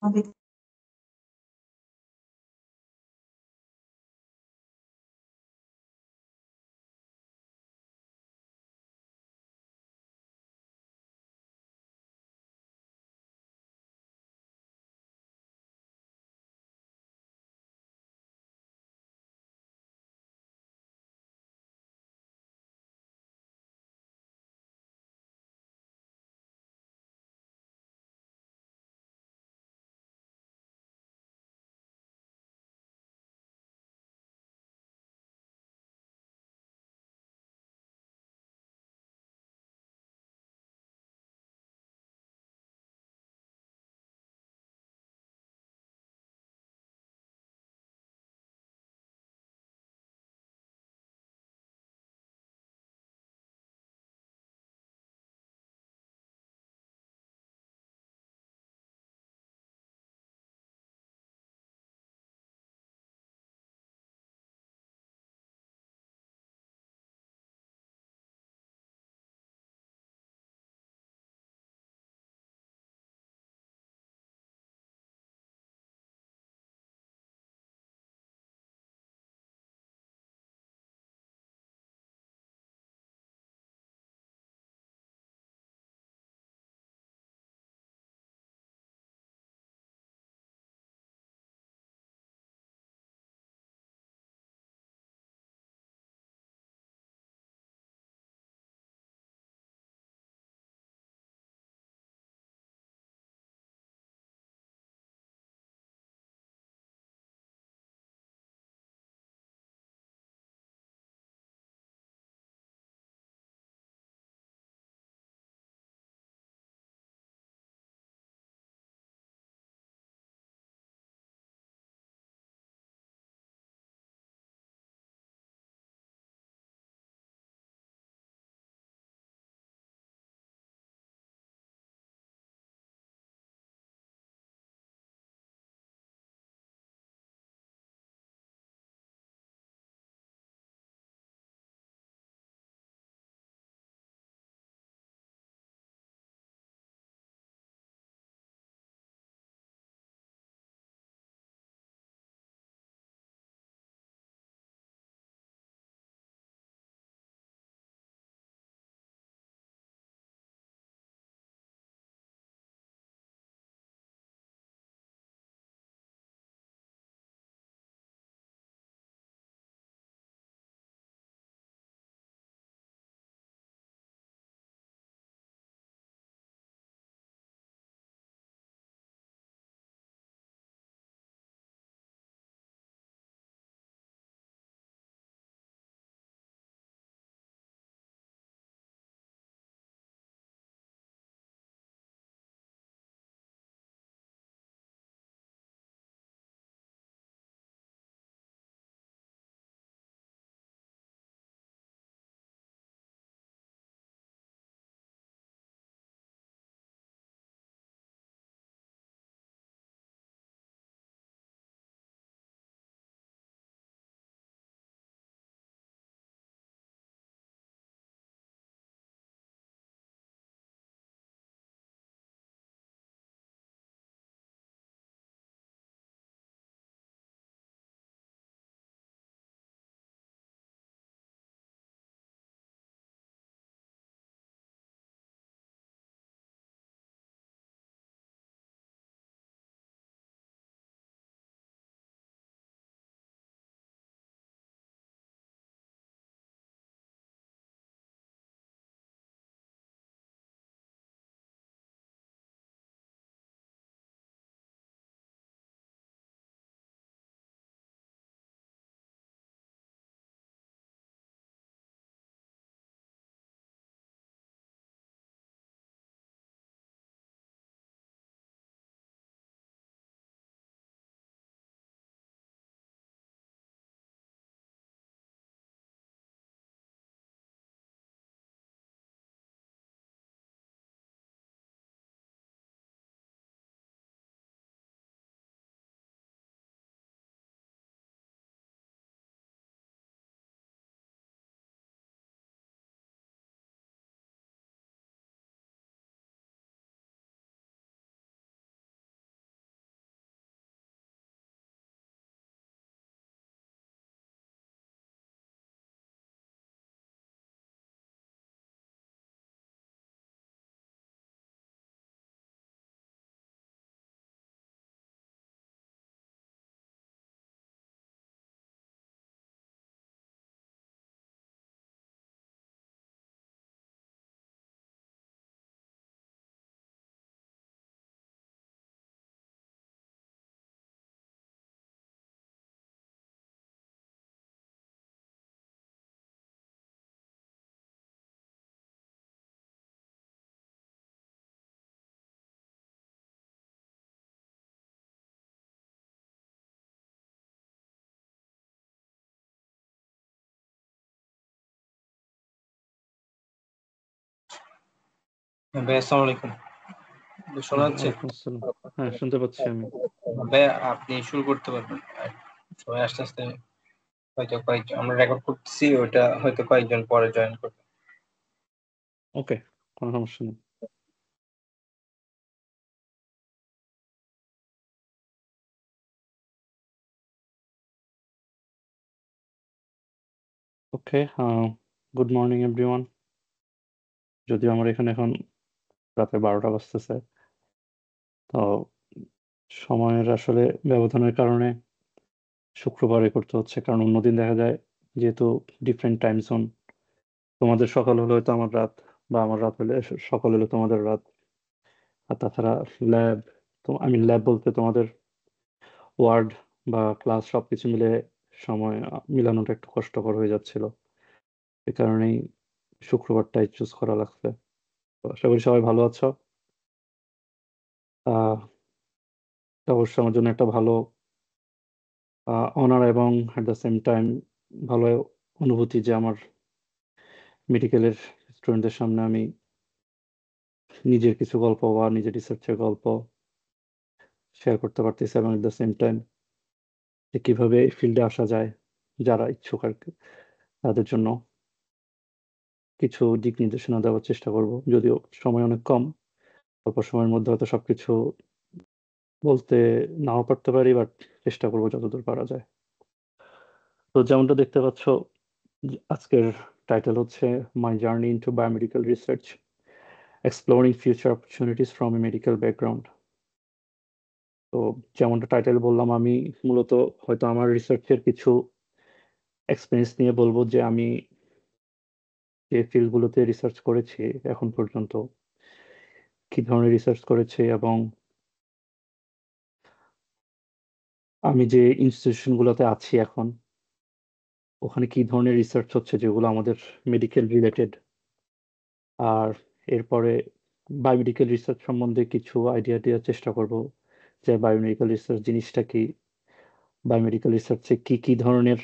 হবে। ভাই আসসালামু আলাইকুম। শোনা যাচ্ছে? ওয়ালাইকুম আসসালাম। হ্যাঁ, শুনতে পাচ্ছি আমি। ভাই আপনি শুরু করতে পারবেন। সবাই আস্তে আস্তে হয়তো কয়েকজন আমরা রেকর্ড করতেছি, ওইটা হয়তো কয়েকজন পরে জয়েন করবে। ওকে, কোনো সমস্যা নেই। ওকে, গুড মর্নিং এভরিওয়ান। যদিও আমার এখানে এখন রাতে 12টা বাজতেছে, তো সময়ের আসলে ব্যবধানের কারণে শুক্রবারে করতে হচ্ছে, কারণ অন্যদিন দেখা যায় যেহেতু ডিফারেন্ট টাইম জোন, তোমাদের সকাল হলে হয়তো আমার রাত, বা আমার রাত হলে সকাল হলে তোমাদের রাত। আর তাছাড়া ল্যাব, তো আমি ল্যাব বলতে তোমাদের ওয়ার্ড বা ক্লাস সবকিছু মিলে সময় মিলানোটা একটু কষ্টকর হয়ে যাচ্ছিল। এ কারণেই শুক্রবারটাই চুজ করা লাগছে। তো আশা করি সবাই ভালো আছো। আহ এটা অবশ্যই আমার জন্য একটা ভালো অনার এবং অ্যাট দ্য সেম টাইম ভালো অনুভূতি যে আমার মেডিকেলের স্টুডেন্টদের সামনে আমি নিজের কিছু গল্প বা নিজের রিসার্চের গল্প শেয়ার করতে পারতেছি, এবং অ্যাট দ্য সেম টাইম যে কিভাবে এই ফিল্ডে আসা যায়, যারা ইচ্ছুক আর কি, তাদের জন্য কিছু দিক নির্দেশনা দেওয়ার চেষ্টা করব। যদিও সময় অনেক কম, অল্প সময়ের মধ্যে হয়তো সবকিছু বলতে নাও পারতে পারি, বাট চেষ্টা করবো যতদূর পারা যায়। তো যেমনটা দেখতে পাচ্ছ, আজকের টাইটেল হচ্ছে my journey into biomedical research, exploring future opportunities from a medical background. তো যেমনটা টাইটেল বললাম, আমি মূলত হয়তো আমার রিসার্চের কিছু এক্সপিরিয়েন্স নিয়ে বলবো, যে আমি যে ফিল্ডগুলোতে রিসার্চ করেছি এখন পর্যন্ত, কি ধরনের রিসার্চ করেছি, এবং আমি যে ইনস্টিটিউশনগুলোতে আছি এখন, ওখানে কি ধরনের রিসার্চ হচ্ছে যেগুলো আমাদের মেডিকেল রিলেটেড। আর এরপরে বায়োমেডিক্যাল রিসার্চ সম্বন্ধে কিছু আইডিয়া দেওয়ার চেষ্টা করব, যে বায়োমেডিক্যাল রিসার্চ জিনিসটা কি, বায়োমেডিক্যাল রিসার্চে কি কি ধরনের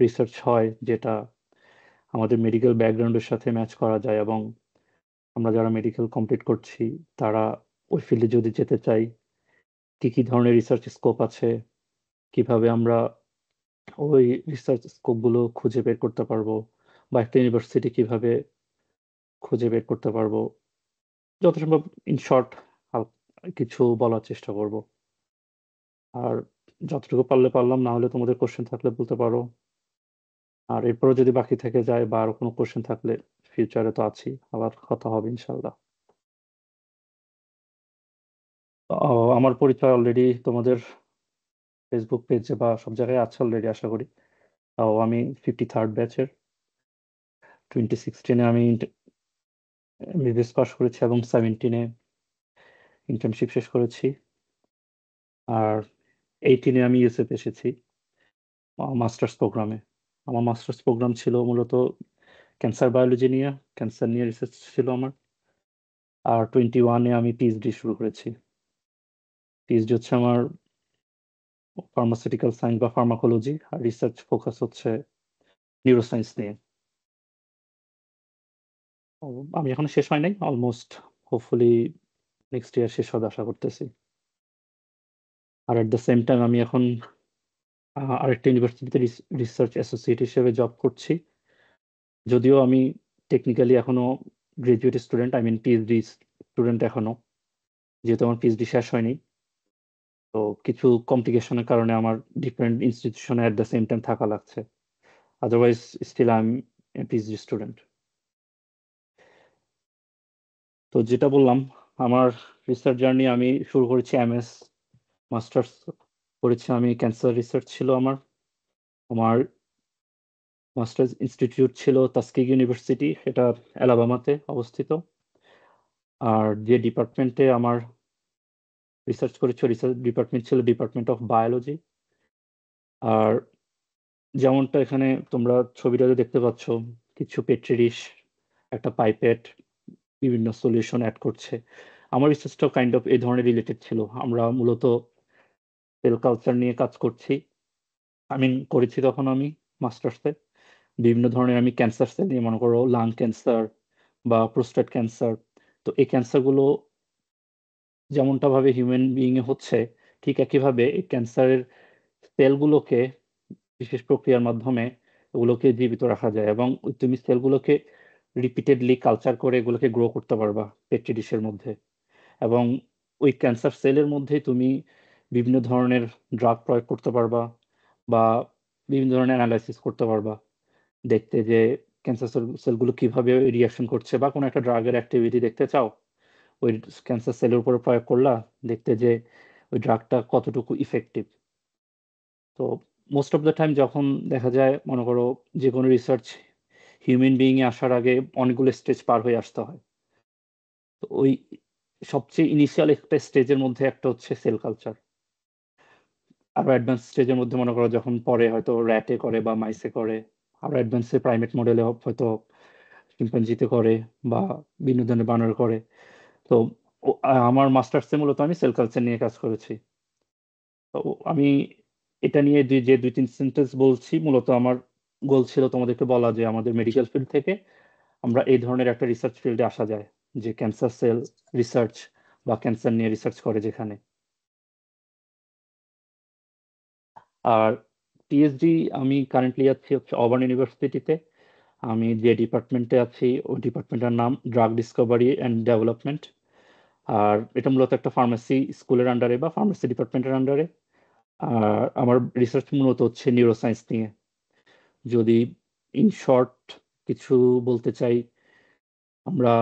রিসার্চ হয় যেটা আমাদের মেডিকেল ব্যাকগ্রাউন্ডের সাথে ম্যাচ করা যায়, এবং আমরা যারা মেডিকেল কমপ্লিট করছি তারা ওই ফিল্ডে যদি যেতে চাই, কি কি ধরনের রিসার্চ স্কোপ আছে, কিভাবে আমরা ওই রিসার্চ স্কোপগুলো খুঁজে বের করতে পারবো, বা একটা ইউনিভার্সিটি কিভাবে খুঁজে বের করতে পারবো, যত সম্ভব ইন শর্ট কিছু বলার চেষ্টা করব। আর যতটুকু পারলে পারলাম, না হলে তোমাদের কোশ্চেন থাকলে বলতে পারো। আর এরপরও যদি বাকি থেকে যায় বা আরো কোনো কোশ্চেন থাকলে, ফিউচারে তো আছি, আবার কথা হবে ইনশাল্লাহ। আমার পরিচয় অলরেডি তোমাদের ফেসবুক পেজে বা সব জায়গায় আছে অলরেডি আশা করি। আমি 53rd ব্যাচের, 2016-এ আমি এমবিবিএস পাস করেছি, এবং 17-এ ইন্টার্নশিপ শেষ করেছি। আর 18-এ আমি ইউএসএতে এসেছি মাস্টার্স প্রোগ্রামে। আমার মাস্টার্স প্রোগ্রাম ছিল মূলত ক্যান্সার বায়োলজি নিয়ে, ক্যান্সার নিয়ে রিসার্চ ছিল আমার। আর 21-এ আমি পিএইচডি শুরু করেছি। পিএইচডি হচ্ছে আমার ফার্মাসিউটিক্যাল সায়েন্স বা ফার্মাকোলজি, আর রিসার্চ ফোকাস হচ্ছে নিউরোসায়েন্স নিয়ে। ও, আমি এখন শেষ হয় নাই, অলমোস্ট, হোপফুলি নেক্সট ইয়ার শেষ হবে আশা করতেছি। আর এট দ্য সেম টাইম আমি এখন আরেকটা ইউনিভার্সিটিতে রিসার্চ অ্যাসোসিয়েট হিসেবে জব করছি। যদিও আমি টেকনিক্যালি এখনো graduate student, I mean PhD student এখনো, যেহেতু আমার পিএইচডি শেষ হয়নি। তো কিছু কমপ্লিকেশনের কারণে আমার ডিফারেন্ট ইনস্টিটিউশনে এট দ্য সেম টাইম থাকা লাগছে। Otherwise still I am a PhD student. তো যেটা বললাম, আমার রিসার্চ জার্নি আমি শুরু করেছি এমএস, মাস্টার্স করেছি আমি, ক্যান্সার রিসার্চ ছিল আমার। আমার মাস্টার্স ইনস্টিটিউট ছিল তাস্কিগ ইউনিভার্সিটি, এটা অ্যালাবামাতে অবস্থিত। আর যে ডিপার্টমেন্টে আমার রিসার্চ করেছি, রিসার্চ ডিপার্টমেন্ট ছিল ডিপার্টমেন্ট অফ বায়োলজি। আর যেমনটা এখানে তোমরা ছবিটাতে দেখতে পাচ্ছ, কিছু পেট্রি ডিশ, একটা পাইপেট, বিভিন্ন সলিউশন অ্যাড করছে। আমার রিসার্চটাও কাইন্ড অফ এই ধরনের রিলেটেড ছিল। আমরা মূলত সেল কালচার নিয়ে কাজ করছি, করেছি তখন আমি মাস্টার্সে। বিভিন্ন ধরনের আমি ক্যান্সার সেল নিয়ে, মনে করো লাং ক্যান্সার বা প্রোস্টেট ক্যান্সার, তো এই ক্যান্সারগুলো যেমনটা ভাবে হিউম্যান বিইং এ হচ্ছে, ঠিক একইভাবে এই ক্যান্সারের সেলগুলোকে বিশেষ প্রক্রিয়ার মাধ্যমে ওগুলোকে জীবিত রাখা যায়, এবং তুমি সেলগুলোকে রিপিটেডলি কালচার করে এগুলোকে গ্রো করতে পারবা পেট্রি ডিশের মধ্যে। এবং ওই ক্যান্সার সেলের মধ্যে তুমি বিভিন্ন ধরনের ড্রাগ প্রয়োগ করতে পারবা, বা বিভিন্ন ধরনের অ্যানালাইসিস করতে পারবা, দেখতে যে ক্যান্সার সেলগুলো কিভাবে রিয়াকশন করছে, বা কোনো একটা ড্রাগের অ্যাক্টিভিটি দেখতে চাও, ওই ক্যান্সার সেলের উপরে প্রয়োগ করলা, দেখতে যে ওই ড্রাগটা কতটুকু ইফেক্টিভ। তো মোস্ট অফ দ্য টাইম যখন দেখা যায়, মনে করো যে কোনো রিসার্চ হিউম্যান বিইং এ আসার আগে অনেকগুলো স্টেজ পার হয়ে আসতে হয়। তো ওই সবচেয়ে ইনিশিয়াল একটা স্টেজের মধ্যে একটা হচ্ছে সেল কালচার। আরো অ্যাডভান্স স্টেজের মধ্যে মনে করো যখন পরে হয়তো র্যাটে করে বা মাইসে করে, আরো অ্যাডভান্সে প্রাইমেট মডেলে হয়তো চিম্পাঞ্জিতে করে, বা বিভিন্ন ধরনের বানর করে। তো আমার মাস্টার্সে মূলত আমি সেল কালচার নিয়ে কাজ করেছি। তো আমি এটা নিয়ে যে 2-3 সেন্টেন্স বলছি, মূলত আমার গোল ছিল তোমাদেরকে বলা যে আমাদের মেডিকেল ফিল্ড থেকে আমরা এই ধরনের একটা রিসার্চ ফিল্ডে আসা যায়, যে ক্যান্সার সেল রিসার্চ বা ক্যান্সার নিয়ে রিসার্চ করে যেখানে। আর পিএইচডি আমি কারেন্টলি আছি হচ্ছে অবার্ন ইউনিভার্সিটিতে। আমি যে ডিপার্টমেন্টে আছি ওই ডিপার্টমেন্টের নাম ড্রাগ ডিসকভারি অ্যান্ড ডেভেলপমেন্ট। আর এটা মূলত একটা ফার্মেসি স্কুলের আন্ডারে বা ফার্মেসি ডিপার্টমেন্টের আন্ডারে। আর আমার রিসার্চ মূলত হচ্ছে নিউরোসায়েন্স নিয়ে। যদি ইন শর্ট কিছু বলতে চাই, আমরা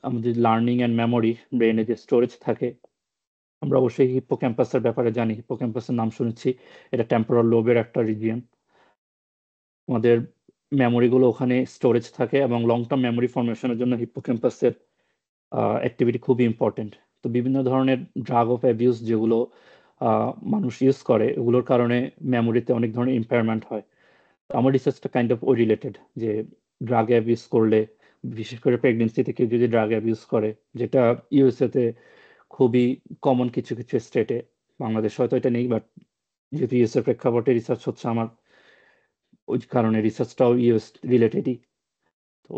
আমাদের লার্নিং অ্যান্ড মেমোরি, ব্রেনে যে স্টোরেজ থাকে, আমরা অবশ্যই হিপ্পোক্যাম্পাসের ব্যাপারে জানি, হিপ্পোক্যাম্পাসের নাম শুনেছি। এটা টেম্পোরাল লোবের একটা রিজিয়ন। আমাদের মেমোরিগুলো ওখানে স্টোরেজ থাকে, এবং লং টার্ম মেমোরি ফরমেশনের জন্য হিপ্পোক্যাম্পাসের অ্যাক্টিভিটি খুবই ইম্পর্টেন্ট। তো বিভিন্ন ধরনের ড্রাগ অফ অ্যাবিউজ যেগুলো মানুষ ইউজ করে, এগুলোর কারণে মেমোরিতে অনেক ধরনের ইম্পেয়ারমেন্ট হয়। আমার রিসার্চটা কাইন্ড অফ ওই রিলেটেড, যে ড্রাগ অ্যাবিউজ করলে, বিশেষ করে প্রেগনেন্সিতে কেউ যদি ড্রাগ অ্যাবিউজ করে, যেটা ইউএসএ তে খুবই কমন কিছু কিছু স্টেটে, বাংলাদেশ হয়তো এটা নেই, বাট যেহেতু ইউএসএ প্রেক্ষাপটে রিসার্চ হচ্ছে আমার, ওই কারণে রিসার্চটাও ইউএস রিলেটেডই। তো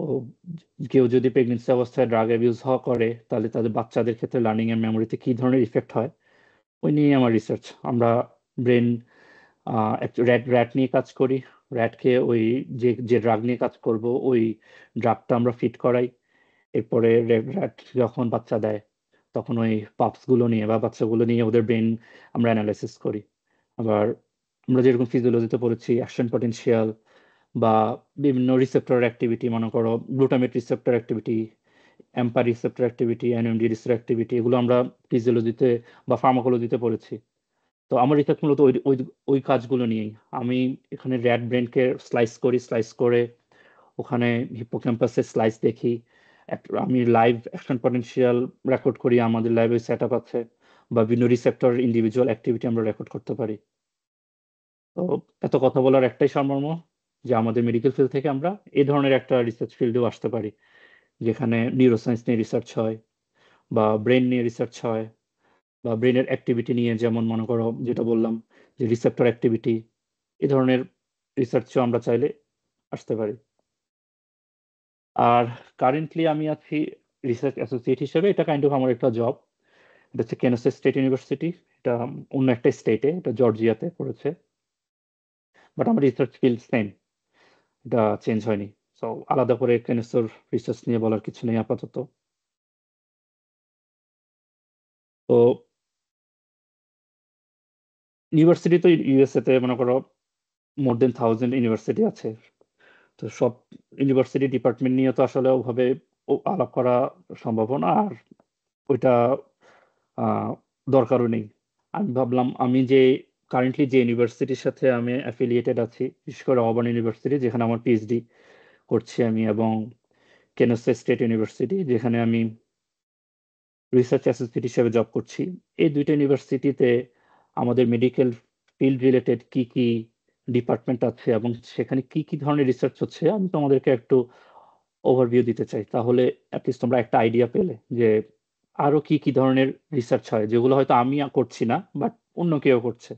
কেউ যদি প্রেগনেন্সি অবস্থায় ড্রাগ অ্যাবিউজ হওয়া করে, তাহলে তাদের বাচ্চাদের ক্ষেত্রে লার্নিং এন্ড মেমোরিতে কি ধরনের ইফেক্ট হয়, ওই নিয়ে আমার রিসার্চ। আমরা ব্রেন র্যাট র্যাট নিয়ে কাজ করি। র্যাটকে ওই যে যে ড্রাগ নিয়ে কাজ করব, ওই ড্রাগটা আমরা ফিট করাই। এরপরে র্যাট যখন বাচ্চা দেয়, তখন ওই পাপস গুলো নিয়ে বা বাচ্চাগুলো নিয়ে ওদের ব্রেন আমরা অ্যানালাইসিস করি। আবার আমরা যেরকম ফিজিওলজিতে পড়েছি অ্যাকশন পটেনশিয়াল, বা বিভিন্ন রিসেপ্টর অ্যাক্টিভিটি, মনে করো glutamate receptor activity, AMPA receptor activity, NMD receptor activity, এগুলো আমরা ফিজিওলজিতে বা ফার্মাকোলজিতে পড়েছি। তো আমার রিসার্চ মূলত ওই ওই ওই কাজগুলো নিয়েই। আমি এখানে র্যাট ব্রেনকে স্লাইস করি, স্লাইস করে ওখানে হিপ্পোক্যাম্পাসের স্লাইস দেখি। আমি লাইভ অ্যাকশন পটেনশিয়াল রেকর্ড করি, আমাদের লাইভে সেট আপ আছে, বা বিভিন্ন রিসেপ্টর ইন্ডিভিজুয়াল অ্যাক্টিভিটি আমরা রেকর্ড করতে পারি। তো এত কথা বলার একটাই সারমর্ম, যে আমাদের মেডিকেল ফিল্ড থেকে আমরা এই ধরনের একটা রিসার্চ ফিল্ডেও আসতে পারি, যেখানে নিউরোসায়েন্স নিয়ে রিসার্চ হয়, বা ব্রেন নিয়ে রিসার্চ হয়, বা ব্রেনের অ্যাক্টিভিটি নিয়ে, যেমন মনে করো যেটা বললাম যে রিসেপ্টর অ্যাক্টিভিটি, এই ধরনের রিসার্চও আমরা চাইলে আসতে পারি। আর কারেন্টলি আমি আছি রিসার্চ অ্যাসোসিয়েট হিসেবে। এটা কাইন্ড অফ আমার একটা জব। এটা হচ্ছে কেনসা স্টেট ইউনিভার্সিটি। এটা অন্য একটা স্টেটে, এটা জর্জিয়াতে পড়েছে, বাট আমার রিসার্চ ফিল্ড সেম, এটা চেঞ্জ হয়নি। সো আলাদা করে কেনসার রিসার্চ নিয়ে বলার কিছু নেই আপাতত। তো ইউনিভার্সিটি তো ইউএসএ তে মনে করো মোর দেন 1000 ইউনিভার্সিটি আছে। তো সব ইউনিভার্সিটি ডিপার্টমেন্ট নিয়ে তো আসলে ওভাবে আলাপ করা সম্ভব না, আর ওইটা দরকারও নেই। আমি ভাবলাম আমি যে কারেন্টলি যে ইউনিভার্সিটির সাথে আমি অ্যাফিলিয়েটেড আছি, বিশেষ করে অবার্ন ইউনিভার্সিটি যেখানে আমার পিএইচডি করছি আমি, এবং কেনসা স্টেট ইউনিভার্সিটি যেখানে আমি রিসার্চ অ্যাসোসিয়েট হিসেবে জব করছি, এই দুইটা ইউনিভার্সিটিতে আমাদের মেডিকেল ফিল্ড রিলেটেড কি কি ডিপার্টমেন্ট আছে এবং সেখানে কি কি ধরনের রিসার্চ হচ্ছে, আমি তোমাদেরকে একটু ওভারভিউ দিতে চাই। তাহলে অ্যাটলিস্ট তোমরা একটা আইডিয়া পেলে যে আরো কি কি ধরনের রিসার্চ হয়, যেগুলো হয়তো আমি করছি না, বাট অন্য কেউ করছে।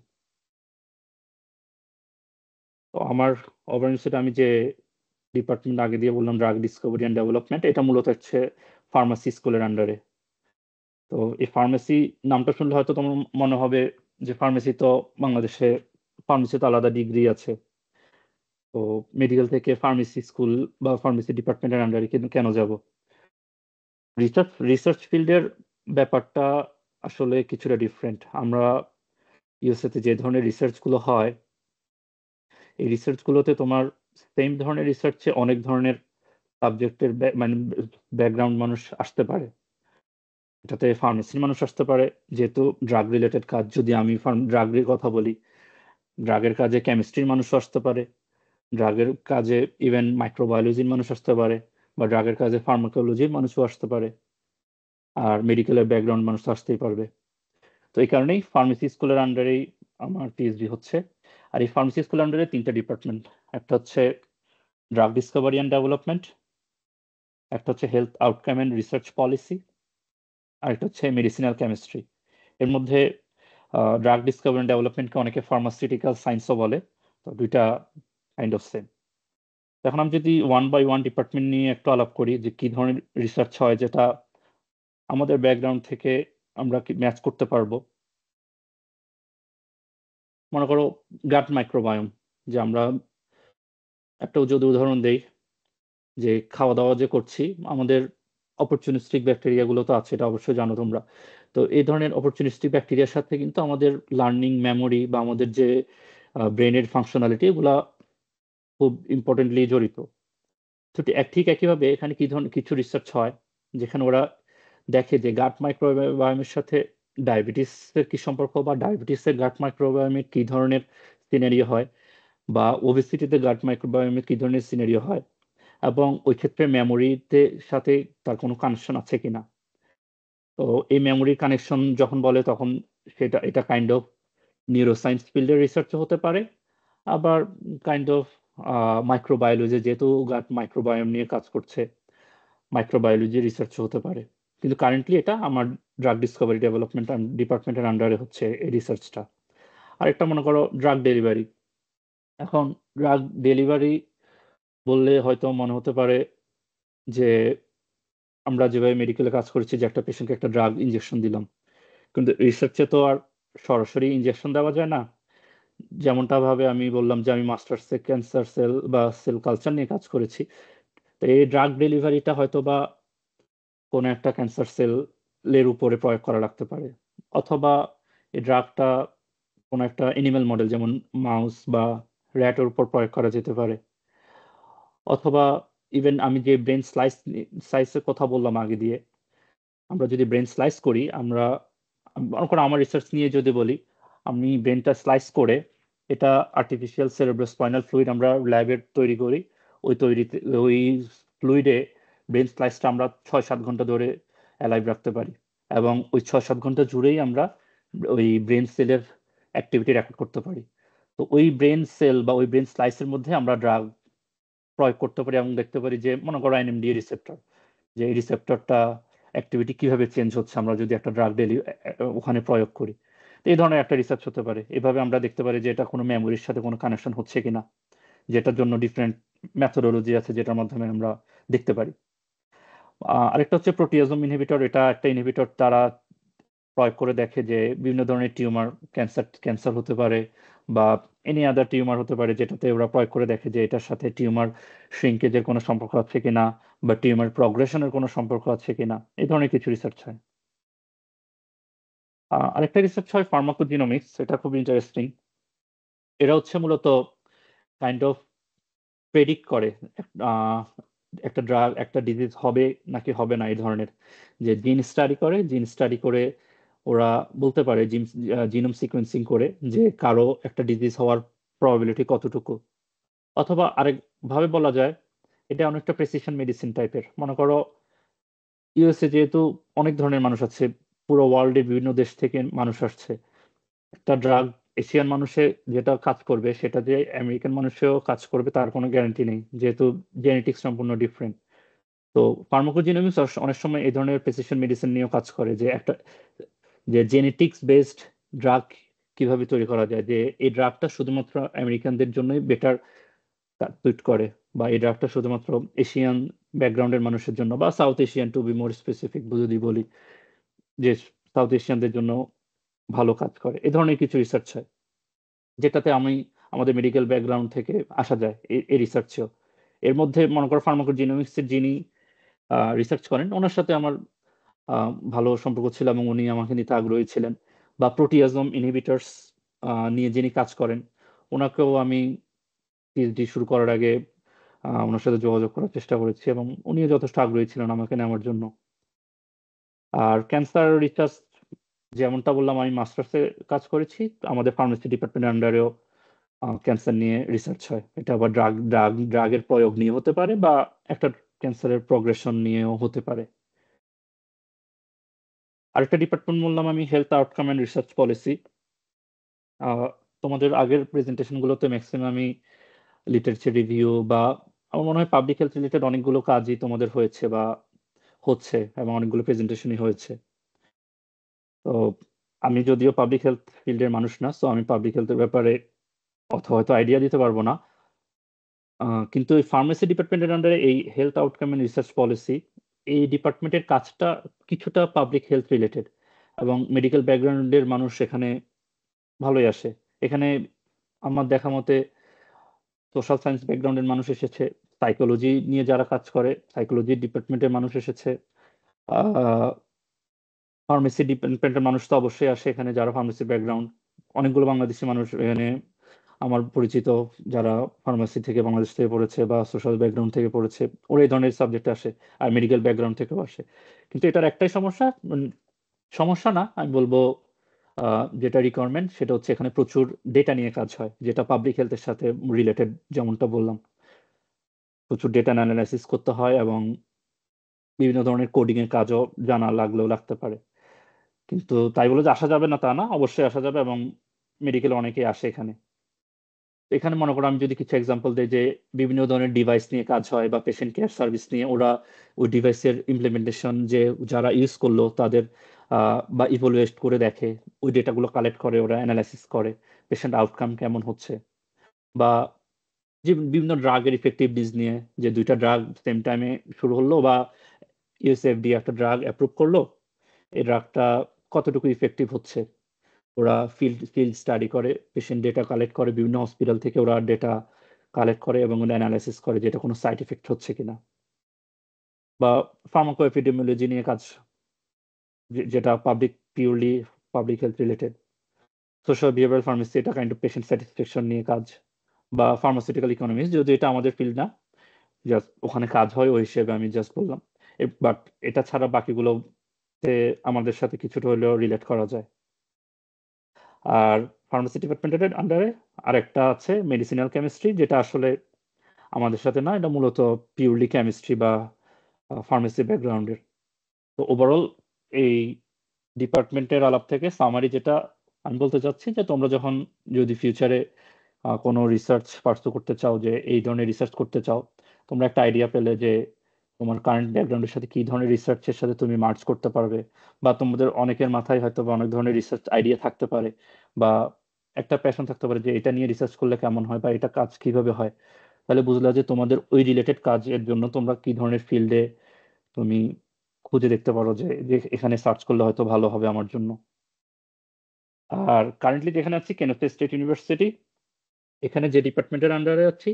তো আমার ওভার ইউনিভার্সিটি আমি যে ডিপার্টমেন্ট আগে দিয়ে বললাম, ড্রাগ ডিসকভারি অ্যান্ড ডেভেলপমেন্ট, এটা মূলত হচ্ছে ফার্মাসি স্কুলের আন্ডারে। তো এই ফার্মেসি নামটা শুনলে হয়তো তোমার মনে হবে যে ফার্মেসি তো বাংলাদেশে ফার্মেসি তো আলাদা ডিগ্রি আছে, তো মেডিকেল থেকে ফার্মেসি স্কুল বা ফার্মেসি ডিপার্টমেন্টের আন্ডারে কেন যাব? রিসার্চ ফিল্ডের ব্যাপারটা আসলে কিছুটা ডিফারেন্ট। আমরা ইউএসএতে যে ধরনের রিসার্চ গুলো হয়, এই রিসার্চ গুলোতে তোমার সেম ধরনের রিসার্চে অনেক ধরনের সাবজেক্টের মানে ব্যাকগ্রাউন্ড মানুষ আসতে পারে। এটাতে ফার্মেসির মানুষ আসতে পারে, যেহেতু ড্রাগ রিলেটেড কাজ। যদি আমি ড্রাগের কথা বলি, ড্রাগের কাজে কেমিস্ট্রির মানুষ আসতে পারে, ড্রাগের কাজে ইভেন মাইক্রোবায়োলজির মানুষ আসতে পারে, বা ড্রাগের কাজে ফার্মাকোলজির মানুষও আসতে পারে, আর মেডিকেলের ব্যাকগ্রাউন্ড মানুষ তো আসতেই পারবে। তো এই কারণেই ফার্মেসি স্কুলের আন্ডারেই আমার পিএইচডি হচ্ছে। আর এই ফার্মেসি স্কুলের আন্ডারে 3টা ডিপার্টমেন্ট। একটা হচ্ছে ড্রাগ ডিসকভারি অ্যান্ড ডেভেলপমেন্ট, একটা হচ্ছে health outcome and research policy, আর একটা হচ্ছে মেডিসিনাল কেমিস্ট্রি। এর মধ্যে ড্রাগ ডিসকভারি অ্যান্ড ডেভেলপমেন্টকে অনেকে ফার্মাসিউটিক্যাল সায়েন্সও বলে, তো দুইটা কাইন্ড অফ সেম। এখন আমি যদি ওয়ান বাই ওয়ান ডিপার্টমেন্ট নিয়ে একটু আলাপ করি যে কি ধরনের রিসার্চ হয় যেটা আমাদের ব্যাকগ্রাউন্ড থেকে আমরা কি ম্যাচ করতে পারবো। মনে করো গাট মাইক্রোবায়োম, যে আমরা একটা যদি উদাহরণ দেই, যে খাওয়া দাওয়া যে করছি, আমাদের অপরচুনিস্টিক ব্যাকটেরিয়া গুলো তো আছে, এটা অবশ্যই জানো তোমরা। তো এই ধরনের অপরচুনিস্টিক ব্যাকটেরিয়ার সাথে কিন্তু আমাদের লার্নিং, মেমোরি বা আমাদের যে ব্রেনের ফাংশনালিটি, এগুলা খুব ইম্পর্টেন্টলি জড়িত। তো ঠিক একইভাবে এখানে কি ধরনের কিছু রিসার্চ হয় যেখানে ওরা দেখে যে গাট মাইক্রোবায়োমের সাথে ডায়াবেটিসের কি সম্পর্ক, বা ডায়াবেটিসের গাট মাইক্রোবায়োমের কি ধরনের সিনারিও হয়, বা ওবেসিটিতে গাট মাইক্রোবায়োমের কি ধরনের সিনারিও হয়, এবং ওই ক্ষেত্রে মেমোরিতে সাথে তার কোনো কানেকশন আছে কিনা। তো এই মেমোরি কানেকশন যখন বলে তখন এটা কাইন্ড অফ নিউরোসায়েন্স ফিল্ডের রিসার্চ হতে পারে, আবার কাইন্ড অফ মাইক্রোবায়োলজি, যেহেতু গাট মাইক্রোবায়োম নিয়ে কাজ করছে, মাইক্রোবায়োলজি রিসার্চ হতে পারে। কিন্তু কারেন্টলি এটা আমার ড্রাগ ডিসকভারি ডেভেলপমেন্ট ডিপার্টমেন্টের আন্ডারে হচ্ছে এই রিসার্চটা। আরেকটা মনে করো ড্রাগ ডেলিভারি। এখন ড্রাগ ডেলিভারি বললে হয়তো মনে হতে পারে যে আমরা যেভাবে মেডিকেলে কাজ করেছি, যে একটা পেশেন্টকে একটা ড্রাগ ইনজেকশন দিলাম, কিন্তু রিসার্চে তো আর সরাসরি ইনজেকশন দেওয়া যায় না। যেমনটা ভাবে আমি বললাম যে আমি মাস্টার্সে ক্যান্সার সেল বা সেল কালচার নিয়ে কাজ করেছি, তো এই ড্রাগ ডেলিভারিটা হয়তো বা কোনো একটা ক্যান্সার সেলের উপরে প্রয়োগ করা লাগতে পারে, অথবা এই ড্রাগটা কোনো একটা এনিম্যাল মডেল যেমন মাউস বা র্যাটের উপর প্রয়োগ করা যেতে পারে, অথবা ইভেন আমি যে ব্রেন স্লাইসের কথা বললাম আগে দিয়ে, আমরা যদি ব্রেন স্লাইস করি, আমরা মনে করো আমার রিসার্চ নিয়ে যদি বলি, আমি ব্রেনটা স্লাইস করে এটা আর্টিফিশিয়াল সেরেব্রোস্পাইনাল ফ্লুইড আমরা ল্যাবে তৈরি করি। ওই ফ্লুইডে ব্রেন স্লাইসটা আমরা 6-7 ঘন্টা ধরে অ্যালাইভ রাখতে পারি, এবং ওই 6-7 ঘন্টা জুড়েই আমরা ওই ব্রেন সেলের অ্যাক্টিভিটি রেকর্ড করতে পারি। তো ওই ব্রেন সেল বা ওই ব্রেন স্লাইসের মধ্যে আমরা ড্রাগ প্রয়োগ করতে পারি এবং দেখতে পারি যে মনে করো এনএমডিএ রিসেপ্টর, যে এই রিসেপ্টরটা অ্যাক্টিভিটি কিভাবে চেঞ্জ হচ্ছে আমরা যদি একটা ড্রাগ ওখানে প্রয়োগ করি। তো এই ধরনের একটা রিসার্চ হতে পারে। এভাবে আমরা দেখতে পারি যে এটা কোনো মেমোরির সাথে কোনো কানেকশন হচ্ছে কিনা, যেটার জন্য ডিফারেন্ট মেথোডোলজি আছে যেটার মাধ্যমে আমরা দেখতে পারি। আরেকটা হচ্ছে প্রোটিয়াজম ইনহিবিটর। এটা একটা ইনহিবিটর তারা প্রয়োগ করে দেখে যে বিভিন্ন ধরনের টিউমার, ক্যান্সার হতে পারে বা এনি আদার টিউমার হতে পারে, যেটাতে ওরা প্রয়োগ করে দেখে যে এটার সাথে টিউমার শ্রিঙ্কেজের কোনো সম্পর্ক আছে কিনা, বা টিউমার প্রগ্রেশনের কোনো সম্পর্ক আছে কিনা। এই ধরনের কিছু রিসার্চ হয়। আরেকটা রিসার্চ হয় ফার্মাকোজিনোমিক্স। এটা খুব ইন্টারেস্টিং। এরা হচ্ছে মূলত কাইন্ড অফ প্রেডিক্ট করে একটা ড্রাগ, একটা ডিজিজ হবে নাকি হবে না, এই ধরনের যে জিন স্টাডি করে ওরা বলতে পারে জিনোম সিকোয়েন্সিং করে যে কারো একটা ডিজিজ হওয়ার প্রবাবিলিটি কতটুকু। অথবা আরেক ভাবে বলা যায়, এটা অনেকটা প্রেসিশন মেডিসিন টাইপের। মনে করো ইউএসএ যেহেতু অনেক ধরনের মানুষ আছে, পুরো ওয়ার্ল্ডে বিভিন্ন দেশ থেকে মানুষ আসছে, একটা ড্রাগ এশিয়ান মানুষে যেটা কাজ করবে সেটা যে আমেরিকান মানুষেও কাজ করবে তার কোনো গ্যারান্টি নেই, যেহেতু জেনেটিক্স সম্পূর্ণ ডিফারেন্ট। তো ফার্মাকোজিনোমিক্স অনেক সময় এই ধরনের প্রেসিশন মেডিসিন নিয়েও কাজ করে, যে একটা যে জেনেটিক্স বেসড ড্রাগ কিভাবে তৈরি করা যায়, যে এই ড্রাগটা শুধুমাত্র আমেরিকানদের জন্যই বেটার টুইট করে, বা এই ড্রাগটা শুধুমাত্র এশিয়ান ব্যাকগ্রাউন্ডের মানুষের জন্য, বা south Asian to be more specific যদি বলি, যে সাউথ এশিয়ানদের জন্য ভালো কাজ করে, এই ধরনের কিছু রিসার্চ হয়, যেটাতে আমাদের মেডিকেল ব্যাকগ্রাউন্ড থেকে আসা যায় এই রিসার্চেও। এর মধ্যে মনে করো ফার্মাকোজিনোমিক্সের যিনি রিসার্চ করেন, ওনার সাথে আমার ভালো সম্পর্ক ছিল এবং উনি আমাকে নিতে আগ্রহী ছিলেন। বা প্রোটিয়াজম ইনহিবিটার্স নিয়ে যিনি কাজ করেন, ওনাকেও আমি পিএইচডি শুরু করার আগে ওনার সাথে যোগাযোগ করার চেষ্টা করেছি, এবং উনিও যথেষ্ট আগ্রহী ছিলেন আমাকে নেওয়ার জন্য। আর ক্যান্সার রিসার্চ যেমনটা বললাম, আমি মাস্টার্সে কাজ করেছি, আমাদের ফার্মেসি ডিপার্টমেন্টের আন্ডারেও ক্যান্সার নিয়ে রিসার্চ হয়। এটা আবার ড্রাগের প্রয়োগ নিয়ে হতে পারে, বা একটা ক্যান্সারের প্রগ্রেশন নিয়েও হতে পারে। আরেকটা ডিপার্টমেন্ট বললাম আমি, health outcome and research policy. তোমাদের আগের প্রেজেন্টেশনগুলোতে ম্যাক্সিমামই লিটারেচার রিভিউ, বা আমার মনে হয় পাবলিক হেলথ রিলেটেড অনেকগুলো কাজই তোমাদের হয়েছে বা হচ্ছে, এবং অনেকগুলো প্রেজেন্টেশনই হয়েছে। তো আমি যদিও পাবলিক হেলথ ফিল্ডের মানুষ না, সো আমি পাবলিক হেলথের ব্যাপারে হয়তো আইডিয়া দিতে পারবো না, কিন্তু এই ফার্মেসি ডিপার্টমেন্টের আন্ডারে এই health outcome and research policy, এই ডিপার্টমেন্টের কাজটা কিছুটা পাবলিক হেলথ রিলেটেড, এবং মেডিকেল ব্যাকগ্রাউন্ডের মানুষ এখানে ভালোই আসে। এখানে আমার দেখা মতে সোশ্যাল সায়েন্স ব্যাকগ্রাউন্ডের মানুষ এসেছে, সাইকোলজি নিয়ে যারা কাজ করে সাইকোলজি ডিপার্টমেন্টের মানুষ এসেছে, ফার্মেসি ডিপার্টমেন্টের মানুষ তো অবশ্যই আসে এখানে, যারা ফার্মেসি ব্যাকগ্রাউন্ড, অনেকগুলো বাংলাদেশি মানুষ এখানে আমার পরিচিত, যারা ফার্মাসি থেকে বাংলাদেশ থেকে পড়েছে বা সোশ্যাল ব্যাকগ্রাউন্ড থেকে পড়েছে, ওরা এই ধরনের সাবজেক্টে আসে, আর মেডিকেল ব্যাকগ্রাউন্ড থেকেও আসে। কিন্তু এটার একটাই সমস্যা, সমস্যা না আমি বলবো, যেটা রিকোয়ারমেন্ট সেটা হচ্ছে এখানে প্রচুর ডেটা নিয়ে কাজ হয়, যেটা পাবলিক হেলথের সাথে রিলেটেড, যেমনটা বললাম প্রচুর ডেটা অ্যানালাইসিস করতে হয়, এবং বিভিন্ন ধরনের কোডিং এর কাজও জানা লাগতে পারে। কিন্তু তাই বলে যে আসা যাবে না তা না, অবশ্যই আসা যাবে, এবং মেডিকেল অনেকেই আসে এখানে। এখানে মনে করো আমি যদি কিছু এক্সাম্পল দেই, যে বিভিন্ন ধরনের ডিভাইস নিয়ে কাজ হয়, বা পেশেন্ট কেয়ার সার্ভিস নিয়ে, ওরা ওই ডিভাইসের ইমপ্লিমেন্টেশন যে যারা ইউজ করলো তাদের বা ইভ্যালুয়েট করে দেখে, ওই ডেটাগুলো কালেক্ট করে, ওরা অ্যানালাইসিস করে পেশেন্ট আউটকাম কেমন হচ্ছে। বা যে বিভিন্ন ড্রাগের ইফেক্টিভনেস নিয়ে, যে দুইটা ড্রাগ সেম টাইমে শুরু হলো, বা ইউএসএফডিএ একটা ড্রাগ অ্যাপ্রুভ করলো, এই ড্রাগটা কতটুকু ইফেক্টিভ হচ্ছে, ওরা ফিল্ড স্টাডি করে, পেশেন্ট ডেটা কালেক্ট করে, বিভিন্ন হসপিটাল থেকে ওরা ডেটা কালেক্ট করে এবং ওরা অ্যানালাইসিস করে যেটা কোনো সাইড এফেক্ট হচ্ছে কিনা। বা ফার্মাকোএপিডেমিওলজি নিয়ে কাজ, যেটা purely public health related. Social behavioural pharmacy, এটা কাইন্ড অফ পেশেন্ট স্যাটিসফ্যাকশন নিয়ে কাজ। বা ফার্মাসিউটিক্যাল ইকোনমিক্স, যদি এটা আমাদের ফিল্ড না, জাস্ট ওখানে কাজ হয় ওই হিসেবে আমি জাস্ট বললাম। বাট এটা ছাড়া বাকিগুলোতে আমাদের সাথে কিছুটা হলেও রিলেট করা যায়। আর ফার্মেসি ডিপার্টমেন্টের আন্ডারে আরেকটা আছে মেডিসিনাল কেমিস্ট্রি, যেটা আসলে আমাদের সাথে না, এটা মূলত পিওরলি কেমিস্ট্রি বা ফার্মেসি ব্যাকগ্রাউন্ডের। তো ওভারঅল এই ডিপার্টমেন্টের আলাপ থেকে সামারি যেটা আমি বলতে চাচ্ছি, যে তোমরা যখন যদি ফিউচারে কোনো রিসার্চ পার্সু করতে চাও, যে এই ধরনের রিসার্চ করতে চাও, তোমরা একটা আইডিয়া পেলে যে তোমার কারেন্ট ব্যাকগ্রাউন্ডের সাথে কি ধরনের রিসার্চের সাথে তুমি মার্চ করতে পারবে, বা তোমাদের অনেকের মাথায় হয়তো বা অনেক ধরনের রিসার্চ আইডিয়া থাকতে পারে, বা একটা প্যাশন থাকতে পারে যে এটা নিয়ে রিসার্চ করলে কেমন হয়, বা এটা কাজ কিভাবে হয়। তাহলে বুঝলা যে তোমাদের ওই রিলেটেড কাজের জন্য তোমরা কি ধরনের ফিল্ডে তুমি খুঁজে দেখতে পারো, যে যে এখানে সার্চ করলে হয়তো ভালো হবে আমার জন্য। আর কারেন্টলি যেখানে আছি, কেনেথ স্টেট ইউনিভার্সিটি, এখানে যে ডিপার্টমেন্টের আন্ডারে আছি,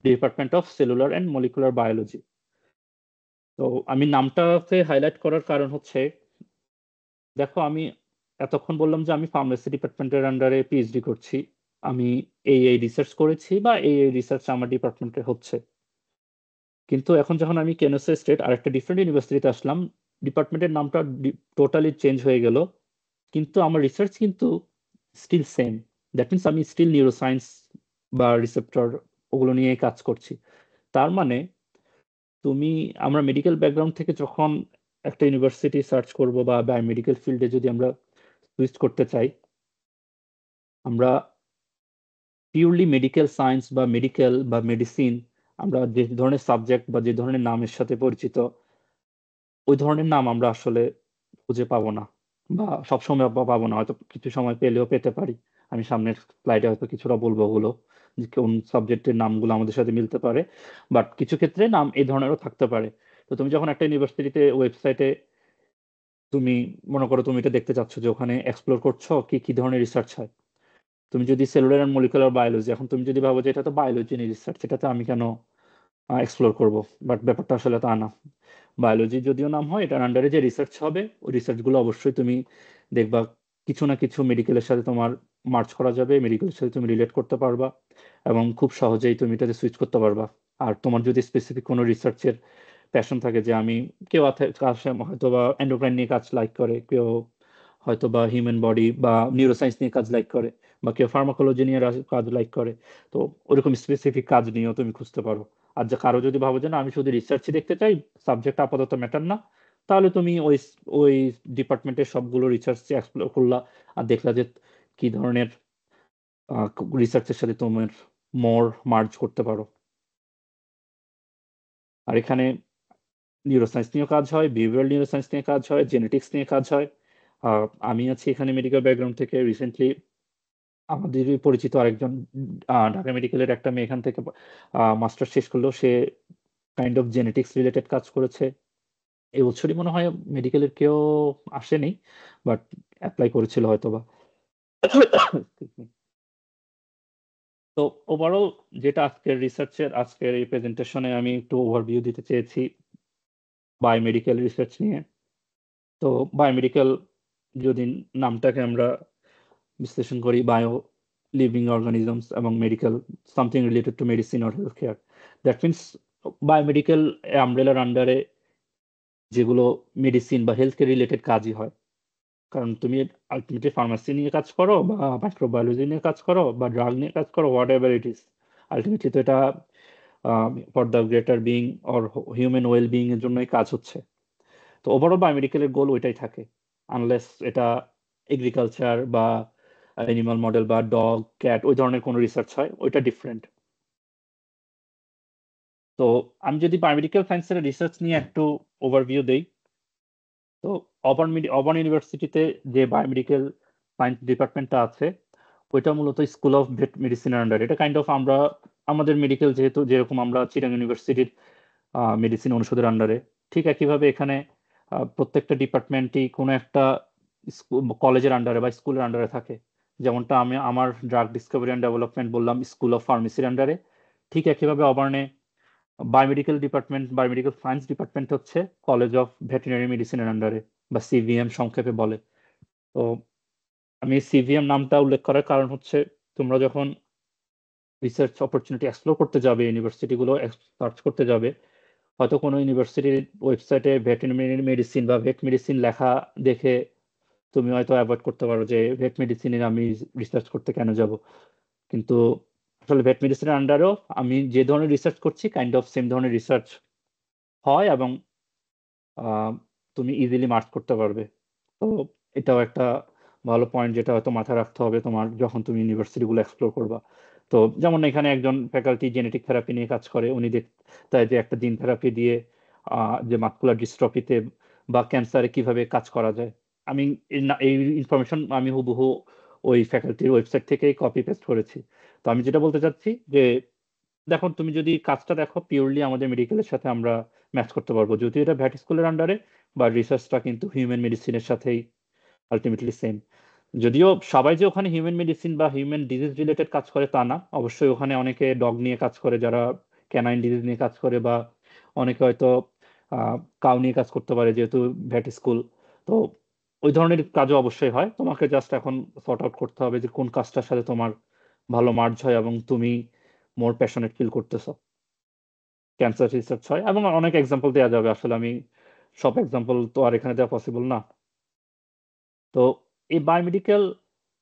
department of cellular and molecular biology. তো আমি নামটাকে হাইলাইট করার কারণ হচ্ছে, দেখো আমি এতক্ষণ বললাম যে আমি ফার্মেসি ডিপার্টমেন্টের আন্ডারে পিএইচডি করছি, আমি এই রিসার্চ করেছি, বা এই রিসার্চ আমার ডিপার্টমেন্টে হচ্ছে। কিন্তু এখন যখন আমি কেনেথ স্টেট আরেকটা ডিফারেন্ট ইউনিভার্সিটিতে আসলাম, ডিপার্টমেন্টের নামটা টোটালি চেঞ্জ হয়ে গেল, কিন্তু আমার রিসার্চ কিন্তু স্টিল সেম। দ্যাট মিনস আমি স্টিল নিউরোসায়েন্স বা রিসেপ্টর ওগুলো নিয়ে কাজ করছি। তার মানে তুমি, আমরা মেডিকেল ব্যাকগ্রাউন্ড থেকে যখন একটা ইউনিভার্সিটি সার্চ করব, বা বায়োমেডিকেল ফিল্ডে যদি আমরা সুইচ করতে চাই, আমরা পিওরলি মেডিকেল সায়েন্স বা মেডিকেল বা মেডিসিন, আমরা যে ধরনের সাবজেক্ট বা যে ধরনের নামের সাথে পরিচিত, ওই ধরনের নাম আমরা আসলে খুঁজে পাবো না, বা সবসময় পাবো না, হয়তো কিছু সময় পেলেও পেতে পারি। আমি সামনের স্লাইডে হয়তো কিছুটা বলবো ওগুলো, যে কোন সাবজেক্টের নামগুলো আমাদের সাথে মিলতে পারে, বাট কিছু ক্ষেত্রে নাম এই ধরনেরও থাকতে পারে। তো তুমি যখন একটা ইউনিভার্সিটিতে ওয়েবসাইটে তুমি মনে করো তুমি এটা দেখতে চাচ্ছ যে ওখানে এক্সপ্লোর করছো কি কি ধরনের রিসার্চ হয়, তুমি যদি সেলুলার অ্যান্ড মলিকুলার বায়োলজি, এখন তুমি যদি ভাবো যে এটা তো বায়োলজি নিয়ে রিসার্চ, এটাতে আমি কেন এক্সপ্লোর করব, বাট ব্যাপারটা আসলে তা না। বায়োলজি যদিও নাম হয়, এটার আন্ডারে যে রিসার্চ হবে ওই রিসার্চগুলো অবশ্যই তুমি দেখবা কিছু না কিছু মেডিকেলের সাথে তোমার মার্চ করা যাবে, মেডিকেলের সাথে তুমি রিলেট করতে পারবা এবং খুব সহজেই তুমি এটাতে সুইচ করতে পারবা। আর তোমার যদি স্পেসিফিক কোনো রিসার্চের প্যাশন থাকে, যে আমি কেউ হয়তো বা এন্ডোক্রাইন নিয়ে কাজ লাইক করে, কেউ হয়তো বা হিউম্যান বডি বা নিউরোসায়েন্স নিয়ে কাজ লাইক করে, বা কেউ ফার্মাকোলজি নিয়ে কাজ লাইক করে, তো ওরকম স্পেসিফিক কাজ নিয়েও তুমি খুঁজতে পারো। আর যে কারো যদি ভাবো যে না আমি শুধু রিসার্চই দেখতে চাই, সাবজেক্ট আপাতত ম্যাটার না, তাহলে তুমি ওই ওই ডিপার্টমেন্টের সবগুলো রিসার্চ এক্সপ্লোর করলা আর দেখলা যে কি ধরনের রিসার্চের সাথে তোমার মোর মার্জ করতে পারো। আর এখানে নিউরোসায়েন্স নিয়েও কাজ হয়, বিহেভিয়ারাল নিউরোসায়েন্স নিয়ে কাজ হয়, জেনেটিক্স নিয়ে কাজ হয়। আমি আছি এখানে মেডিকেল ব্যাকগ্রাউন্ড থেকে, রিসেন্টলি আমাদেরই পরিচিত আরেকজন ঢাকা মেডিকেলের একটা মেয়ে এখান থেকে মাস্টার শেষ করলো, সে কাইন্ড অফ জেনেটিক্স রিলেটেড কাজ করেছে। এই বছরই মনে হয় মেডিকেলের কেউ আসেনি, বাট অ্যাপ্লাই করেছিল হয়তো বা। তো ওভারঅল যেটা আজকের রিসার্চের, আজকের এই প্রেজেন্টেশনে আমি একটু ওভারভিউ দিতে চেয়েছি বায়োমেডিকেল রিসার্চ নিয়ে। তো বায়োমেডিকেল যদি নামটাকে আমরা বিশ্লেষণ করি, বায়ো লিভিং অর্গানিজমস এবং medical something related to medicine or health care, that means biomedical আমব্রেলার আন্ডারে যেগুলো মেডিসিন বা হেলথ কেয়ার রিলেটেড কাজই হয়। কারণ তুমি আলটিমেটলি ফার্মাসি নিয়ে কাজ করো বা মাইক্রোবায়োলজি নিয়ে কাজ করো বা ড্রাগ নিয়ে কাজ করো, what ever it is, ultimately তো এটা for the greater being or human well being এর জন্যই কাজ হচ্ছে। তো ওভারঅল বায়োমেডিকেলের গোল ওইটাই থাকে, আনলেস এটা এগ্রিকালচার বা অ্যানিমাল মডেল বা ডগ ক্যাট ওই ধরনের কোনো রিসার্চ হয়, ওইটা ডিফারেন্ট। তো আমি যদি বায়োমেডিক্যাল সায়েন্সের রিসার্চ নিয়ে একটু ওভারভিউ দেই, তো অবার্ন ইউনিভার্সিটিতে যে বায়োমেডিক্যাল সায়েন্স ডিপার্টমেন্টটা আছে ওইটা মূলত স্কুল অফ ভেট মেডিসিনের আন্ডার। এটা কাইন্ড অফ আমরা আমাদের মেডিকেল যেহেতু যেরকম আমরা চিটাং ইউনিভার্সিটির মেডিসিন অনুষদের আন্ডারে, ঠিক একইভাবে এখানে প্রত্যেকটা ডিপার্টমেন্টই কোনো একটা কলেজের আন্ডারে বা স্কুলের আন্ডারে থাকে। যেমনটা আমি আমার ড্রাগ ডিসকভারি অ্যান্ড ডেভেলপমেন্ট বললাম স্কুল অফ ফার্মেসির আন্ডারে, ঠিক একইভাবে অবার্নে biomedical department, biomedical science department হচ্ছে কলেজ অফ ভেটেরিনারি মেডিসিনের আন্ডারে বা সিভিএম সংক্ষেপে বলে। তো আমি সিভিএম নামটা উল্লেখ করার কারণ হচ্ছে তোমরা যখন রিসার্চ অপরচুনিটি এক্সপ্লোর করতে যাবে, ইউনিভার্সিটিগুলো সার্চ করতে যাবে, হয়তো কোনো ইউনিভার্সিটির ওয়েবসাইটে ভেটেরিনারি মেডিসিন বা ভেট মেডিসিন লেখা দেখে তুমি হয়তো অ্যাভয়েড করতে পারো যে ভেট মেডিসিনের আমি রিসার্চ করতে কেন যাব। কিন্তু আসলে ভেট মেডিসিনের আন্ডারেও আমি যে ধরনের রিসার্চ করছি কাইন্ড অফ সেম ধরনের রিসার্চ হয় এবং তুমি ইজিলি মার্ক করতে পারবে। তো এটাও একটা ভালো পয়েন্ট যেটা হয়তো মাথায় রাখতে হবে তোমার যখন তুমি ইউনিভার্সিটিগুলো এক্সপ্লোর করবা। তো যেমন এখানে একজন ফ্যাকাল্টি জেনেটিক থেরাপি নিয়ে কাজ করে, উনি তাই যে একটা জিন থেরাপি দিয়ে যে মাসকুলার ডিস্ট্রফিতে বা ক্যান্সারে কিভাবে কাজ করা যায়। আমি এই ইনফরমেশন আমি হুবহু ওই ফ্যাকাল্টির ওয়েবসাইট থেকেই কপি পেস্ট করেছি। তো আমি যেটা বলতে চাচ্ছি যে দেখো তুমি যদি কাজটা দেখো পিওরলি আমাদের মেডিকেলের সাথে আমরা ম্যাচ করতে পারবো, যদিও এটা ভ্যাট স্কুলের আন্ডারে, বা রিসার্চটা কিন্তু হিউম্যান মেডিসিনের সাথেই আলটিমেটলি সেম। যদিও সবাই যে ওখানে হিউম্যান মেডিসিন বা হিউম্যান ডিজিজ রিলেটেড কাজ করে তা না, অবশ্যই ওখানে অনেকে ডগ নিয়ে কাজ করে যারা ক্যানাইন ডিজিজ নিয়ে কাজ করে, বা অনেকে হয়তো কাউ নিয়ে কাজ করতে পারে যেহেতু ভ্যাট স্কুল। তো ওই ধরনের কাজও অবশ্যই হয়, তোমাকে জাস্ট এখন সর্ট আউট করতে হবে যে কোন কাজটার সাথে তোমার ভালো মার্জ হয় এবং তুমি মোর প্যাশনেট ফিল করতেছো। ক্যান্সার রিসার্চ হয় এবং অনেক এক্সাম্পল দেওয়া যাবে, আসলে আমি সব এক্সাম্পল তো আর এখানে দেওয়া পসিবল না। তো এই বায়োমেডিক্যাল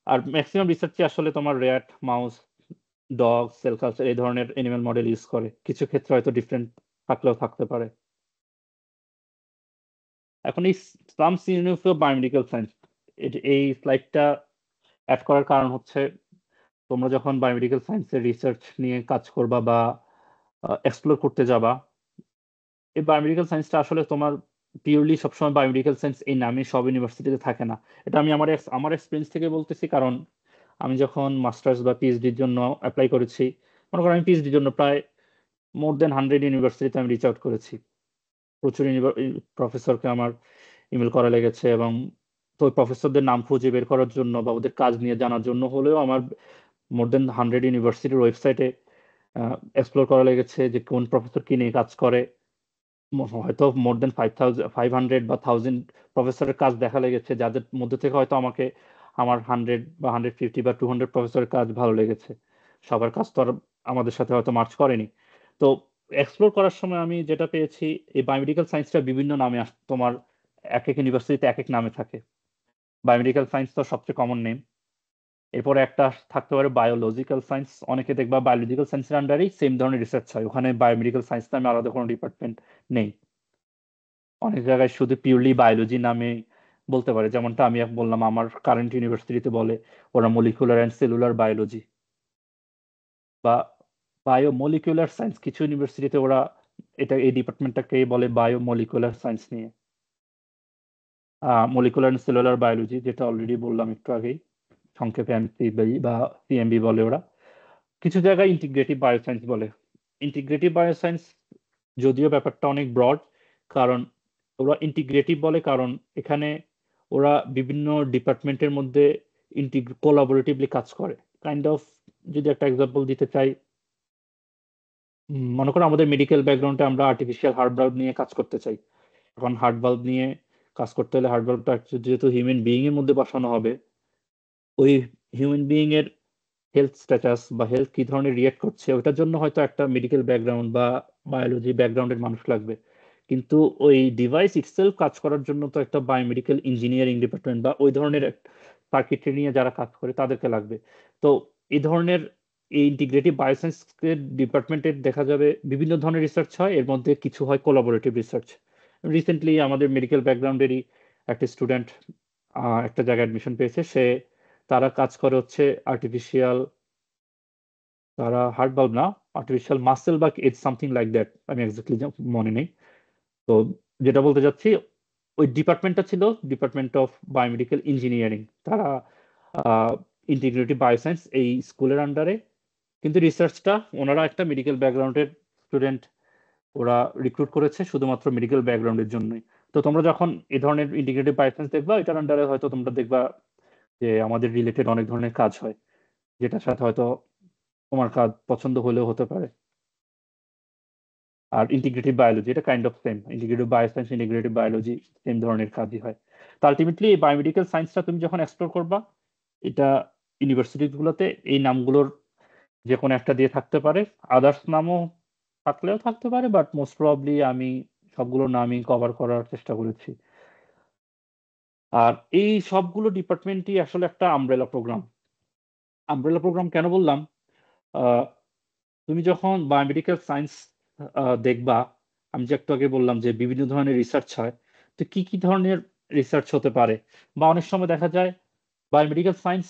আর ম্যাক্সিমাম রিসার্চে আসলে তোমার rat, mouse, dog, cell culture এই ধরনের অ্যানিমাল মডেল ইউজ করে, কিছু ক্ষেত্রে হয়তো ডিফারেন্ট থাকলেও থাকতে পারে। এখন এই সাম সিনোনিমস অফ বায়োমেডিক্যাল সায়েন্স, এই স্লাইডটা অ্যাড করার কারণ হচ্ছে তোমরা যখন বায়োমেডিক্যাল সায়েন্সের রিসার্চ নিয়ে কাজ করবা বা এক্সপ্লোর করতে যাবা, এই বায়োমেডিক্যাল সায়েন্সটা আসলে তোমার পিওরলি সবসময় বায়োমেডিক্যাল সায়েন্স এই নামে সব ইউনিভার্সিটিতে থাকে না। এটা আমি আমার এক্সপিরিয়েন্স থেকে বলতেছি, কারণ আমি যখন মাস্টার্স বা পিএইচডির জন্য অ্যাপ্লাই করেছি, মনে করেন আমি পিএইচডির জন্য প্রায় মোর দেন 100 ইউনিভার্সিটিতে আমি রিচ আউট করেছি। প্রচুর প্রফেসরকে আমার ইমেল করা লেগেছে, এবং তো প্রফেসরদের নাম খুঁজে বের করার জন্য বা ওদের কাজ নিয়ে জানার জন্য হলেও আমার মোর দেন 100 ইউনিভার্সিটির ওয়েবসাইটে এক্সপ্লোর করা লেগেছে যে কোন প্রফেসর কি নিয়ে কাজ করে। হয়তো মোর দেন 500 বা 1000 প্রফেসরের কাজ দেখা লেগেছে, যাদের মধ্যে থেকে হয়তো আমাকে আমার 100 বা 150 বা 200 প্রফেসরের কাজ ভালো লেগেছে। সবার কাজ তো আর আমাদের সাথে হয়তো মার্চ করেনি। তো এক্সপ্লোর করার সময় আমি যেটা পেয়েছি, এই বায়োমেডিক্যাল সায়েন্সটা বিভিন্ন নামে তোমার এক এক ইউনিভার্সিটিতে এক এক নামে থাকে। বায়োমেডিক্যাল সায়েন্স তো সবচেয়ে কমন নেম। এরপরে একটা থাকতে পারে বায়োলজিক্যাল সায়েন্স। অনেকে দেখবা বায়োলজিক্যাল সায়েন্সের আন্ডারেই সেম ধরনের রিসার্চ হয়, ওখানে বায়োমেডিক্যাল সায়েন্স নামে আলাদা কোনো ডিপার্টমেন্ট নেই। অনেক জায়গায় শুধু পিওরলি বায়োলজি নামে বলতে পারে, যেমনটা আমি বললাম আমার কারেন্ট ইউনিভার্সিটিতে বলে ওরা মলিকুলার অ্যান্ড সেলুলার বায়োলজি বা বায়োমলিকুলার সায়েন্স। কিছু ইউনিভার্সিটিতে ওরা এই ডিপার্টমেন্টটাকে বলে বায়োমলিকুলার সায়েন্স নিয়ে। মলিকুলার অ্যান্ড সেলুলার বায়োলজি, যেটা অলরেডি বললাম একটু আগেই, সংক্ষেপে এমসিবি বা সিএমবি বলে ওরা। কিছু জায়গায় ইন্টিগ্রেটিভ বায়োসায়েন্স বলে। ইন্টিগ্রেটিভ বায়োসায়েন্স যদিও ব্যাপারটা অনেক ব্রড, কারণ ওরা ইন্টিগ্রেটিভ বলে কারণ এখানে ওরা বিভিন্ন ডিপার্টমেন্টের মধ্যে কোলাবোরেটিভলি কাজ করে। কাইন্ড অফ, যদি একটা এক্সাম্পল দিতে চাই, মনে করো আমাদের মেডিকেল ব্যাকগ্রাউন্ডে আমরা আর্টিফিশিয়াল হার্ট ভালভ নিয়ে কাজ করতে চাই। এখন হার্ট ভালভ নিয়ে কাজ করতে হলে হার্ট ভালভটা যেহেতু হিউম্যান বিইং এর মধ্যে বসানো হবে, ওই হিউম্যান বিইং এর হেলথ স্ট্যাটাস বা হেলথ কি ধরনের রিয়েক্ট করছে ওটার জন্য হয়তো একটা মেডিকেল ব্যাকগ্রাউন্ড বা বায়োলজি ব্যাকগ্রাউন্ডের মানুষ লাগবে। কিন্তু ওই ডিভাইস ইটসেলফ কাজ করার জন্য তো একটা বায়োমেডিক্যাল ইঞ্জিনিয়ারিং ডিপার্টমেন্ট বা ওই ধরনের সার্কিটরি নিয়ে যারা কাজ করে তাদেরকে লাগবে। তো এই ধরনের এই ইন্টিগ্রেটিভ বায়োসায়েন্সের ডিপার্টমেন্টের দেখা যাবে বিভিন্ন ধরনের রিসার্চ হয়, এর মধ্যে কিছু হয় কোলাবোরেটিভ রিসার্চ। রিসেন্টলি আমাদের মেডিকেল ব্যাকগ্রাউন্ডেরই একটা স্টুডেন্ট একটা জায়গায় অ্যাডমিশন পেয়েছে। তারা কাজ করে হচ্ছে আর্টিফিশিয়াল, তারা হার্ট ভালভ না, আর্টিফিশিয়াল মাসেল বা ইটস সামথিং লাইক দ্যাট, আমি এক্স্যাক্টলি মনে নেই। তো যেটা বলতে যাচ্ছি, ওই ডিপার্টমেন্টটা ছিল ডিপার্টমেন্ট অফ বায়োমেডিক্যাল ইঞ্জিনিয়ারিং। তারা ইন্টিগ্রেটিভ বায়োসায়েন্স এই স্কুলের আন্ডারে, কিন্তু রিসার্চটা ওনারা একটা মেডিকেল ব্যাকগ্রাউন্ডের স্টুডেন্ট ওরা রিক্রুট করেছে শুধুমাত্র মেডিকেল ব্যাকগ্রাউন্ডের জন্যই। তো তোমরা যখন এই ধরনের ইন্টিগ্রেটিভ বায়োসায়েন্স দেখবা, এটার আন্ডারে হয়তো তোমরা দেখবা যে আমাদের রিলেটেড অনেক ধরনের কাজ হয়, যেটার সাথে হয়তো তোমার কাজ পছন্দ হলেও হতে পারে। আর ইন্টিগ্রেটিভ বায়োলজি এটা kind of same, integrative bioscience integrative biology same ধরনের কাজই হয়। তো আলটিমেটলি এই বায়োমেডিক্যাল সায়েন্সটা তুমি যখন এক্সপ্লোর করবা, এটা ইউনিভার্সিটিগুলোতে এই নামগুলোর যে কোনো একটা দিয়ে থাকতে পারে, আদার্স নামও থাকলেও থাকতে পারে, বাট মোস্ট প্রবাবলি আমি সবগুলো নামই কভার করার চেষ্টা করেছি। আর এই সবগুলো ডিপার্টমেন্টই আসলে একটা আমব্রেলা প্রোগ্রাম। আমব্রেলা প্রোগ্রাম কেন বললাম, আহ, তুমি যখন বায়োমেডিক্যাল সায়েন্স দেখবা, আমি যে একটু আগে বললাম যে বিভিন্ন ধরনের রিসার্চ হয়, তো কি কি ধরনের রিসার্চ হতে পারে, বা অনেক সময় দেখা যায় বায়োমেডিক্যাল সায়েন্স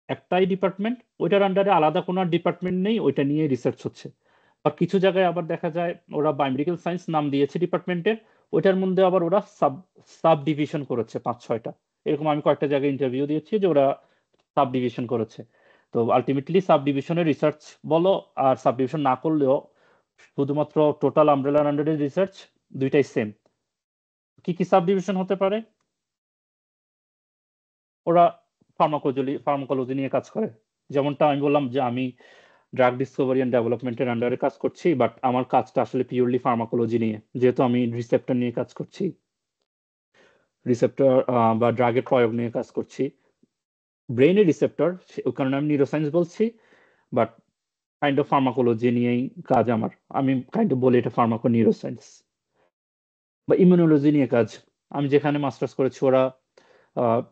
একটাই ডিপার্টমেন্ট, ওইটার আন্ডারে আলাদা কোনো ডিপার্টমেন্ট নেই, ওইটা নিয়ে রিসার্চ হচ্ছে। বা কিছু জায়গায় আবার দেখা যায় ওরা বায়োমেডিক্যাল সায়েন্স নাম দিয়েছে ডিপার্টমেন্টের, ওইটার মধ্যে আবার ওরা সাব সাব ডিভিশন করেছে 5-6টা। এরকম আমি কয়েকটা জায়গায় ইন্টারভিউ দিয়েছি যে ওরা সাব ডিভিশন করেছে। তো আলটিমেটলি সাব ডিভিশনের রিসার্চ বলো আর সাব ডিভিশন না করলেও শুধুমাত্র টোটাল আমব্রেলার আন্ডারে রিসার্চ দুইটাই সেম। কি কি সাব ডিভিশন হতে পারে, ওরা ফার্মাকোলজি নিয়ে কাজ করে। যেমনটা আমি বললাম যে আমি ড্রাগ ডিসকভারি অ্যান্ড ডেভেলপমেন্টের আন্ডারে কাজ করছি, বাট আমার কাজটা আসলে পিওরলি ফার্মাকোলজি নিয়ে, যেহেতু আমি রিসেপ্টর নিয়ে কাজ করছি, রিসেপ্টর বা ড্রাগের প্রয়োগ নিয়ে কাজ করছি। ব্রেইনের রিসেপ্টর, ওই কারণে আমি নিউরোসায়েন্স বলছি, বাট কাইন্ড অফ ফার্মাকোলজি নিয়েই কাজ আমার। আমি কাইন্ড অফ বলি এটা ফার্মাকো নিউরোসায়েন্স। বা ইমিউনোলজি নিয়ে কাজ, আমি যেখানে মাস্টার্স করেছি ওরা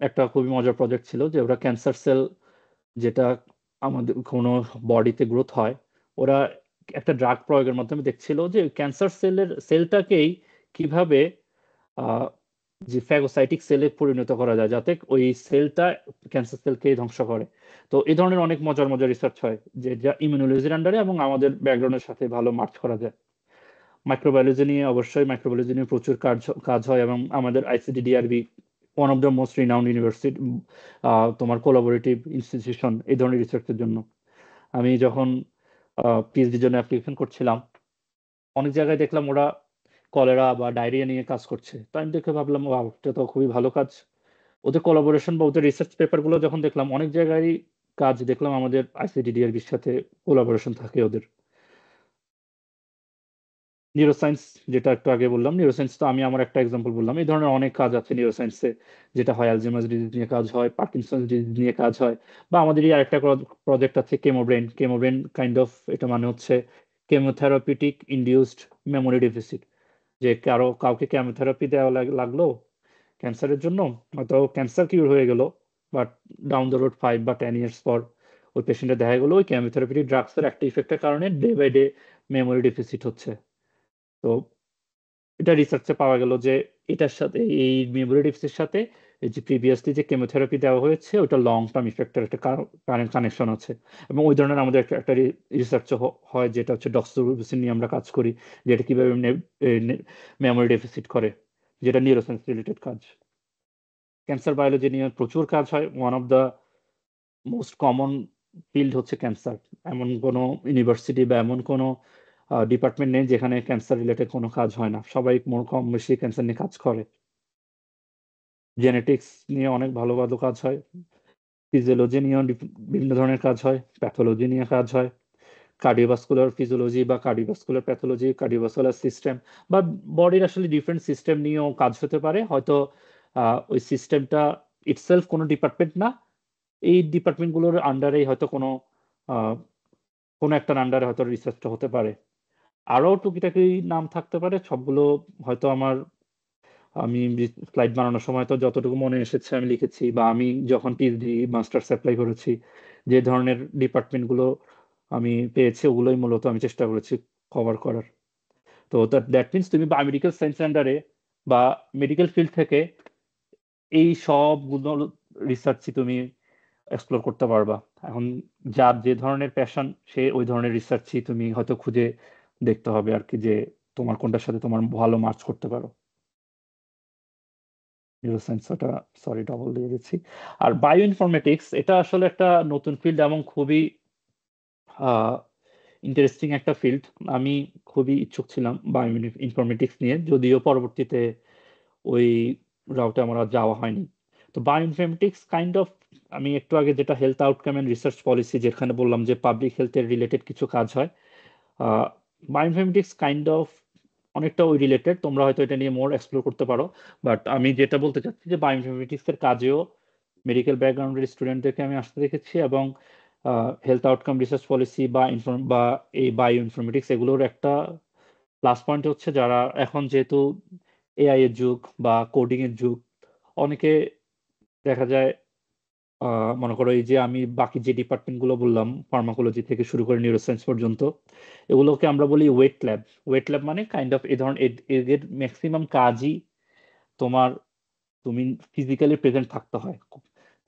একটা খুবই মজার প্রজেক্ট ছিল যে ওরা ক্যান্সার সেল যেটা আমাদের কোনো বডিতে গ্রোথ হয়, ওরা একটা ড্রাগ প্রয়োগের মাধ্যমে দেখছিল যে ক্যান্সার সেলটাকেই কিভাবে যে ফ্যাগোসাইটিক সেলে পরিণত করা যায়, যাতে ওই সেলটা ক্যান্সার সেলকে ধ্বংস করে। তো এই ধরনের অনেক মজার মজার রিসার্চ হয় যে যা ইমিউনোলজির আন্ডারে এবং আমাদের ব্যাকগ্রাউন্ডের সাথে ভালো মার্চ করা যায়। মাইক্রোবায়োলজি নিয়ে প্রচুর কাজ হয়, এবং আমাদের ICD DRB one of the most renowned university, তোমার কোলাবোরেটিভ ইনস্টিটিউশন এই ধরনের রিসার্চের জন্য। আমি যখন পিএইচডির জন্য অ্যাপ্লিকেশন করছিলাম, অনেক জায়গায় দেখলাম ওরা কলেরা বা ডায়রিয়া নিয়ে কাজ করছে। তো আমি দেখে ভাবলাম, ওয়াও, এটা তো খুবই ভালো কাজ। ওদের কোলাবোরেশন বা ওদের রিসার্চ পেপারগুলো যখন দেখলাম, অনেক জায়গায় কাজ দেখলাম আমাদের আইসিডিডিআরবির সাথে কোলাবোরেশন থাকে ওদের। নিউরোসায়েন্স, যেটা একটু আগে বললাম, নিউরোসায়েন্স তো আমি আমার একটা এক্সাম্পল বললাম। এই ধরনের অনেক কাজ আছে নিউরোসায়েন্সে, যেটা হয় অ্যালজাইমার্স ডিজিজ নিয়ে কাজ হয়, পার্কিনসন্স ডিজিজ নিয়ে কাজ হয়, বা আমাদেরই আরেকটা প্রজেক্ট আছে কেমোব্রেন। কেমোব্রেন কাইন্ড অফ, এটা মানে হচ্ছে কেমোথেরাপিউটিক ইনডিউসড মেমোরি ডেফিসিট। যে কাউকে কেমোথেরাপি দেওয়া লাগলো ক্যান্সারের জন্য, হয়তো ক্যান্সার কিউর হয়ে গেল, বাট ডাউন দ্য রোড 5 বা 10 ইয়ার্স পর ওই পেশেন্টের দেখা গেলো ওই কেমোথেরাপিউটিক ড্রাগসের একটা ইফেক্টের কারণে day by day memory deficit হচ্ছে। তো এটা রিসার্চে পাওয়া গেল যে এটার সাথে, এই মেমোরি ডিপসের সাথে এই যে প্রিভিয়াসলি যে কেমোথেরাপি দেওয়া হয়েছে ওটা লং টার্ম ইফেক্টের একটা কানেকশন আছে। এবং ওই ধরনের আমাদের একটা রিসার্চ হয়, যেটা হচ্ছে ডক্সোরুবিসিন নিয়ে আমরা কাজ করি, যেটা কিভাবে মেমোরি ডেফিসিট করে, যেটা নিউরোসায়েন্স রিলেটেড কাজ। ক্যান্সার বায়োলজি নিয়ে প্রচুর কাজ হয়। One of the most common field হচ্ছে ক্যান্সার। এমন কোনো ইউনিভার্সিটি বা এমন কোনো ডিপার্টমেন্ট নেই যেখানে ক্যান্সার রিলেটেড কোনো কাজ হয় না। সবাই কম বেশি ক্যান্সার নিয়ে কাজ করে। জেনেটিক্স নিয়ে অনেক ভালো ভালো কাজ হয়, ফিজিওলজি নিয়েও বিভিন্ন ধরনের কাজ হয়, প্যাথোলজি নিয়ে কাজ হয়, কার্ডিওভাস্কুলার ফিজিওলজি বা কার্ডিওভাস্কুলার প্যাথোলজি, কার্ডিওভাস্কুলার সিস্টেম বা বডির আসলে ডিফারেন্ট সিস্টেম নিয়েও কাজ হতে পারে। হয়তো ওই সিস্টেমটা ইটসেলফ কোনো ডিপার্টমেন্ট না, এই ডিপার্টমেন্টগুলোর আন্ডারেই হয়তো কোনো একটার আন্ডারে হয়তো রিসার্চটা হতে পারে। আরো টুকিটাকি নাম থাকতে পারে, সবগুলো হয়তো আমি স্লাইড বানানোর সময় তো যতটুকু মনে এসেছে আমি লিখেছি, বা আমি যখন পিএইচডি মাস্টার্স অ্যাপ্লাই করেছি যে ধরনের ডিপার্টমেন্টগুলো আমি পেয়েছি ওগুলোই মূলত আমি চেষ্টা করেছি কভার করার। তো দ্যাট মিনস তুমি বায়োমেডিক্যাল সায়েন্স আন্ডারে বা মেডিকেল ফিল্ড থেকে এই সবগুলো রিসার্চই তুমি এক্সপ্লোর করতে পারবা। এখন যার যে ধরনের প্যাশন, সে ওই ধরনের রিসার্চই তুমি হয়তো খুঁজে দেখতে হবে আর কি, যে তোমার কোনটার সাথে তোমার ভালো মার্চ করতে পারো। নিউরোসায়েন্স, ওটা সরি ডবল দিয়ে দিচ্ছি। আর বায়ো ইনফরমেটিক্স, এটা আসলে একটা নতুন ফিল্ড এবং খুবই ইন্টারেস্টিং একটা ফিল্ড। আমি খুবই ইচ্ছুক ছিলাম বায়ো ইনফরমেটিক্স নিয়ে, যদিও পরবর্তীতে ওই রাউটে আমার আর যাওয়া হয়নি। তো বায়োইনফরমেটিক্স কাইন্ড অফ, আমি একটু আগে যেটা health outcome and research policy যেখানে বললাম যে পাবলিক হেলথের রিলেটেড কিছু কাজ হয়, বায়োইনফরমেটিক্স কাইন্ড অফ অনেকটা ওই রিলেটেড। তোমরা হয়তো এটা নিয়ে মোর এক্সপ্লোর করতে পারো, বাট আমি যেটা বলতে চাচ্ছি যে বায়োইনফরমেটিক্স এর কাজেও মেডিকেল ব্যাকগ্রাউন্ডের স্টুডেন্টদেরকে আমি আসতে দেখেছি, এবং হেলথ আউটকাম রিসার্চ পলিসি বা এই বায়ো ইনফরমেটিক্স এগুলোর একটা প্লাস পয়েন্ট হচ্ছে, যারা এখন যেহেতু এআই এর যুগ বা কোডিং এর যুগ, অনেকে দেখা যায় মনে করো এই যে আমি বাকি যে ডিপার্টমেন্ট গুলো বললাম, ফার্মাকোলজি থেকে শুরু করে নিউরোসায়েন্স পর্যন্ত, এগুলোকে আমরা বলি ওয়েট ল্যাব। ওয়েট ল্যাব মানে কাইন্ড অফ এই ধরনের এদের ম্যাক্সিমাম কাজই তোমার, তুমি ফিজিক্যালি প্রেজেন্ট থাকতে হয়।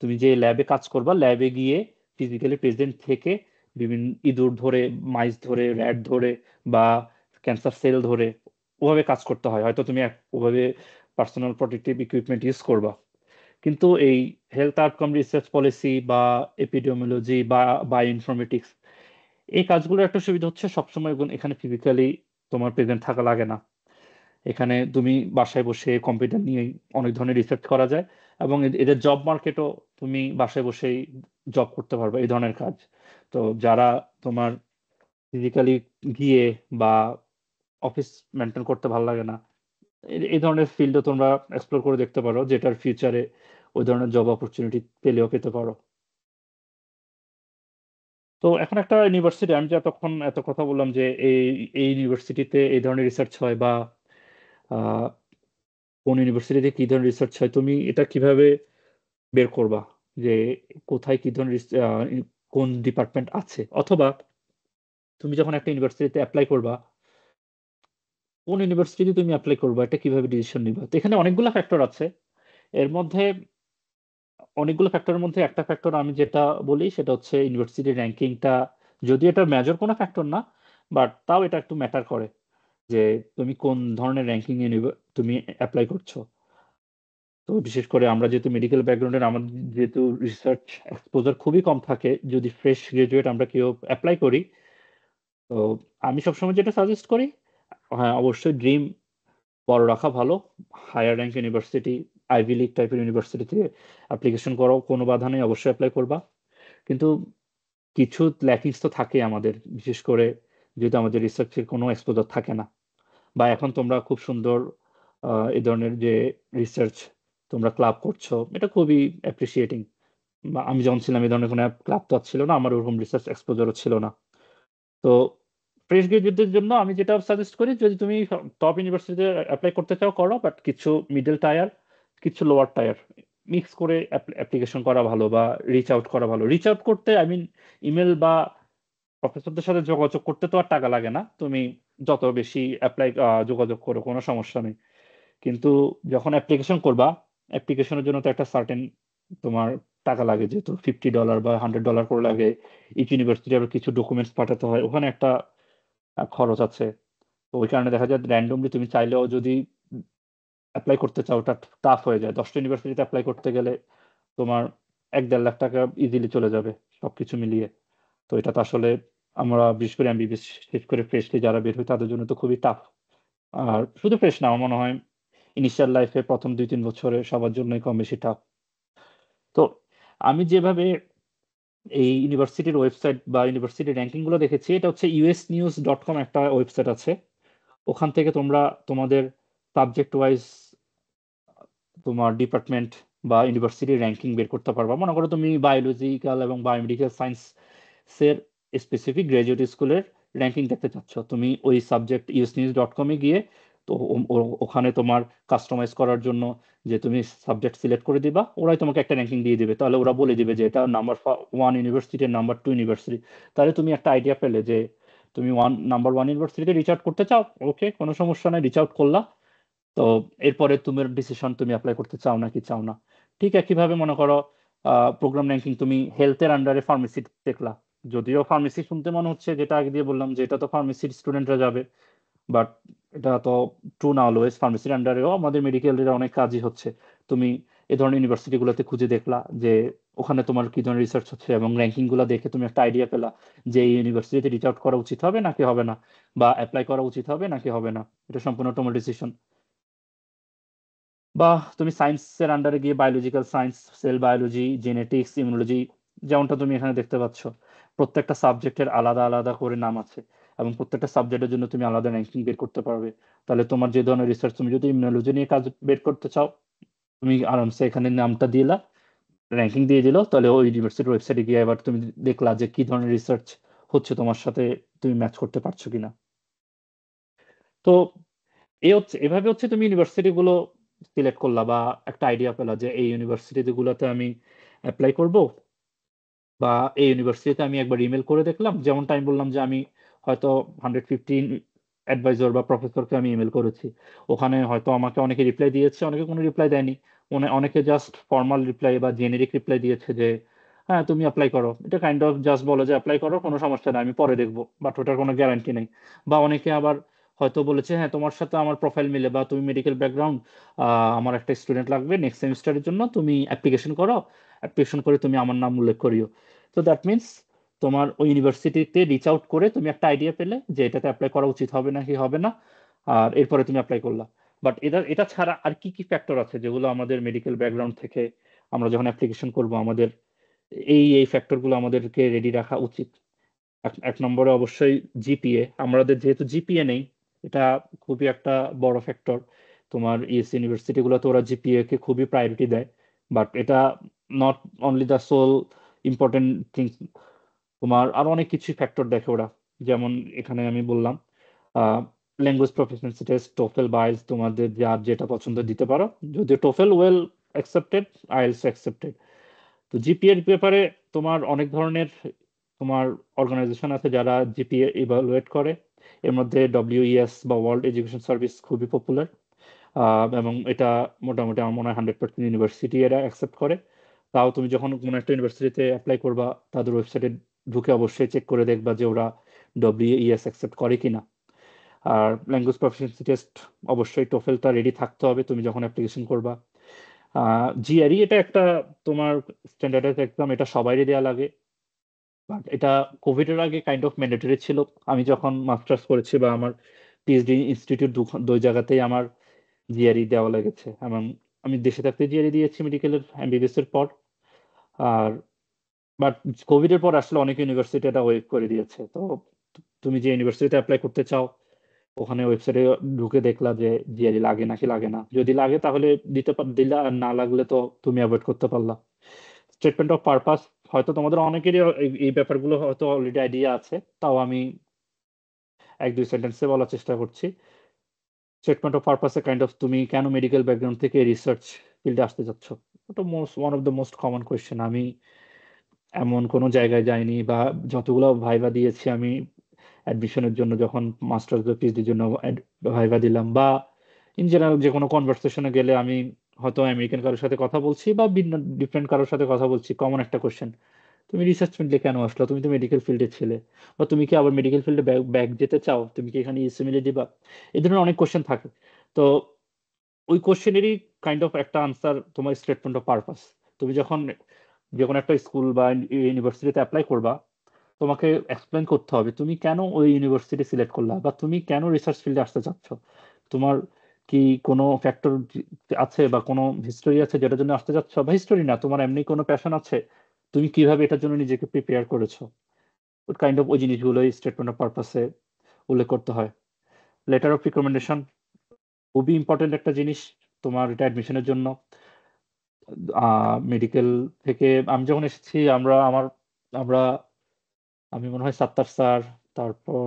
তুমি যে ল্যাবে কাজ করবা, ল্যাবে গিয়ে ফিজিক্যালি প্রেজেন্ট থেকে বিভিন্ন ইঁদুর ধরে, মাইস ধরে, র্যাট ধরে, বা ক্যান্সার সেল ধরে ওভাবে কাজ করতে হয়। হয়তো তুমি ওভাবে পার্সোনাল প্রোটেক্টিভ ইকুইপমেন্ট ইউজ করবা, কিন্তু এই হেলথ আউটকাম রিসার্চ পলিসি বা এপিডেমিওলজি বা বায়ো ইনফরমেটিক্স, এই কাজগুলোর একটা সুবিধা হচ্ছে সবসময় এখানে ফিজিক্যালি তোমার প্রেজেন্ট থাকা লাগে না। এখানে তুমি বাসায় বসে কম্পিউটার নিয়ে অনেক ধরনের রিসার্চ করা যায়, এবং এদের জব মার্কেটও তুমি বাসায় বসেই জব করতে পারবে এই ধরনের কাজ। তো যারা তোমার ফিজিক্যালি গিয়ে বা অফিস মেনটেন করতে ভালো লাগে না, এই ধরনের ফিল্ডও তোমরা এক্সপ্লোর করে দেখতে পারো, যেটার ফিউচারে ওই ধরনের জব অপরচুনিটি পেলেও পেতে পারো। তো এখন একটা ইউনিভার্সিটি, আমি যে এত কথা বললাম যে এই এই ইউনিভার্সিটিতে এই ধরনের রিসার্চ হয়, বা আহ, কোন ইউনিভার্সিটিতে কি ধরনের রিসার্চ হয়, তুমি এটা কিভাবে বের করবা যে কোথায় কি ধরনের কোন ডিপার্টমেন্ট আছে? অথবা তুমি যখন একটা ইউনিভার্সিটিতে অ্যাপ্লাই করবা, কোন ইউনিভার্সিটিতে তুমি অ্যাপ্লাই করবা এটা কিভাবে ডিসিশন নিবা? তো এখানে অনেকগুলো ফ্যাক্টর আছে। এর মধ্যে অনেকগুলো ফ্যাক্টরের মধ্যে একটা ফ্যাক্টর আমি যেটা বলি সেটা হচ্ছে ইউনিভার্সিটি র্যাঙ্কিংটা। যদি এটা মেজর কোনো ফ্যাক্টর না, বাট তাও এটা একটু ম্যাটার করে যে তুমি কোন ধরনের র্যাঙ্কিং এ তুমি অ্যাপ্লাই করছো। তো বিশেষ করে আমরা যেহেতু মেডিকেল ব্যাকগ্রাউন্ডের, আমাদের যেহেতু রিসার্চ এক্সপোজার খুবই কম থাকে, যদি ফ্রেশ গ্রাজুয়েট আমরা কেউ অ্যাপ্লাই করি, তো আমি সবসময় যেটা সাজেস্ট করি, হ্যাঁ অবশ্যই ড্রিম বড় রাখা ভালো। Higher rank university, Ivy League টাইপের ইউনিভার্সিটিতে অ্যাপ্লিকেশন করো, কোনো বাধা নেই, অবশ্যই অ্যাপ্লাই করবা। কিন্তু কিছু ল্যাকিংস তো থাকে আমাদের, বিশেষ করে যেহেতু আমাদের রিসার্চের কোনো এক্সপোজার থাকে না, বা এখন তোমরা খুব সুন্দর এই ধরনের যে রিসার্চ তোমরা ক্লাব করছো, এটা খুবই অ্যাপ্রিসিয়েটিং। আমি যখন ছিলাম এই ধরনের কোনো ক্লাব তো আর ছিল না, আমার ওরকম রিসার্চ এক্সপোজারও ছিল না। তো ফ্রেশ গ্রাজুয়েটদের জন্য আমি যেটা সাজেস্ট করি, যদি তুমি টপ ইউনিভার্সিটিতে অ্যাপ্লাই করতে চাও করো, বাট কিছু মিডল টায়ার, কিছু লোয়ার টায়ার মিক্স করে অ্যাপ্লিকেশন করা ভালো, বা রিচ আউট করা ভালো। রিচ আউট করতে আই মিন ইমেল বা প্রফেসরদের সাথে যোগাযোগ করতে তো আর টাকা লাগে না, তুমি যত বেশি যোগাযোগ করো কোনো সমস্যা নেই। কিন্তু যখন অ্যাপ্লিকেশন করবা, অ্যাপ্লিকেশনের জন্য তো একটা সার্টেন তোমার টাকা লাগে, যেহেতু $50 বা $100 করে লাগে। ইচ ইউনিভার্সিটি আবার কিছু ডকুমেন্টস পাঠাতে হয়, ওখানে একটা খরচ আছে। তো ওই কারণে দেখা যায় র্যান্ডমলি তুমি চাইলেও যদি অ্যাপ্লাই করতে চাও, ওটা টাফ হয়ে যায়। 10টা ইউনিভার্সিটিতে অ্যাপ্লাই করতে গেলে তোমার 1-1.5 লাখ টাকা ইজিলি চলে যাবে সবকিছু মিলিয়ে। তো এটা তো আসলে আমরা বিশেষ করে এমবিবিএস শেষ করে ফ্রেশলি যারা বের হই তাদের জন্য তো খুবই টাফ। আর শুধু ফ্রেশ না, আমার মনে হয় ইনিশিয়াল লাইফে প্রথম 2-3 বছরে সবার জন্যই কম বেশি টাফ। তো আমি যেভাবে এই ইউনিভার্সিটির ওয়েবসাইট বা ইউনিভার্সিটির র্যাঙ্কিং গুলো দেখেছি, এটা হচ্ছে usnews.com একটা ওয়েবসাইট আছে। ওখান থেকে তোমরা তোমাদের সাবজেক্ট ওয়াইজ তোমার ডিপার্টমেন্ট বা ইউনিভার্সিটির র্যাঙ্কিং বের করতে পারবা। মনে করো তুমি বায়োলজিক্যাল এবং বায়োমেডিক্যাল সায়েন্সের স্পেসিফিক গ্রাজুয়েট স্কুলের র্যাঙ্কিং দেখতে চাচ্ছ, তুমি ওই সাবজেক্ট usnews.com-এ গিয়ে, তো ওখানে তোমার কাস্টমাইজ করার জন্য যে তুমি সাবজেক্ট সিলেক্ট করে দিবা, ওরাই তোমাকে একটা র্যাঙ্কিং দিয়ে দিবে। তাহলে ওরা বলে দিবে যে এটা নাম্বার 1 ইউনিভার্সিটি, নাম্বার 2 ইউনিভার্সিটি। তাহলে তুমি একটা আইডিয়া পেলে যে তুমি নাম্বার 1 ইউনিভার্সিটিতে রিচ আউট করতে চাও, ওকে কোনো সমস্যা নাই, রিচ আউট করলা। তো এরপরে তোমার ডিসিশন, তুমি অ্যাপ্লাই করতে চাও নাকি চাও না। ঠিক একইভাবে মনে করো প্রোগ্রাম র্যাঙ্কিং, তুমি হেলথের আন্ডারে ফার্মেসি দেখলা। যদিও ফার্মেসি শুনতে মনে হচ্ছে, যেটা আগে দিয়ে বললাম, যে এটা তো ফার্মেসির স্টুডেন্টরা যাবে, বাট এটা তো ট্রু না অলওয়েজ। ফার্মেসির আন্ডারেও আমাদের মেডিকেলের অনেক কাজই হচ্ছে। তুমি এ ধরনের ইউনিভার্সিটিগুলোতে খুঁজে দেখলা যে ওখানে তোমার কি ধরনের রিসার্চ হচ্ছে, এবং র্যাঙ্কিং গুলো দেখে তুমি একটা আইডিয়া পেলা যে এই ইউনিভার্সিটিতে রিচ আউট করা উচিত হবে নাকি হবে না, বা অ্যাপ্লাই করা উচিত হবে নাকি হবে না। এটা সম্পূর্ণ তোমার ডিসিশন। বা তুমি সায়েন্সের আন্ডারে গিয়ে biological science, sell biology, genetics, immunology, যেমনটা তুমি এখানে দেখতে পাচ্ছ, প্রত্যেকটা সাবজেক্টের আলাদা আলাদা করে নাম আছে, এবং প্রত্যেকটা সাবজেক্টের জন্য তুমি আলাদা র্যাঙ্কিং বের করতে পারবে। তাহলে তোমার যে ধরনের রিসার্চ, তুমি যদি ইমিউনোলজি নিয়ে কাজ বের করতে চাও, তুমি আরামসে এখানে নামটা দিলা, র্যাঙ্কিং দিয়ে দিলো, তাহলে ওই ইউনিভার্সিটির ওয়েবসাইটে গিয়ে এবার তুমি দেখলা যে কি ধরনের রিসার্চ হচ্ছে তোমার সাথে, তুমি ম্যাচ করতে পারছো কিনা। তো এভাবে হচ্ছে তুমি ইউনিভার্সিটি গুলো সিলেক্ট করলা, বা একটা আইডিয়া পেলা যে এই ইউনিভার্সিটি গুলোতে আমি অ্যাপ্লাই করব, বা এই ইউনিভার্সিটিতে আমি একবার ইমেল করে দেখলাম। যেমন টাইম বললাম যে আমি হয়তো 115 অ্যাডভাইজর বা প্রফেসরকে আমি ইমেল করেছি, ওখানে হয়তো আমাকে অনেকে রিপ্লাই দিয়েছে, অনেকে কোনো রিপ্লাই দেয়নি। অনেকে জাস্ট ফর্মাল রিপ্লাই বা জেনেরিক রিপ্লাই দিয়েছে যে হ্যাঁ তুমি অ্যাপ্লাই করো। এটা কাইন্ড অফ জাস্ট বলে যে অ্যাপ্লাই করো, কোনো সমস্যা নেই, আমি পরে দেখবো, বাট ওটার কোনো গ্যারান্টি নেই। বা অনেকে আবার হয়তো বলেছে হ্যাঁ তোমার সাথে আমার প্রোফাইল মিলে, বা তুমি মেডিকেল ব্যাকগ্রাউন্ড, আমার একটা স্টুডেন্ট লাগবে নেক্সট সেমিস্টারের জন্য, তুমি অ্যাপ্লিকেশন করো, অ্যাপ্লিকেশন করে তুমি আমার নাম উল্লেখ করিও। তো দ্যাট মিনস তোমার ওই ইউনিভার্সিটিতে রিচ আউট করে তুমি একটা আইডিয়া পেলে যে এটাতে অ্যাপ্লাই করা উচিত হবে নাকি হবে না, আর এরপরে তুমি অ্যাপ্লাই করলা। বাট এটা এটা ছাড়া আর কি কি ফ্যাক্টর আছে যেগুলো আমাদের মেডিকেল ব্যাকগ্রাউন্ড থেকে আমরা যখন অ্যাপ্লিকেশন করব, আমাদের এই ফ্যাক্টরগুলো আমাদেরকে রেডি রাখা উচিত। এক নম্বরে অবশ্যই জিপিএ। আমাদের যেহেতু জিপিএ নেই, এটা খুবই একটা বড় ফ্যাক্টর। তোমার ইএস ইউনিভার্সিটি গুলোতে ওরা জিপিএ কে খুবই প্রায়োরিটি দেয়, বাট এটা not only the sole important things. তোমার আরো অনেক কিছু ফ্যাক্টর দেখে ওরা, যেমন এখানে আমি বললাম ল্যাঙ্গুয়েজ প্রফিসিয়েন্সি টেস্ট, টোফেল বা আইএলটিএস, তোমাদের যার যেটা পছন্দ দিতে পারো। যদিও TOEFL well accepted, IELTS accepted. তো জিপিএর ব্যাপারে তোমার অনেক ধরনের তোমার অর্গানাইজেশন আছে যারা জিপিএ ইভালুয়েট করে। এর মধ্যে ডব্লিউইএস বা ওয়ার্ল্ড এডুকেশন সার্ভিস খুবই পপুলার, এবং এটা মোটামুটি আমার মনে হয় 100% ইউনিভার্সিটি এরা অ্যাকসেপ্ট করে। তাও তুমি যখন কোনো একটা ইউনিভার্সিটিতে অ্যাপ্লাই করবা, তাদের ওয়েবসাইটে ঢুকে অবশ্যই চেক করে দেখবা যে ওরা ডব্লিউইএস অ্যাকসেপ্ট করে কিনা। আর ল্যাঙ্গুয়েজ প্রফিসিয়েন্সি টেস্ট অবশ্যই টোফেলটা রেডি থাকতে হবে তুমি যখন অ্যাপ্লিকেশন করবা। জিআরই এটা একটা তোমার স্ট্যান্ডার্ডাইজ এক্সাম, এটা সবারই দেওয়া লাগে, বাট এটা কোভিড এর আগে কাইন্ড অফ ম্যান্ডেটরি ছিল। আমি যখন মাস্টার্স করেছি বা আমার পিএইচডি ইনস্টিটিউট দুই জায়গাতেই আমার জিআরই দেওয়া লেগেছে, এবং আমি দেশে থাকতে জিআরই দিয়েছি মেডিকেলের এমবিবিএস এর পর। আর বাট কোভিড এর পর আসলে অনেক ইউনিভার্সিটি এটা ওয়েভ করে দিয়েছে। তো তুমি যে ইউনিভার্সিটিতে অ্যাপ্লাই করতে চাও ওখানে ওয়েবসাইটে ঢুকে দেখলা যে জিআরই লাগে নাকি লাগে না, যদি লাগে তাহলে দিলা, আর না লাগলে তো তুমি অ্যাভয়েড করতে পারলা। স্টেটমেন্ট অফ পারপাস হয়তো তোমাদের অনেকেরই এই ব্যাপারগুলো হয়তো অলরেডি আইডিয়া আছে, তাও আমি এক দুই সেন্টেন্সে বলার চেষ্টা করছি। স্টেটমেন্ট অফ পারপাসে কাইন্ড অফ তুমি কেন মেডিকেল ব্যাকগ্রাউন্ড থেকে রিসার্চ ফিল্ডে আসতে যাচ্ছ, ওটা one of the most common question. আমি এমন কোনো জায়গায় যাইনি বা যতগুলো ভাইভা দিয়েছি আমি অ্যাডমিশনের জন্য, যখন মাস্টার্স বা পিএইচডির জন্য ভাইভা দিলাম, বা ইন জেনারেল যে কোনো কনভারসেশনে গেলে আমি হয়তো আমেরিকান কারোর সাথে কথা বলছি বা ভিন্ন ডিফারেন্ট কারোর সাথে কথা বলছি, কমন একটা কোশ্চেন, তুমি রিসার্চ ফিল্ডে কেন আসলো, তুমি তো মেডিকেল ফিল্ডে ছিলে, বা তুমি কি আবার মেডিকেল ফিল্ডে ব্যাক যেতে চাও, তুমি কি এখানে ইউএসএমএল দিবা, এই ধরনের অনেক কোশ্চেন থাকে। তো ওই কোশ্চেনেরই কাইন্ড অফ একটা আনসার তোমার স্টেটমেন্ট অফ পারপাস। তুমি যখন যে কোনো একটা স্কুল বা ইউনিভার্সিটিতে অ্যাপ্লাই করবা, তোমাকে এক্সপ্লেন করতে হবে তুমি কেন ওই ইউনিভার্সিটি সিলেক্ট করলা, বা তুমি কেন রিসার্চ ফিল্ডে আসতে চাচ্ছ। তোমার কি কোনো ফ্যাক্টর আছে বা কোনো হিস্টোরি আছে যেটার জন্য আসতে চাচ্ছ, বা হিস্টোরি না, তোমার এমনি কোনো প্যাশন আছে, তুমি কিভাবে এটার জন্য নিজেকে প্রিপেয়ার করেছো, কাইন্ড অফ ওই জিনিসগুলোই স্টেটমেন্ট অফ পারপাসে উল্লেখ করতে হয়। লেটার অফ রিকমেন্ডেশন খুবই ইম্পর্টেন্ট একটা জিনিস তোমার এটা অ্যাডমিশনের জন্য। মেডিকেল থেকে আমি যখন এসেছি, আমরা আমি মনে হয় সাত্তার স্যার, তারপর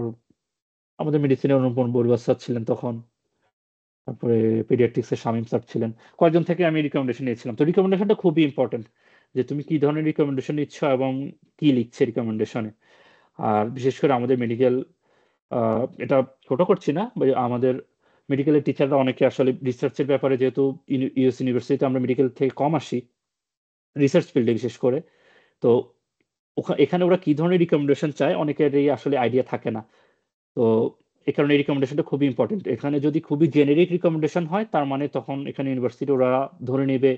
আমাদের মেডিসিনের অনুপম বড়ুয়া স্যার ছিলেন তখন, তারপরে পেডিয়াট্রিক্সের শামীম স্যার ছিলেন, কয়েকজন থেকে আমি রিকমেন্ডেশন নিয়েছিলাম। তো রিকমেন্ডেশনটা খুবই ইম্পর্টেন্ট, যে তুমি কি ধরনের রিকমেন্ডেশন নিচ্ছ এবং কি লিখছে রিকমেন্ডেশনে। আর বিশেষ করে আমাদের মেডিকেল, এটা ছোট করছি না, আমাদের মেডিকেলের টিচাররা অনেকে আসলে রিসার্চের ব্যাপারে, যেহেতু ইউএস ইউনিভার্সিটিতে আমরা মেডিকেল থেকে কম আসি রিসার্চ ফিল্ডে বিশেষ করে, তো এখানে ওরা কি ধরনের রিকমেন্ডেশন চায় অনেকেরই আসলে আইডিয়া থাকে না। তো এই কারণে এই রিকমেন্ডেশনটা খুবই ইম্পর্টেন্ট। এখানে যদি খুবই জেনেরিক রিকমেন্ডেশন হয়, তার মানে তখন এখানে ইউনিভার্সিটি ওরা ধরে নেবে,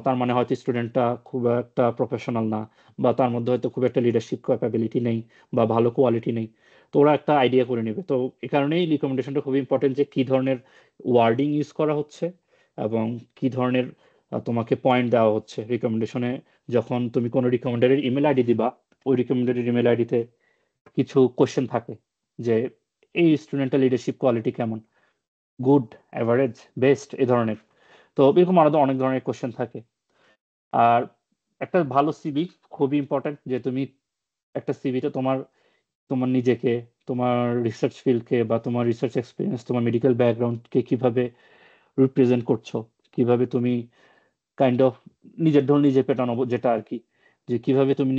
তার মানে হয়তো স্টুডেন্টটা খুব একটা প্রফেশনাল না, বা তার মধ্যে হয়তো খুব একটা লিডারশিপ ক্যাপাবিলিটি নেই, বা ভালো কোয়ালিটি নেই। তো ওরা একটা আইডিয়া করে নেবে। তো এই কারণেই রিকমেন্ডেশনটা খুবই ইম্পর্টেন্ট, যে কি ধরনের ওয়ার্ডিং ইউজ করা হচ্ছে এবং কি ধরনের তোমাকে পয়েন্ট দেওয়া হচ্ছে রিকমেন্ডেশনে। যখন তুমি কোনো রিকমেন্ডারের ইমেল আইডি দিবা, ওই রিকমেন্ডারের ইমেল আইডিতে কিছু কোশ্চেন থাকে, যে এই স্টুডেন্টের লিডারশিপ কোয়ালিটি কেমন, গুড, অ্যাভারেজ, বেস্ট, এই ধরনের। তো এরকম আলাদা অনেক ধরনের কোশ্চেন থাকে। আর একটা ভালো সিভি খুবই ইম্পর্টেন্ট, যে তুমি একটা সিভিতে তোমার তোমার নিজেকে, তোমার রিসার্চ ফিল্ডকে বা তোমার রিসার্চ এক্সপিরিয়েন্স, তোমার মেডিকেল ব্যাকগ্রাউন্ডকে কিভাবে রিপ্রেজেন্ট করছো, কিভাবে তুমি কাইন্ড অফ নিজের ঢোল নিজে পেটানো, যেটা আর কি, যে কিভাবে তুমি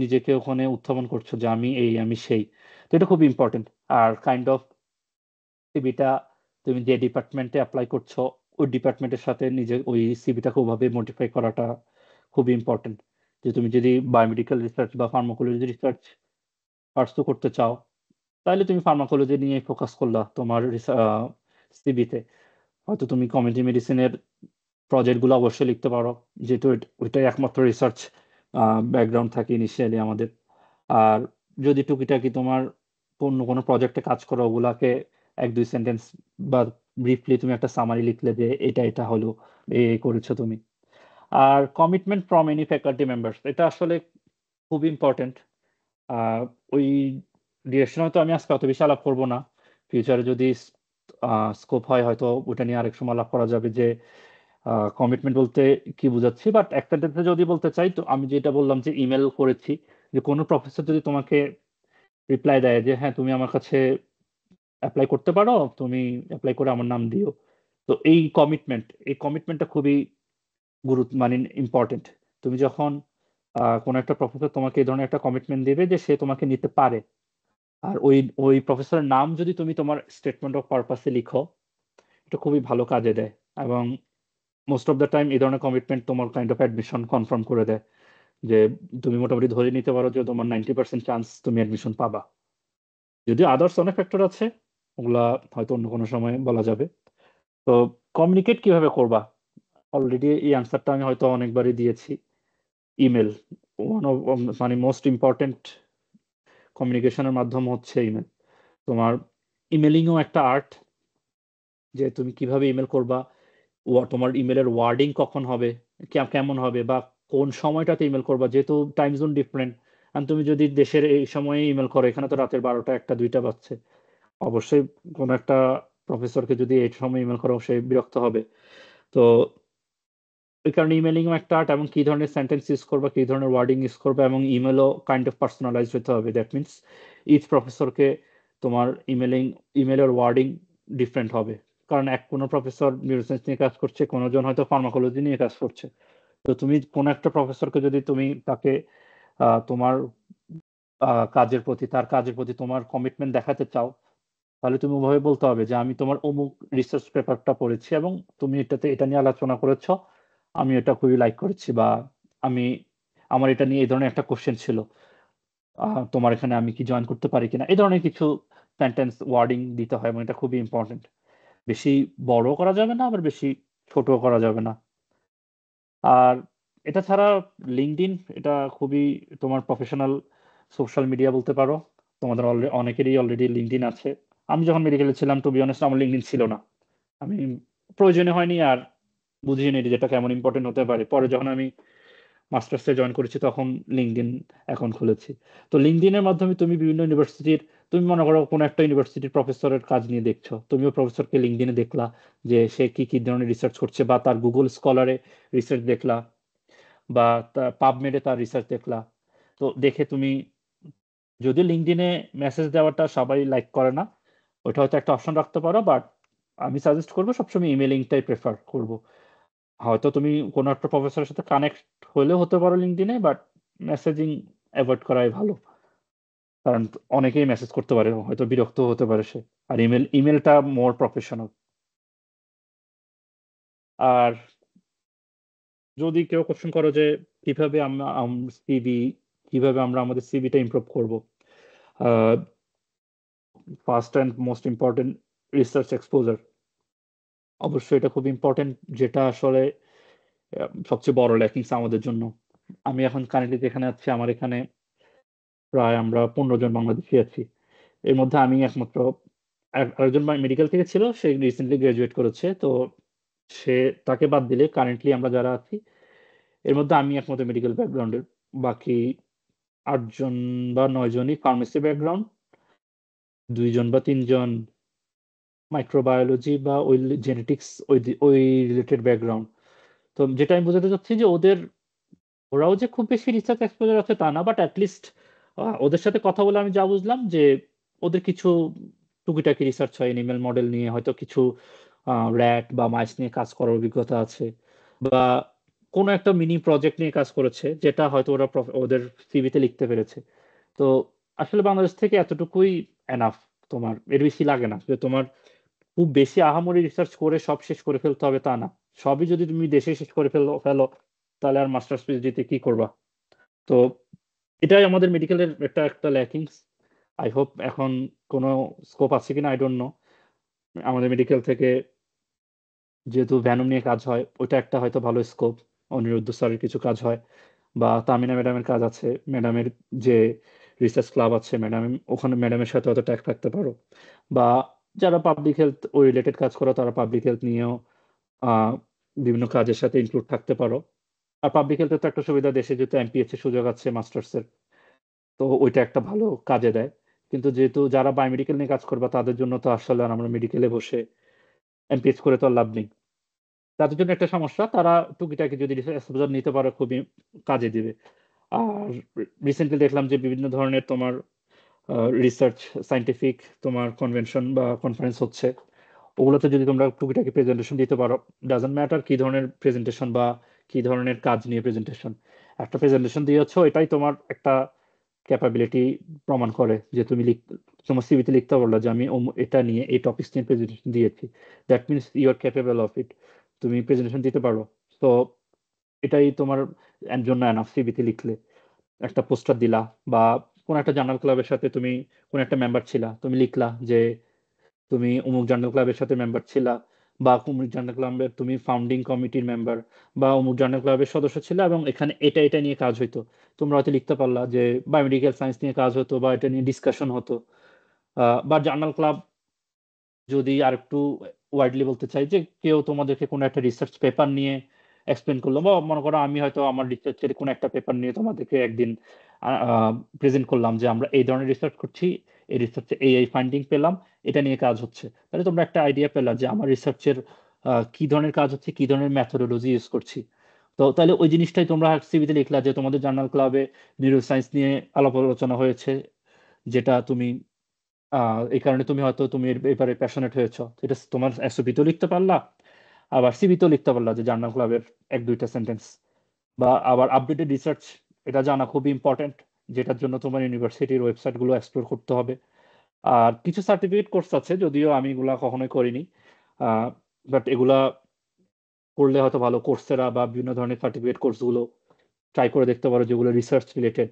নিজেকে ওখানে উত্থাপন করছো যে আমি এই, আমি সেই। তো এটা খুব ইম্পর্টেন্ট। আর কাইন্ড অফ সিভিটা তুমি যে ডিপার্টমেন্টে অ্যাপ্লাই করছো ওই ডিপার্টমেন্টের সাথে নিজে ওই সিভিটাকে ওভাবে মডিফাই করাটা খুব ইম্পর্টেন্ট। যে তুমি যদি বায়োমেডিক্যাল রিসার্চ বা ফার্মাকোলজি রিসার্চ পার্সু করতে চাও, তাহলে তুমি ফার্মাকোলজি নিয়ে ফোকাস করলা তোমার সিভিতে। হয়তো তুমি কমিউনিটি মেডিসিনের প্রজেক্টগুলো অবশ্যই লিখতে পারো, যেহেতু ওইটাই একমাত্র রিসার্চ ব্যাকগ্রাউন্ড থাকে ইনিশিয়ালি আমাদের। আর যদি টুকিটাকি তোমার অন্য কোনো প্রজেক্টে কাজ করো, ওগুলাকে এক দুই সেন্টেন্স বা ব্রিফলি তুমি একটা সামারি লিখলে যে এটা এটা হলো, এই করেছো তুমি। আর commitment from any faculty members, এটা আসলে খুব ইম্পর্টেন্ট। ওই ডিরেকশন হয়তো আমি আজকে অত বেশি আলাপ করবো না, ফিউচারে যদি স্কোপ হয় হয়তো ওটা নিয়ে আরেক সময় আলাপ করা যাবে, যে কমিটমেন্ট বলতে কি বোঝাচ্ছি। বাট একটা ক্ষেত্রে যদি বলতে চাই, তো আমি যেটা বললাম যে ইমেল করেছি, যে কোনো প্রফেসর যদি তোমাকে রিপ্লাই দেয় যে হ্যাঁ তুমি আমার কাছে অ্যাপ্লাই করতে পারো, তুমি অ্যাপ্লাই করে আমার নাম দিও, তো এই কমিটমেন্টটা খুবই মানে ইম্পর্টেন্ট। তুমি যখন কোনো একটা প্রফেসর তোমাকে এই ধরনের একটা কমিটমেন্ট দেবে যে সে তোমাকে নিতে পারে, আর ওই ওই প্রফেসরের নাম যদি তুমি তোমার স্টেটমেন্ট অফ পারপাসে লিখো, এটা খুবই ভালো কাজে দেয়। এবং মোস্ট অফ দ্য টাইম এই ধরনের কমিটমেন্ট তোমার কাইন্ড অফ অ্যাডমিশন কনফার্ম করে দেয়, যে তুমি মোটামুটি ধরে নিতে পারো যে তোমার 90% চান্স তুমি অ্যাডমিশন পাবা। যদিও আদার্স অনেক ফ্যাক্টর আছে, ওগুলা হয়তো অন্য কোনো সময় বলা যাবে। তো কমিউনিকেট কিভাবে করবা, অলরেডি এই অ্যান্সারটা আমি হয়তো অনেকবারই দিয়েছি। ইমেল ওয়ান অফ মানে মোস্ট ইম্পর্টেন্ট কমিউনিকেশনের মাধ্যম হচ্ছে ইমেল। তোমার ইমেলিংও একটা আর্ট, যে তুমি কিভাবে ইমেল করবা, তোমার ইমেলের ওয়ার্ডিং কখন হবে, কেমন হবে, বা কোন সময়টাতে ইমেল করবা, যেহেতু টাইম জোন ডিফারেন্ট। আর তুমি যদি দেশের এই সময়ে ইমেল করো, এখানে তো রাতের 12টা 1টা 2টা বাজছে, অবশ্যই কোনো একটা প্রফেসরকে যদি এই সময় ইমেল করো সে বিরক্ত হবে। তো ওই কারণে ইমেলিংও একটা আর্ট, এবং কি ধরনের সেন্টেন্স ইউজ করবা, কি ধরনের ওয়ার্ডিং ইউজ করবা, এবং ইমেলও কাইন্ড অফ পার্সোনালাইজড হতে হবে। দ্যাট মিনস ইচ প্রফেসরকে তোমার ইমেলের ওয়ার্ডিং ডিফারেন্ট হবে। কারণ কোনো প্রফেসর নিউরোসায়েন্স নিয়ে কাজ করছে, কোনোজন হয়তো ফার্মাকোলজি নিয়ে কাজ করছে। তো তুমি কোনো একটা প্রফেসরকে যদি তুমি তাকে তোমার তার কাজের প্রতি তোমার কমিটমেন্ট দেখাতে চাও, তাহলে তুমি ওভাবে বলতে হবে যে আমি তোমার অমুক রিসার্চ পেপারটা পড়েছি এবং তুমি এটা নিয়ে আলোচনা করেছো, আমি এটা খুবই লাইক করেছি, বা আমি আমার এটা নিয়ে এই ধরনের একটা কোশ্চেন ছিল, তোমার এখানে আমি কি জয়েন করতে পারি কিনা, এই ধরনের কিছু সেন্টেন্স ওয়ার্ডিং দিতে হয়, এবং এটা খুবই ইম্পর্টেন্ট। বেশি বড় করা যাবে না, আবার বেশি ছোট করা যাবে না। আর এটা ছাড়া লিঙ্কডইন এটা খুবই তোমার প্রফেশনাল সোশ্যাল মিডিয়া বলতে পারো। তোমাদের অনেকেরই অলরেডি লিঙ্কডইন আছে। আমি যখন মেডিকেলে ছিলাম, টু বি অনেস্ট, আমার লিঙ্কডইন ছিল না। আমি প্রয়োজনে হয়নি, আর বুঝিনি যেটা কেমন ইম্পর্টেন্ট হতে পারে। পরে যখন আমি মাস্টার্সে জয়েন করেছি তখন লিঙ্কডইন অ্যাকাউন্ট খুলেছি। তো লিঙ্কডইনের মাধ্যমে তুমি বিভিন্ন ইউনিভার্সিটির, তুমি মনে করো কোনো একটা ইউনিভার্সিটির প্রফেসরের কাজ নিয়ে দেখছো, তুমিও প্রফেসরকে লিঙ্কডইনে দেখলা যে সে কি কি ধরনের রিসার্চ করছে, বা তার গুগল স্কলারে রিসার্চ দেখলা, বা তার পাবমেডে তার রিসার্চ দেখলা। তো দেখে তুমি, যদি লিঙ্কডইনে মেসেজ দেওয়াটা সবাই লাইক করে না, ওটা হয়তো একটা অপশন রাখতে পারো, বাট আমি সাজেস্ট করবো সবসময় ইমেলিংটাই প্রেফার করবো। হয়তো তুমি কোনো একটা প্রফেসরের সাথে কানেক্ট হলেও হতে পারো লিঙ্কডইনে, বাট মেসেজিং অ্যাভয়েড করাই ভালো। কারণ অনেকেই মেসেজ করতে পারে, হয়তো বিরক্ত হতে পারে সে। আর ইমেলটা মোর প্রফেশনাল। আর যদি কেউ কোশ্চেন করো যে কিভাবে আমরা সিভি, কিভাবে আমরা আমাদের সিভিটা ইমপ্রুভ করবো, first and most important research exposure. অবশ্যই এটা খুব ইম্পর্টেন্ট, যেটা আসলে সবচেয়ে বড় ল্যাকিংস আমাদের জন্য। আমি এখন কারেন্টলি যেখানে আছি, আমার এখানে প্রায় আমরা 15 জন বাংলাদেশি আছি। এর মধ্যে আমি একমাত্র, আরেকজন মেডিকেল থেকে ছিল, সে রিসেন্টলি গ্রাজুয়েট করেছে। তো সে, তাকে বাদ দিলে কারেন্টলি আমরা যারা আছি, এর মধ্যে আমি একমাত্র মেডিকেল ব্যাকগ্রাউন্ডের। বাকি 8 জন বা 9 জনই ফার্মেসি ব্যাকগ্রাউন্ড, 2 জন বা 3 জন মাইক্রোবায়োলজি বা ওই জেনেটিক্স, ওই রিলেটেড ব্যাকগ্রাউন্ড। তো যেটা আমি বোঝাতে চাচ্ছি যে ওরাও যে খুব বেশি রিসার্চ এক্সপোজার আছে তা না, বাট অ্যাটলিস্ট ওদের সাথে কথা বলে আমি যা বুঝলাম যে ওদের কিছু টুকিটাকি রিসার্চ হয় এনিম্যাল মডেল নিয়ে, হয়তো কিছু র্যাট বা মাইস নিয়ে কাজ করার অভিজ্ঞতা আছে, বা কোনো একটা মিনি প্রজেক্ট নিয়ে কাজ করেছে, যেটা হয়তো ওরা ওদের সিভিতে লিখতে পেরেছে। তো আসলে বাংলাদেশ থেকে এতটুকুই এনাফ, তোমার এর বেশি লাগে না। যে তোমার খুব বেশি আহামরি রিসার্চ করে সব শেষ করে ফেলতে হবে তা না। সবই যদি তুমি দেশে শেষ করে ফেলো, তাহলে আর মাস্টার্স পিএইচডিতে কি করবা? তো এটাই আমাদের মেডিকেলের একটা একটা ল্যাকিংস। আই হোপ এখন কোনো স্কোপ আছে কিনা, আই ডোন্ট নো। আমাদের মেডিকেল থেকে যেহেতু ভ্যানম নিয়ে কাজ হয়, ওইটা একটা হয়তো ভালো স্কোপ। অনিরুদ্ধ স্যারের কিছু কাজ হয়, বা তামিনা ম্যাডামের কাজ আছে, ম্যাডামের যে রিসার্চ ক্লাব আছে, ওখানে ম্যাডামের সাথে হয়তো ট্যাগ রাখতে পারো। বা যারা পাবলিক হেলথ ওই রিলেটেড কাজ করো, তারা পাবলিক হেলথ নিয়েও আহ, বিভিন্ন কাজের সাথে ইনক্লুড থাকতে পারো। আর পাবলিক হেলথের তো একটা সুবিধা, দেশে যেহেতু এমপিএইচ এর সুযোগ আছে মাস্টার্সের, তো ওইটা একটা ভালো কাজে দেয়। কিন্তু যেহেতু যারা বায়োমেডিকেল নিয়ে কাজ করবে, তাদের জন্য তো আসলে আর আমরা মেডিকেলে বসে এমপিএইচ করে তো আর লাভ নেই। তাদের জন্য একটা সমস্যা, তারা টুকিটাকি যদি এক্সপোজার নিতে পারে খুবই কাজে দিবে। আর রিসেন্টলি দেখলাম যে বিভিন্ন ধরনের তোমার রিসার্চ, সায়েন্টিফিক তোমার কনভেনশন বা কনফারেন্স হচ্ছে, ওগুলোতে যদি তোমরা টুকিটাকি প্রেজেন্টেশন দিতে পারো, ডাজন্ট ম্যাটার কি ধরনের প্রেজেন্টেশন বা কি ধরনের কাজ নিয়ে প্রেজেন্টেশন, একটা প্রেজেন্টেশন দিয়েছো, এটাই তোমার একটা ক্যাপাবিলিটি প্রমাণ করে। যে তুমি তোমার সিভিতে লিখতে পারলো যে আমি এটা নিয়ে এই টপিকস নিয়ে প্রেজেন্টেশন দিয়েছি, that means you are capable of it. তুমি প্রেজেন্টেশন দিতে পারো। তো এটাই তোমার জন্য এনাফ। সিভিতে লিখলে একটা পোস্টার দিলা, বা কোন একটা জার্নাল ক্লাবের সাথে তুমি কোন একটা মেম্বার ছিলা, তুমি লিখলা যে তুমি অমুক জার্নাল ক্লাবের সাথে মেম্বার ছিলা, বা অমুক জার্নাল ক্লাবের তুমি ফাউন্ডিং কমিটির মেম্বার বা অমুক জার্নাল ক্লাবের সদস্য ছিলে এবং এখানে এটা নিয়ে কাজ হইতো, তোমরা হয়তো লিখতে পারলা যে বায়োমেডিক্যাল সায়েন্স নিয়ে কাজ হতো বা এটা নিয়ে ডিসকাশন হতো। বা জার্নাল ক্লাব যদি আর একটু ওয়াইডলি বলতে চাই, যে কেউ তোমাদেরকে কোনো একটা রিসার্চ পেপার নিয়ে এক্সপ্লেন করলো, বা মনে করো আমি হয়তো আমার রিসার্চের কোনো একটা পেপার নিয়ে তোমাদেরকে একদিন প্রেজেন্ট করলাম যে আমরা এই ধরনের রিসার্চ করছি, এই রিসার্চে এই ফাইন্ডিং পেলাম, এটা নিয়ে কাজ হচ্ছে। তাহলে তোমরা একটা আইডিয়া পেলা যে আমার রিসার্চের কি ধরনের কাজ হচ্ছে, কি ধরনের ম্যাথোডোলজি ইউজ করছি। তো তাহলে ওই জিনিসটাই তোমরা সিভিতে লিখলা যে তোমাদের জার্নাল ক্লাবে নিউরো সায়েন্স নিয়ে আলাপ আলোচনা হয়েছে, যেটা তুমি এই কারণে তুমি হয়তো তুমি এর ব্যাপারে প্যাশনেট হয়েছো, এটা তোমার এসওপিতেও লিখতে পারলা, আবার সিভিতেও লিখতে পারলা যে জার্নাল ক্লাবের এক দুইটা সেন্টেন্স। বা আবার আপডেটেড রিসার্চ, এটা জানা খুবই ইম্পর্টেন্ট, যেটার জন্য তোমার ইউনিভার্সিটির ওয়েবসাইট গুলো এক্সপ্লোর করতে হবে। আর কিছু সার্টিফিকেট কোর্স আছে, যদিও আমি এগুলা কখনোই করিনি, বাট এগুলা করলে হয়তো ভালো। কোর্সেরা বা বিভিন্ন ধরনের সার্টিফিকেট কোর্স গুলো ট্রাই করে দেখতে পারো যেগুলো রিসার্চ রিলেটেড।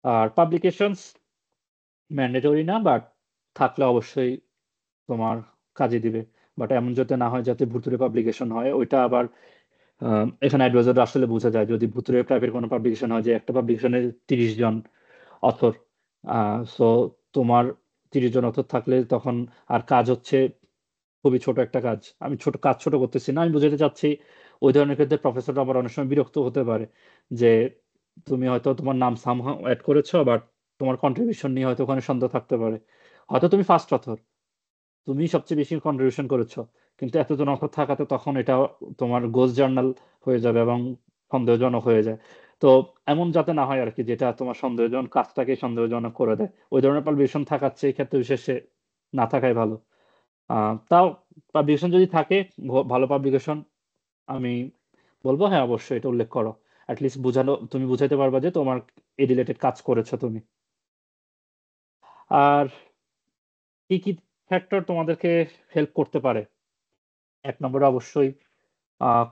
আর পাবলিকেশনস ম্যান্ডেটরি না, বাট থাকলে অবশ্যই তোমার কাজে দিবে। বাট এমন যাতে না হয় যাতে ভুতুরে পাবলিকেশন হয়, ওইটা আবার এখানে অ্যাডভাইজার আসলে বোঝা যায়। যদি ভুতুরে টাইপের কোনো পাবলিকেশন হয়, যে একটা পাবলিকেশনে 30 জন অথর, সো তোমার 30 জন অথর থাকলে তখন আর কাজ হচ্ছে খুবই ছোট একটা কাজ। আমি ছোট করতেছি না, আমি বুঝাতে চাচ্ছি ওই ধরনের ক্ষেত্রে প্রফেসররা আবার অনেক সময় বিরক্ত হতে পারে, যে তুমি হয়তো তোমার নাম সামহাও অ্যাড করেছো, বাট তোমার কন্ট্রিবিউশন নিয়ে হয়তো ওখানে সন্দেহ থাকতে পারে। হয়তো তুমি ফার্স্ট অথর, তুমি সবচেয়ে বেশি কন্ট্রিবিউশন করেছো, কিন্তু এতজন অক্ষর থাকাতে তখন এটা তোমার গোস্ট জার্নাল হয়ে যাবে এবং সন্দেহজনক হয়ে যায়। তো এমন যাতে না হয় আর কি, যেটা তোমার সন্দেহজনক কাজটাকে সন্দেহজনক করে দেয়। ওই ধরনের পাবলিকেশন থাকাচ্ছে এই ক্ষেত্রে বিশেষে না থাকাই ভালো। তাও পাবলিকেশন যদি থাকে, ভালো পাবলিকেশন, আমি বলবো হ্যাঁ অবশ্যই এটা উল্লেখ করো। অ্যাটলিস্ট বুঝানো, তুমি বুঝাইতে পারবা যে তোমার এই রিলেটেড কাজ করেছো তুমি। আর কি কি ফ্যাক্টর তোমাদেরকে হেল্প করতে পারে? এক নম্বরে অবশ্যই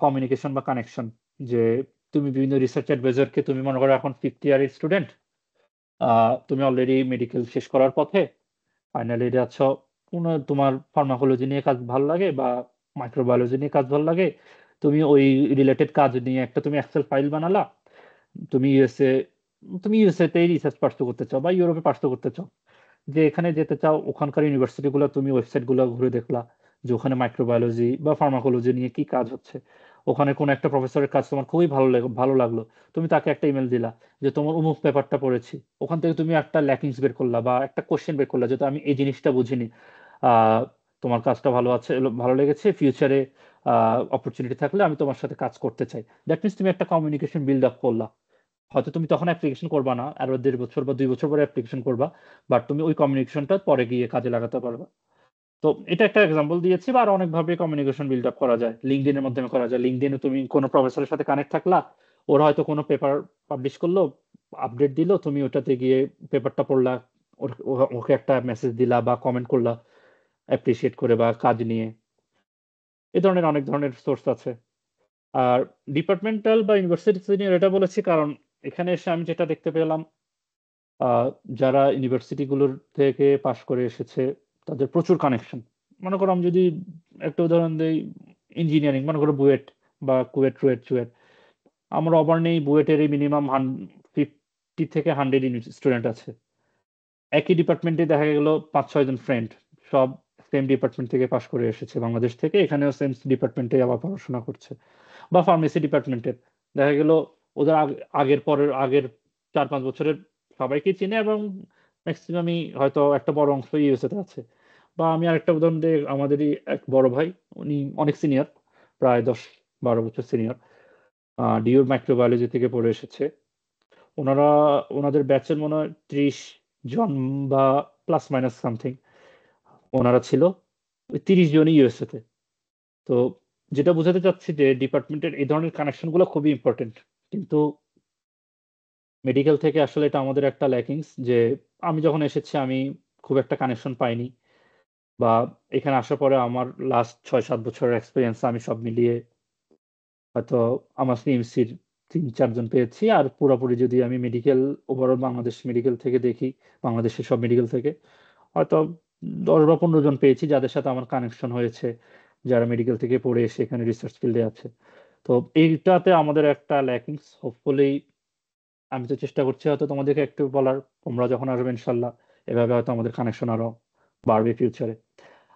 কমিউনিকেশন বা কানেকশন। যে তুমি বিভিন্ন রিসার্চ অ্যাডভাইজারকে, তুমি মনে করো এখন 5th ইয়ারের স্টুডেন্ট, তুমি অলরেডি মেডিকেল শেষ করার পথে, ফাইনাল ইয়ারে আছো, তোমার ফার্মাকোলজি নিয়ে কাজ ভালো লাগে বা মাইক্রোবায়োলজি নিয়ে কাজ ভালো লাগে, তুমি ওই রিলেটেড কাজ নিয়ে একটা তুমি এক্সেল ফাইল বানালা, তুমি ইউএসএ তুমি ইউএসএ তেই রিসার্চ পার্সু করতে চাও বা ইউরোপে পার্সু করতে চাও, যে এখানে যেতে চাও ওখানকার ইউনিভার্সিটি গুলো তুমি ওয়েবসাইট গুলো ঘুরে দেখলা যে ওখানে মাইক্রোবায়োলজি বা ফার্মাকোলজি নিয়ে কি কাজ হচ্ছে। ওখানে কোন একটা প্রফেসরের কাজ তোমার খুবই ভালো লাগলো, তুমি তাকে একটা ইমেল দিলা যে তোমার অমুক পেপারটা পড়েছি, ওখান থেকে তুমি একটা ল্যাকিংস বের করলা বা একটা কোশ্চেন বের করলা, যেহেতু আমি এই জিনিসটা বুঝিনি, আহ তোমার কাজটা ভালো লেগেছে, ফিউচারে অপরচুনিটি থাকলে আমি তোমার সাথে কাজ করতে চাই। দ্যাট মিনস তুমি একটা কমিউনিকেশন বিল্ড আপ করলা। হয়তো তুমি তখন অ্যাপ্লিকেশন করবা না, আরো 1.5 বছর বা 2 বছর পরে অ্যাপ্লিকেশন করবা, বাট তুমি ওই কমিউনিকেশনটা পরে গিয়ে কাজে লাগাতে পারবা। তো এটা একটা এক্সাম্পল দিয়েছি, বা আরো অনেকভাবে কমিউনিকেশন বিল্ড আপ করা যায়। লিঙ্কডইনের মাধ্যমে করা যায়। লিঙ্কডইনে তুমি কোনো প্রফেসরের সাথে কানেক্ট থাকলা, ওরা হয়তো কোনো পেপার পাবলিশ করলো, আপডেট দিলো, তুমি ওটাতে গিয়ে পেপারটা পড়লা, ওকে একটা মেসেজ দিলা বা কমেন্ট করলা অ্যাপ্রিসিয়েট করে বা কাজ নিয়ে। এই ধরনের অনেক ধরনের সোর্স আছে। আর ডিপার্টমেন্টাল বা ইউনিভার্সিটি সিনিয়র এটা বলেছি কারণ এখানে এসে আমি যেটা দেখতে পেলাম, আহ, যারা ইউনিভার্সিটি গুলোর থেকে পাশ করে এসেছে তাদের প্রচুর কানেকশন। মনে করো আমি যদি একটা উদাহরণ দিই, ইঞ্জিনিয়ারিং, মনে করো বুয়েট বা কুয়েট রুয়েট চুয়েট, আমার অবার্নেই বুয়েটের মিনিমাম 50 থেকে 100 স্টুডেন্ট আছে। একই ডিপার্টমেন্টে দেখা গেল 5-6 জন ফ্রেন্ড, সব সেম ডিপার্টমেন্ট থেকে পাশ করে এসেছে বাংলাদেশ থেকে, এখানেও সেম ডিপার্টমেন্টে আবার পড়াশোনা করছে। বা ফার্মেসি ডিপার্টমেন্টের দেখা গেল ওদের আগের 4-5 বছরের সবাইকে চিনে এবং ম্যাক্সিমামই হয়তো একটা বড় অংশ ইউএসএ তে আছে। বা আমি আরেকটা উদাহরণ দিই, আমাদেরই এক বড় ভাই, উনি অনেক সিনিয়র, প্রায় 10-12 বছর সিনিয়র, ডিউর মাইক্রোবায়োলজি থেকে পড়ে এসেছে। ওনারা ওনাদের ব্যাচের মনে হয় 30 জন বা প্লাস মাইনাস সামথিং ওনারা ছিল, ওই 30 জনই ইউএসএ তে। তো যেটা বোঝাতে চাচ্ছি যে ডিপার্টমেন্টের এই ধরনের কানেকশন গুলো খুবই ইম্পর্টেন্ট। কিন্তু মেডিকেল থেকে আসলে এটা আমাদের একটা ল্যাকিংস, যে আমি যখন এসেছি আমি খুব একটা কানেকশন পাইনি, বা এখানে আসার পরে আমার লাস্ট 6-7 বছরের এক্সপিরিয়েন্স আমি সব মিলিয়ে হয়তো আমার সিএমসির 3-4 জন পেয়েছি। আর পুরোপুরি যদি আমি মেডিকেল, ওভারঅল বাংলাদেশ মেডিকেল থেকে দেখি, বাংলাদেশের সব মেডিকেল থেকে হয়তো 10 বা 15 জন পেয়েছি যাদের সাথে আমার কানেকশন হয়েছে, যারা মেডিকেল থেকে পড়ে এসে এখানে রিসার্চ ফিল্ডে আছে। তো এইটাতে আমাদের একটা ল্যাকিংস। হোপফুলি আমি তো চেষ্টা করছি হয়তো তোমাদেরকে একটু বলার, তোমরা যখন আসবে ইনশাল্লাহ এভাবে হয়তো আমাদের কানেকশন আরো বাড়বে ফিউচারে।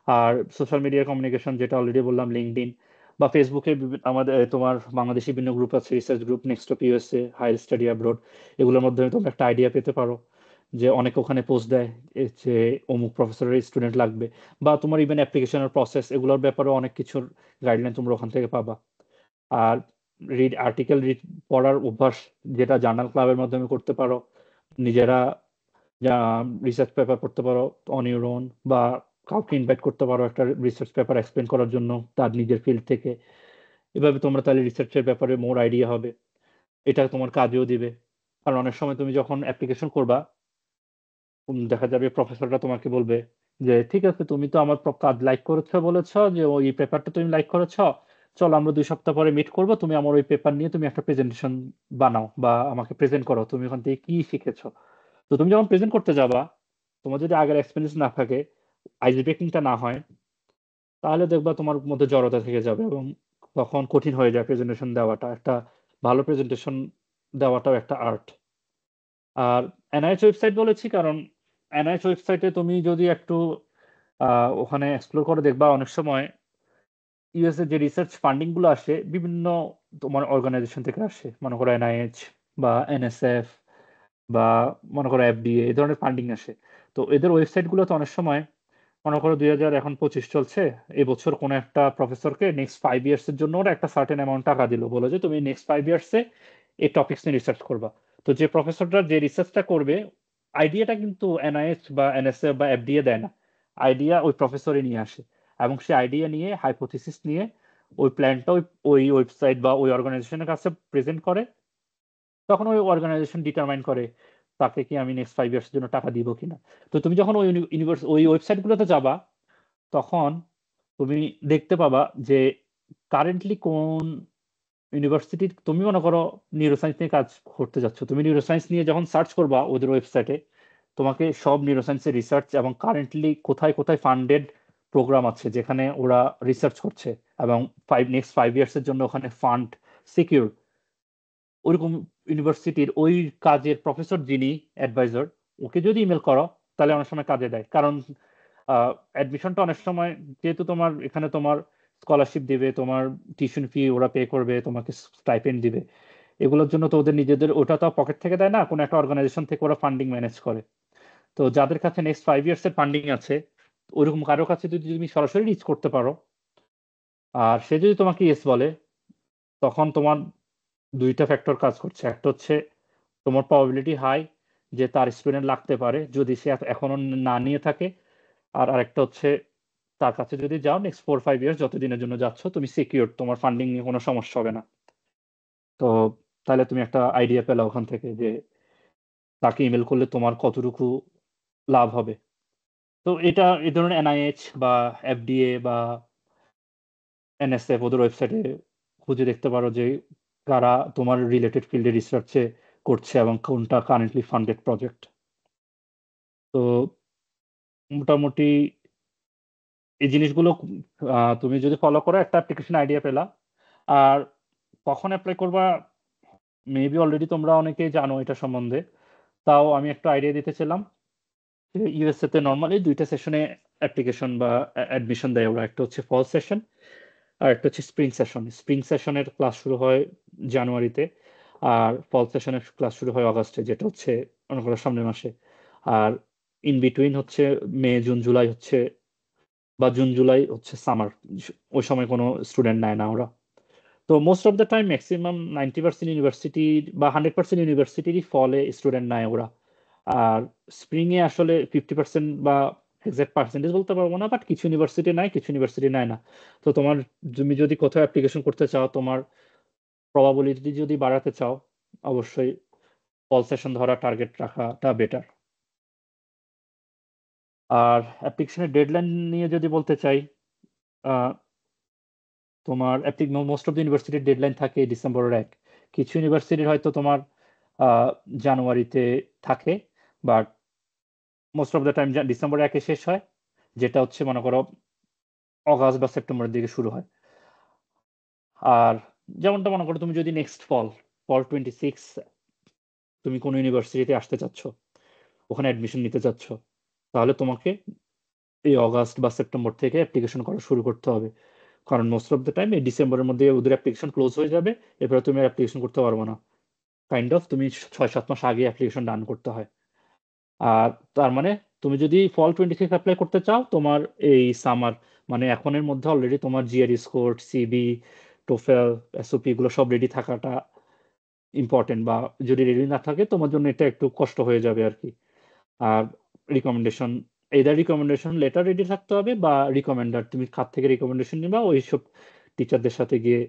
আর সোশ্যাল মিডিয়া কমিউনিকেশন যেটা অলরেডি বললাম, লিঙ্কডইন বা ফেসবুকে আমাদের তোমার বাংলাদেশি বিভিন্ন গ্রুপ আছে, research group, next of USA, higher study abroad, এগুলোর মাধ্যমে তোমরা একটা আইডিয়া পেতে পারো যে অনেকে ওখানে পোস্ট দেয় যে অমুক প্রফেসরের স্টুডেন্ট লাগবে, বা তোমার ইভেন অ্যাপ্লিকেশনের প্রসেস এগুলোর ব্যাপারে অনেক কিছুর গাইডলাইন তোমরা ওখান থেকে পাবা। আর আর্টিকেল পড়ার অভ্যাস যেটা জার্নাল ক্লাবের মাধ্যমে করতে পারো, নিজেরা যা রিসার্চ পেপার পড়তে পারো অন ইউর ওন, বা কাউকে ইনভাইট করতে পারো একটা রিসার্চ পেপার এক্সপ্লেন করার জন্য তার নিজের ফিল্ড থেকে। এভাবে তোমরা তাহলে রিসার্চের ব্যাপারে মোর আইডিয়া হবে, এটা তোমার কাজেও দিবে। কারণ অনেক সময় তুমি যখন অ্যাপ্লিকেশন করবা, দেখা যাবে প্রফেসররা তোমাকে বলবে যে ঠিক আছে তুমি তো আমার কাজ লাইক করেছো, বলেছো যে ওই পেপারটা তুমি লাইক করেছো, চলো আমরা 2 সপ্তাহ পরে মিট করবো, তুমি আমার ওই পেপার নিয়ে তুমি একটা প্রেজেন্টেশন বানাও বা আমাকে প্রেজেন্ট করো, তুমি ওখান থেকে কি শিখেছো। তো তুমি যখন প্রেজেন্ট করতে যাবা, তোমার যদি আগের এক্সপিরিয়েন্স না থাকে, আইস ব্রেকিংটা না হয়, তাহলে দেখবা তোমার মধ্যে জড়তা থেকে যাবে এবং তখন কঠিন হয়ে যায় প্রেজেন্টেশন দেওয়াটা। একটা ভালো প্রেজেন্টেশন দেওয়াটাও একটা আর্ট। আর এনআইএইচ ওয়েবসাইট বলেছি কারণ এনআইএইচ ওয়েবসাইটে তুমি যদি একটু ওখানে এক্সপ্লোর করে দেখবা, অনেক সময় ইউএসএ যে রিসার্চ ফান্ডিং গুলো আসে বিভিন্ন তোমার অর্গানাইজেশন থেকে আসে, মনে করো এনআইএইচ বা এনএসএফ বা মনে করো এফডিএ, এই ধরনের ফান্ডিং আসে। তো এদের ওয়েবসাইট গুলোতে অনেক সময় মনে করো 2025 চলছে, এবছর কোনো একটা প্রফেসরকে নেক্সট 5 ইয়ার্স এর জন্য ওরা একটা সার্টেন অ্যামাউন্ট টাকা দিল, বলে যে তুমি নেক্সট 5 ইয়ার্সে এই টপিক্স নিয়ে রিসার্চ করবা। তো যে প্রফেসররা যে রিসার্চটা করবে, আইডিয়াটা কিন্তু এনআইএস বা এনএসএ বা এফডিএ দেয় না, আইডিয়া ওই প্রফেসরই নিয়ে আসে, এবং সে আইডিয়া নিয়ে হাইপোথিসিস নিয়ে ওই প্ল্যানটা ওই ওই ওয়েবসাইট বা ওই অর্গানাইজেশনের কাছে প্রেজেন্ট করে। তখন ওই অর্গানাইজেশন ডিটারমাইন করে তাকে কি আমি নেক্সট 5 ইয়ার্সের জন্য টাকা দিব কিনা। তো তুমি যখন ওই ইউনিভার্স ওই ওয়েবসাইটগুলোতে যাবা, তখন তুমি দেখতে পাবা যে কারেন্টলি কোন ইউনিভার্সিটির, তুমি মনে করো নিউরোসায়েন্স নিয়ে কাজ করতে যাচ্ছ, তুমি নিউরোসায়েন্স নিয়ে যখন সার্চ করবা ওদের ওয়েবসাইটে, তোমাকে সব নিউরোসায়েন্সের রিসার্চ এবং কারেন্টলি কোথায় কোথায় ফান্ডেড প্রোগ্রাম আছে যেখানে ওরা রিসার্চ করছে এবং নেক্সট 5 ইয়ার্সের জন্য ওখানে ফান্ড সিকিউর, ওইরকম ইউনিভার্সিটির ওই কাজের প্রফেসর যিনি অ্যাডভাইজার, ওকে যদি ইমেল করো তাহলে অনেক সময় কাজে দেয়। কারণ অ্যাডমিশনটা অনেক সময়, যেহেতু তোমার এখানে তোমার স্কলারশিপ দিবে, তোমার টিউশন ফি ওরা পে করবে, তোমাকে স্টাইপেন্ড দিবে, এগুলোর জন্য তো ওদের নিজেদের ওটা তো পকেট থেকে দেয় না, কোনো একটা অর্গানাইজেশন থেকে ওরা ফান্ডিং ম্যানেজ করে। তো যাদের কাছে নেক্সট 5 ইয়ার্স এর ফান্ডিং আছে, ওইরকম কারো কাছে যদি তুমি সরাসরি রিচ করতে পারো আর সে যদি তোমাকে ইয়েস বলে, তখন তোমার দুইটা ফ্যাক্টর কাজ করছে। একটা হচ্ছে তোমার প্রবাবিলিটি হাই যে তার স্টুডেন্ট লাগতে পারে যদি সে এখনো না নিয়ে থাকে, আর আরেকটা হচ্ছে তার কাছে যদি যাও নেক্সট 4-5 ইয়ার্স যতদিনের জন্য যাচ্ছ তুমি সিকিউর, তোমার ফান্ডিং নিয়ে কোনো সমস্যা হবে না। তো তাহলে তুমি একটা আইডিয়া পেলা ওখান থেকে যে তাকে ইমেল করলে তোমার কতটুকু লাভ হবে। তো এটা এই ধরনের এনআইএইচ বা এফডিএ বা এনএসএফ ওদের ওয়েবসাইটে খুঁজে দেখতে পারো যে কারা তোমার রিলেটেড ফিল্ডে রিসার্চে করছে এবং কোনটা কারেন্টলি ফান্ডেড প্রজেক্ট। তো মোটামুটি এই জিনিসগুলো তুমি যদি ফলো করো একটা অ্যাপ্লিকেশন আইডিয়া পেলা। আর কখন অ্যাপ্লাই করবা মেবি অলরেডি তোমরা অনেকেই জানো এটা সম্বন্ধে, তাও আমি একটা আইডিয়া দিতে ছিলাম। ইউএসএ তে নর্মালি 2টা সেশনে অ্যাপ্লিকেশন বা অ্যাডমিশন দেয় ওরা, একটা হচ্ছে ফল সেশন আর একটা হচ্ছে স্প্রিং সেশন। স্প্রিং সেশনের ক্লাস শুরু হয় জানুয়ারিতে, আর ফল সেশনের ক্লাস শুরু হয় অগাস্টে, যেটা হচ্ছে মনে করো সামনের মাসে। আর ইন বিটুইন হচ্ছে মে জুন জুলাই হচ্ছে, বা জুন জুলাই হচ্ছে সামার, ওই সময় কোনো স্টুডেন্ট নেয় না ওরা। তো most of the time maximum 90% university বা 100% ইউনিভার্সিটিরই ফলে স্টুডেন্ট নেয় ওরা। আর স্প্রিং এ আসলে 50% বা এক্সাক্ট পার্সেন্টেজ বলতে পারবো না, বাট কিছু ইউনিভার্সিটি নেয় কিছু ইউনিভার্সিটি নেয় না। তো তোমার, তুমি যদি কোথাও অ্যাপ্লিকেশন করতে চাও, তোমার প্রবাবিলিটি যদি বাড়াতে চাও, অবশ্যই ফল সেশন ধরা টার্গেট রাখাটা বেটার। আর অ্যাপ্লিকেশনের ডেডলাইন নিয়ে যদি বলতে চাই, আহ, তোমার মোস্ট অফ দ্য ইউনিভার্সিটির ডেডলাইন থাকে ডিসেম্বরের 1। কিছু ইউনিভার্সিটির হয়তো তোমার জানুয়ারিতে থাকে, but most of the time December 1 শেষ হয়, যেটা হচ্ছে মনে করো অগাস্ট বা সেপ্টেম্বরের দিকে শুরু হয়। আর যেমনটা মনে করো তুমি যদি নেক্সট ফল 26 তুমি কোনো ইউনিভার্সিটিতে আসতে চাচ্ছ, ওখানে অ্যাডমিশন নিতে চাচ্ছ, তাহলে তোমাকে এই অগাস্ট বা সেপ্টেম্বর থেকে অ্যাপ্লিকেশন করা শুরু করতে হবে। কারণ মোস্ট অফ দ্য টাইম এই ডিসেম্বরের মধ্যে ওদের অ্যাপ্লিকেশন ক্লোজ হয়ে যাবে, এরপরে তুমি অ্যাপ্লিকেশন করতে পারবো না। কাইন্ড অফ তুমি 6-7 মাস আগে অ্যাপ্লিকেশন ডান করতে হয়। আর তার মানে তুমি যদি ফল 26 অ্যাপ্লাই করতে চাও, তোমার এই সামার মানে এখনের মধ্যে অলরেডি তোমার GRE score, CV, TOEFL, SOP এগুলো সব রেডি থাকাটা ইম্পর্টেন্ট। বা যদি রেডি না থাকে তোমার জন্য এটা একটু কষ্ট হয়ে যাবে আর কি। আর recommendation, either recommendation letter ready থাকতে হবে বা রিকমেন্ডার, তুমি খাত থেকে রিকমেন্ডেশন নিবা, ওইসব টিচারদের সাথে গিয়ে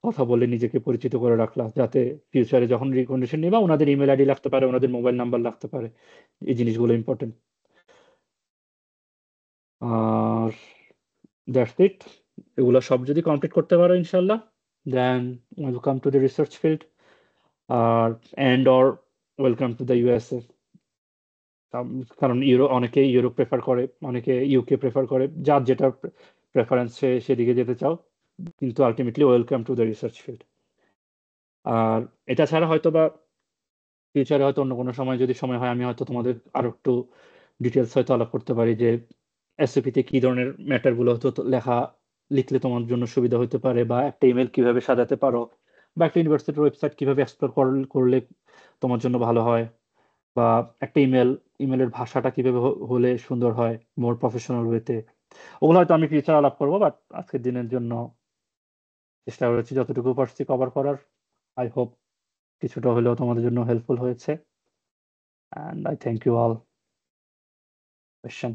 কথা বলে নিজেকে পরিচিত করে রাখলা, যাতে ফিউচারে যখন রিকমেন্ডেশন নিবা ওনাদের ইমেল আইডি লাগতে পারে, ওনাদের মোবাইল নাম্বার লাগতে পারে। এই জিনিসগুলো ইম্পর্টেন্ট। R that's it. এগুলো সব যদি কমপ্লিট করতে পারো ইনশাল্লাহ, then welcome to the research field আর and or welcome to the USA. কারণ অনেকে ইউরোপ প্রেফার করে, অনেকে ইউকে প্রেফার করে, যার যেটা প্রেফারেন্স সে সেদিকে যেতে চাও, কিন্তু ultimately welcome to the research field. আর এটা ছাড়া হয়তো বা ফিউচারে হয়তো অন্য কোনো সময় যদি সময় হয়, আমি হয়তো তোমাদের আরো একটু ডিটেলস হয়তো আলাপ করতে পারি যে এসওপিতে কি ধরনের ম্যাটারগুলো হয়তো লিখলে তোমার জন্য সুবিধা হতে পারে, বা একটা ইমেল কিভাবে সাজাতে পারো, বা একটা ইউনিভার্সিটির ওয়েবসাইট কিভাবে এক্সপ্লোর করলে তোমার জন্য ভালো হয়, বা একটা ইমেলের ভাষাটা কিভাবে হলে সুন্দর হয় মোর প্রফেশনাল ওয়েতে। ওগুলো হয়তো আমি ফিউচার আলাপ করবো, বাট আজকের দিনের জন্য চেষ্টা করেছি যতটুকু পারছি কভার করার। আই হোপ কিছুটা হলেও তোমাদের জন্য হেল্পফুল হয়েছে, and I thank you all question.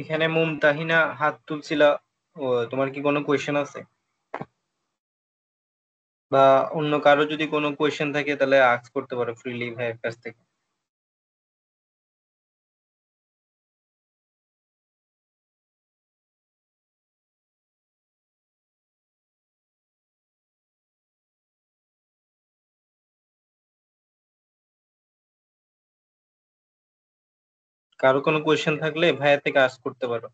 এখানে মুমতাহিনা হাত তুলছিল, ও তোমার কি কোনো কোয়েশ্চেন আছে? বা অন্য কারো যদি কোনো কোয়েশ্চেন থাকে তাহলে আস্ক করতে পারো ফ্রিলি ভাইয়ের কাছ থেকে। কারো কোনো কোয়েশ্চেন থাকলে ভাইয়ের থেকে আস্ক করতে পারো।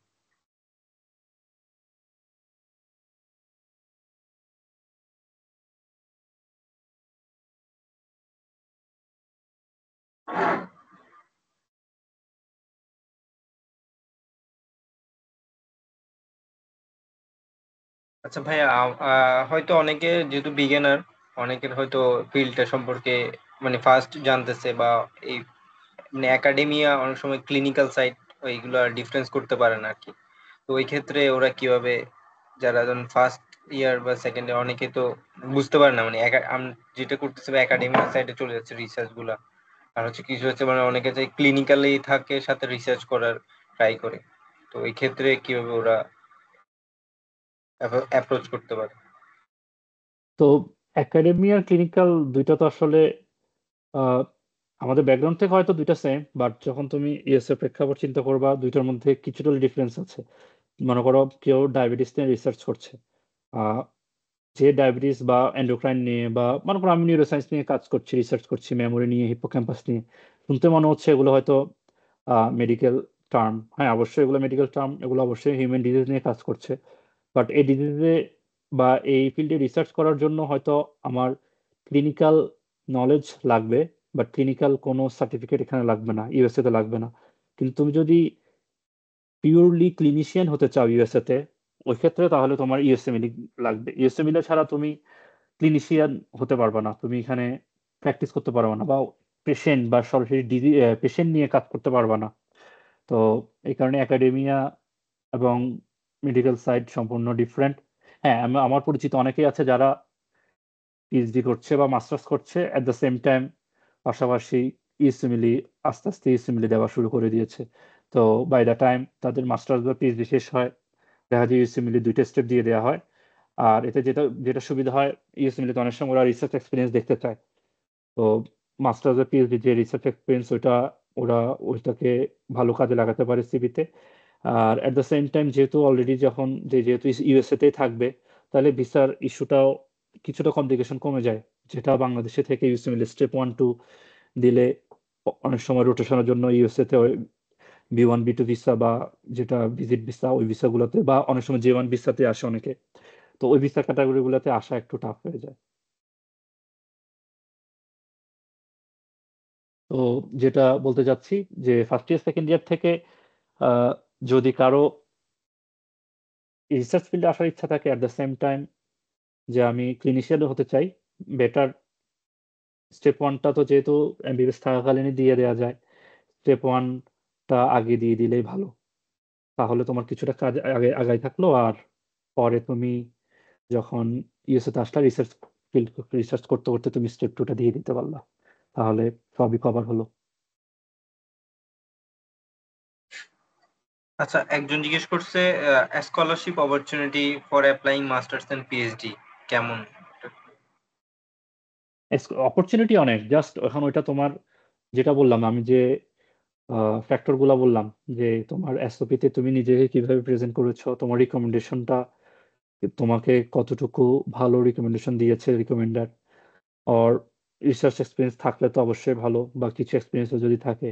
আচ্ছা ভাইয়া, হয়তো অনেকে যেহেতু বিগিনার, অনেকের হয়তো ফিল্ডটা সম্পর্কে মানে ফার্স্ট জানতেছে, বা এই মানে একাডেমিয়া অনেক সময় ক্লিনিক্যাল সাইড ওইগুলো ডিফারেন্স করতে পারে না আর কি। তো ওই ক্ষেত্রে ওরা কিভাবে, যারা ধরুন ফার্স্ট ইয়ার বা সেকেন্ড ইয়ার, অনেকে তো বুঝতে পারে না, মানে আমি যেটা করতেছি একাডেমিক সাইডে চলে যাচ্ছে রিসার্চ গুলা, আর হচ্ছে কিছু হচ্ছে মানে অনেকে যে ক্লিনিক্যালি থাকে সাথে রিসার্চ করার ট্রাই করে, তো ওই ক্ষেত্রে কিভাবে ওরা অ্যাপ্রোচ করতে পারে? তো একাডেমি আর ক্লিনিক্যাল দুইটা তো আসলে আহ, আমাদের ব্যাকগ্রাউন্ড থেকে হয়তো দুইটা সেম, বাট যখন তুমি ইএসএ প্রেক্ষাপট চিন্তা করবা দুইটার মধ্যে কিছুটা ডিফারেন্স আছে। মনে করো কেউ ডায়াবেটিস নিয়ে রিসার্চ করছে, আহ, যে ডায়াবেটিস বা এন্ডোক্রাইন নিয়ে, বা মনে করো আমি নিউরোসায়েন্স নিয়ে কাজ করছি, রিসার্চ করছি মেমোরি নিয়ে, হিপোক্যাম্পাস নিয়ে, শুনতে মনে হচ্ছে এগুলো হয়তো মেডিকেল টার্ম। হ্যাঁ অবশ্যই এগুলো মেডিকেল টার্ম, এগুলো অবশ্যই হিউম্যান ডিজিজ নিয়ে কাজ করছে, বাট এই ডিজিজে বা এই ফিল্ডে রিসার্চ করার জন্য হয়তো আমার ক্লিনিক্যাল নলেজ লাগবে, বাট ক্লিনিক্যাল কোনো সার্টিফিকেট এখানে লাগবে না, ইউএসএ তে লাগবে না। কিন্তু তুমি যদি পিওরলি ক্লিনিশিয়ান হতে চাও ইউএসএ তে, ওই ক্ষেত্রে তাহলে তোমার ইউএসএ মিলি লাগবে। ইউএসএ মিলে ছাড়া তুমি ক্লিনিশিয়ান হতে পারবে না, তুমি এখানে প্র্যাকটিস করতে পারবে না, বা পেশেন্ট বা সরাসরি পেশেন্ট নিয়ে কাজ করতে পারবে না। তো এই কারণে একাডেমিয়া এবং মেডিকেল সাইড সম্পূর্ণ ডিফারেন্ট। হ্যাঁ আমার পরিচিত অনেকেই আছে যারা পিএইচডি করছে বা মাস্টার্স করছে, অ্যাট দ্য সেম টাইম পাশাপাশি ইউএসএমএলই আস্তে আস্তে ইউএসএমএলই দেওয়া শুরু করে দিয়েছে। তো বাই দ্য টাইম তাদের মাস্টার্স বা পিএইচডি শেষ হয়, দেখা যায় ইউএসএমএলই দুইটা স্টেপ দিয়ে দেওয়া হয়। আর এতে যেটা যেটা সুবিধা হয়, ইউএসএমএলতে অনেক সময় ওরা রিসার্চ এক্সপিরিয়েন্স দেখতে চায়। তো মাস্টার্স বা পিএইচডি যে রিসার্চ এক্সপিরিয়েন্স ওইটা ওরা ওইটাকে ভালো কাজে লাগাতে পারে সিভিতে। আর অ্যাট দ্য সেম টাইম যেহেতু অলরেডি যেহেতু ইউএসএ তেই থাকবে, তাহলে ভিসার ইস্যুটাও কিছুটা কমপ্লিকেশন কমে যায়, যেটা বাংলাদেশে থেকে ইউএসএমএল স্টেপ 1-2 দিলে অনেক সময় রোটেশনের জন্য ইউএসএ তে B1 B2 ভিসা বা যেটা ভিজিট ভিসা ওই ভিসাগুলোতে, বা অনেক সময় J1 ভিসাতে আসে অনেকে, তো ওই ভিসা ক্যাটাগরি গুলোতে আসা একটু টাফ হয়ে যায়। তো যেটা বলতে চাচ্ছি যে ফার্স্ট ইয়ার সেকেন্ড ইয়ার থেকে যদি কারো রিসার্চ ফিল্ডে আসার ইচ্ছা থাকে, অ্যাট দ্য সেম টাইম যে আমি ক্লিনিশিয়ানও হতে চাই, বেটার স্টেপ 1টা তো যেহেতু এমবিবিএস থাকাকালীনই দিয়ে দেওয়া যায়, স্টেপ 1টা আগে দিয়ে দিলেই ভালো। তাহলে তোমার কিছুটা কাজ আগে আগাই থাকলো, আর পরে তুমি যখন ইউএসএতে আসলা রিসার্চ ফিল্ড রিসার্চ করতে করতে তুমি স্টেপ 2টা দিয়ে দিতে পারলা, তাহলে সবই কভার হলো। আচ্ছা, একজন জিজ্ঞেস করছে scholarship opportunity for applying masters and PhD কেমন? অপরচুনিটি অনেক, জাস্ট এখন ওইটা তোমার যেটা বললাম আমি যে ফ্যাক্টর গুলা বললাম, যে তোমার এসওপিতে তুমি নিজেকে কিভাবে প্রেজেন্ট করেছো, তোমার রিকমেন্ডেশনটা তোমাকে কতটুকু ভালো রিকমেন্ডেশন দিয়েছে রিকমেন্ডার, আর রিসার্চ এক্সপিরিয়েন্স থাকলে তো অবশ্যই ভালো, বা কিছু এক্সপিরিয়েন্সও যদি থাকে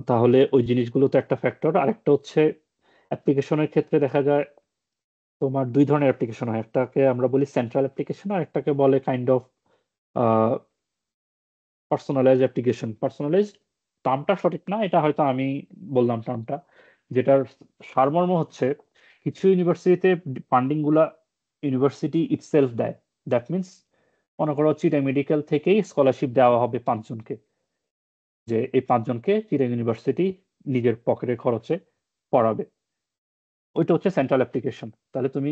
তাহলে ওই জিনিসগুলো তো একটা ফ্যাক্টর। আরেকটা হচ্ছে অ্যাপ্লিকেশনের ক্ষেত্রে দেখা যায় তোমার দুই ধরনের অ্যাপ্লিকেশন হয়, একটাকে আমরা বলি সেন্ট্রাল অ্যাপ্লিকেশন, আর একটাকে বলে kind of personalise application. Personalise টার্মটা সঠিক না, এটা হয়তো আমি বললাম টার্মটা, যেটার সারমর্ম হচ্ছে কিছু ইউনিভার্সিটিতে ফান্ডিং গুলা ইউনিভার্সিটি ইটসেলফ দেয়। দ্যাট মিনস মনে করো চিটাং মেডিকেল থেকেই স্কলারশিপ দেওয়া হবে 5 জনকে, যে এই 5 জনকে চিটাং ইউনিভার্সিটি নিজের পকেটের খরচে পড়াবে। ওইটা হচ্ছে সেন্ট্রাল অ্যাপ্লিকেশন। তাহলে তুমি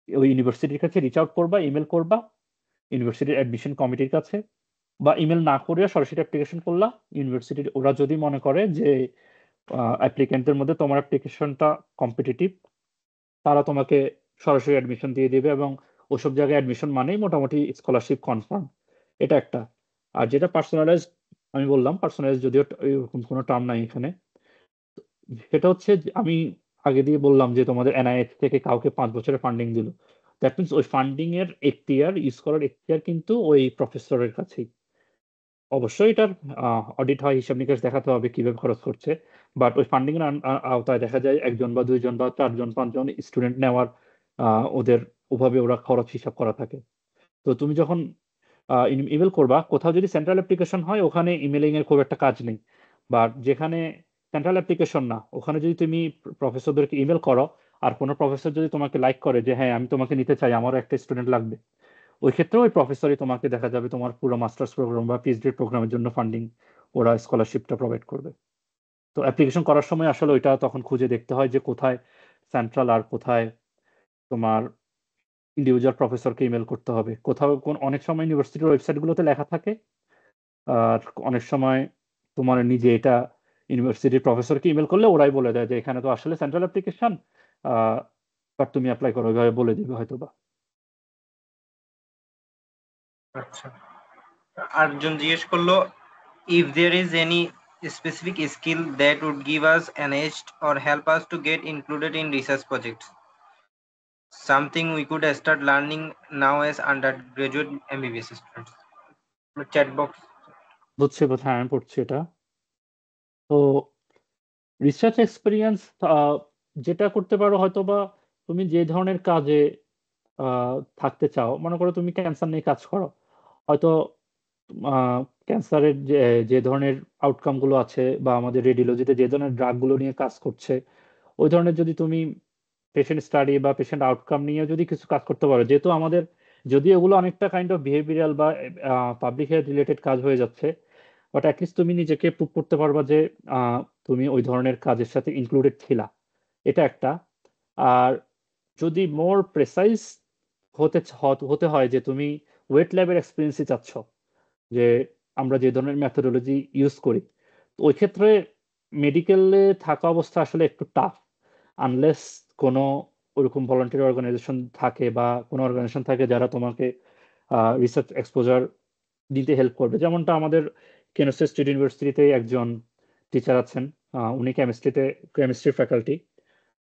ওই ইউনিভার্সিটির কাছে রিচ আউট করবা, ইমেল করবা ইউনিভার্সিটির অ্যাডমিশন কমিটির কাছে, বা ইমেল না করিয়া সরাসরি অ্যাপ্লিকেশন করলা ইউনিভার্সিটির। ওরা যদি মনে করে যে অ্যাপ্লিকেন্টদের মধ্যে তোমার অ্যাপ্লিকেশনটা কম্পিটিটিভ, তারা তোমাকে সরাসরি অ্যাডমিশন দিয়ে দিবে, এবং ওসব জায়গায় অ্যাডমিশন মানেই মোটামুটি স্কলারশিপ কনফার্ম। এটা একটা। আর যেটা পার্সোনালাইজ, আমি বললাম পার্সোনালাইজ যদিও এরকম কোনো টার্ম নাই এখানে, সেটা হচ্ছে আমি আগে দিয়ে বললাম যে তোমাদের এনআইএইচ থেকে কাউকে 5 বছরের ফান্ডিং দিল, দ্যাট মিনস ওই ফান্ডিং এর এখতিয়ার ইউজ করার এখতিয়ার কিন্তু ওই প্রফেসরের কাছেই। অবশ্যই এটার অডিট হয়, হিসাব নিকাশ দেখাতে হবে কিভাবে খরচ করছে, বাট ওই ফান্ডিং এর আওতায় দেখা যায় 1জন বা 2জন বা 4জন 5জন স্টুডেন্ট নেওয়ার ওদের ওভাবে ওরা খরচ হিসাব করা থাকে। তো তুমি যখন ইমেল করবা, কোথাও যদি সেন্ট্রাল অ্যাপ্লিকেশন হয় ওখানে ইমেলিং এর খুব একটা কাজ নেই, বাট যেখানে সেন্ট্রাল অ্যাপ্লিকেশন না ওখানে যদি তুমি প্রফেসরদেরকে ইমেল করো, আর কোনো প্রফেসর যদি তোমাকে লাইক করে যে হ্যাঁ আমি তোমাকে নিতে চাই, আমারও একটা স্টুডেন্ট লাগবে, ওই ক্ষেত্রে ওই প্রফেসরই তোমাকে দেখা যাবে তোমার পুরো মাস্টার্স প্রোগ্রাম বা পিএইচডি প্রোগ্রামের জন্য ফান্ডিং, ওরা স্কলারশিপটা প্রোভাইড করবে। তো অ্যাপ্লিকেশন করার সময় আসলে ওইটা তখন খুঁজে দেখতে হয় যে কোথায় সেন্ট্রাল আর কোথায় তোমার ইন্ডিভিজুয়াল প্রফেসরকে ইমেল করতে হবে। কোথাও অনেক সময় ইউনিভার্সিটির ওয়েবসাইটগুলোতে লেখা থাকে, আর অনেক সময় তোমার নিজে এটা ইউনিভার্সিটির প্রফেসরকে ইমেল করলে ওরাই বলে দেয় যে এখানে তো আসলে সেন্ট্রাল অ্যাপ্লিকেশন, বাট তুমি অ্যাপ্লাই করো, ওইভাবে বলে দিবে হয়তোবা। আচ্ছা, আরেকজন জিজ্ঞেস করলো, if there is any specific skill that would give us an edge or help us to get included in research projects, something we could start learning now as undergraduate MBBS students. Chat box. বুঝছি, হ্যাঁ আমি পড়ছি এটা। তো research experience যেটা করতে পারো হয়তোবা, তুমি যে ধরনের কাজে থাকতে চাও, মনে করো তুমি ক্যান্সার নিয়ে কাজ করো, হয়তো ক্যান্সারের যে যে ধরনের আউটকাম গুলো আছে, বা আমাদের রেডিওলজিতে যে ধরনের ড্রাগ গুলো নিয়ে কাজ করছে, ওই ধরনের যদি তুমি পেশেন্ট স্টাডি বা পেশেন্ট আউটকাম নিয়ে যদি কিছু কাজ করতে পারো, যেহেতু আমাদের যদি এগুলো অনেকটা কাইন্ড অফ বিহেভিয়ারাল বা পাবলিক হেলথ রিলেটেড কাজ হয়ে যাচ্ছে, বাট অ্যাটলিস্ট তুমি নিজেকে প্রুভ করতে পারবা যে তুমি ওই ধরনের কাজের সাথে ইনক্লুডেড ছিলা। এটা একটা। আর যদি মোর প্রেসাইজ হতে হয় যে তুমি ওয়েট ল্যাবের এক্সপিরিয়েন্সই চাচ্ছ, যে আমরা যে ধরনের মেথোডোলজি ইউজ করি, তো ওই ক্ষেত্রে মেডিকেলে থাকা অবস্থা আসলে একটু টাফ, আনলেস কোনো ওরকম ভলান্টিয়ার অর্গানাইজেশন থাকে, বা কোনো অর্গানাইজেশন থাকে যারা তোমাকে রিসার্চ এক্সপোজার দিতে হেল্প করবে। যেমনটা আমাদের কেনসা স্টেট ইউনিভার্সিটিতে একজন টিচার আছেন, উনি কেমিস্ট্রির ফ্যাকাল্টি,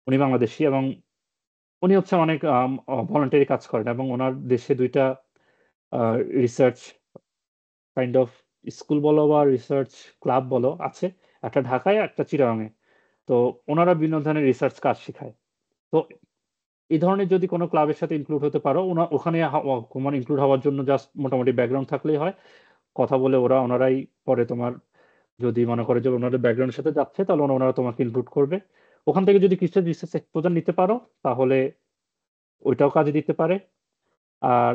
উনি বাংলাদেশী, এবং উনি হচ্ছে অনেক ভলান্টারি কাজ করেন এবং ওনার দেশে ২টা রিসার্চ কাইন্ড অফ স্কুল বলো বা রিসার্চ ক্লাব বলো আছে। একটা ঢাকায়, একটা চিটাগাংয়ে। তো ওনারা বিভিন্ন ধরনের রিসার্চ কাজ শিখায়। তো এই ধরনের যদি কোনো ক্লাবের সাথে ইনক্লুড হতে পারো, ওখানে মানে ইনক্লুড হওয়ার জন্য জাস্ট মোটামুটি ব্যাকগ্রাউন্ড থাকলেই হয়। কথা বলে ওনারাই পরে তোমার যদি মনে করে যে ওনাদের ব্যাকগ্রাউন্ডের সাথে যাচ্ছে, তাহলে ওনারা তোমাকে ইনক্লুড করবে। ওখান থেকে যদি কিছু রিসার্চ এক্সপোজার নিতে পারো, তাহলে ওইটাও কাজে দিতে পারে। আর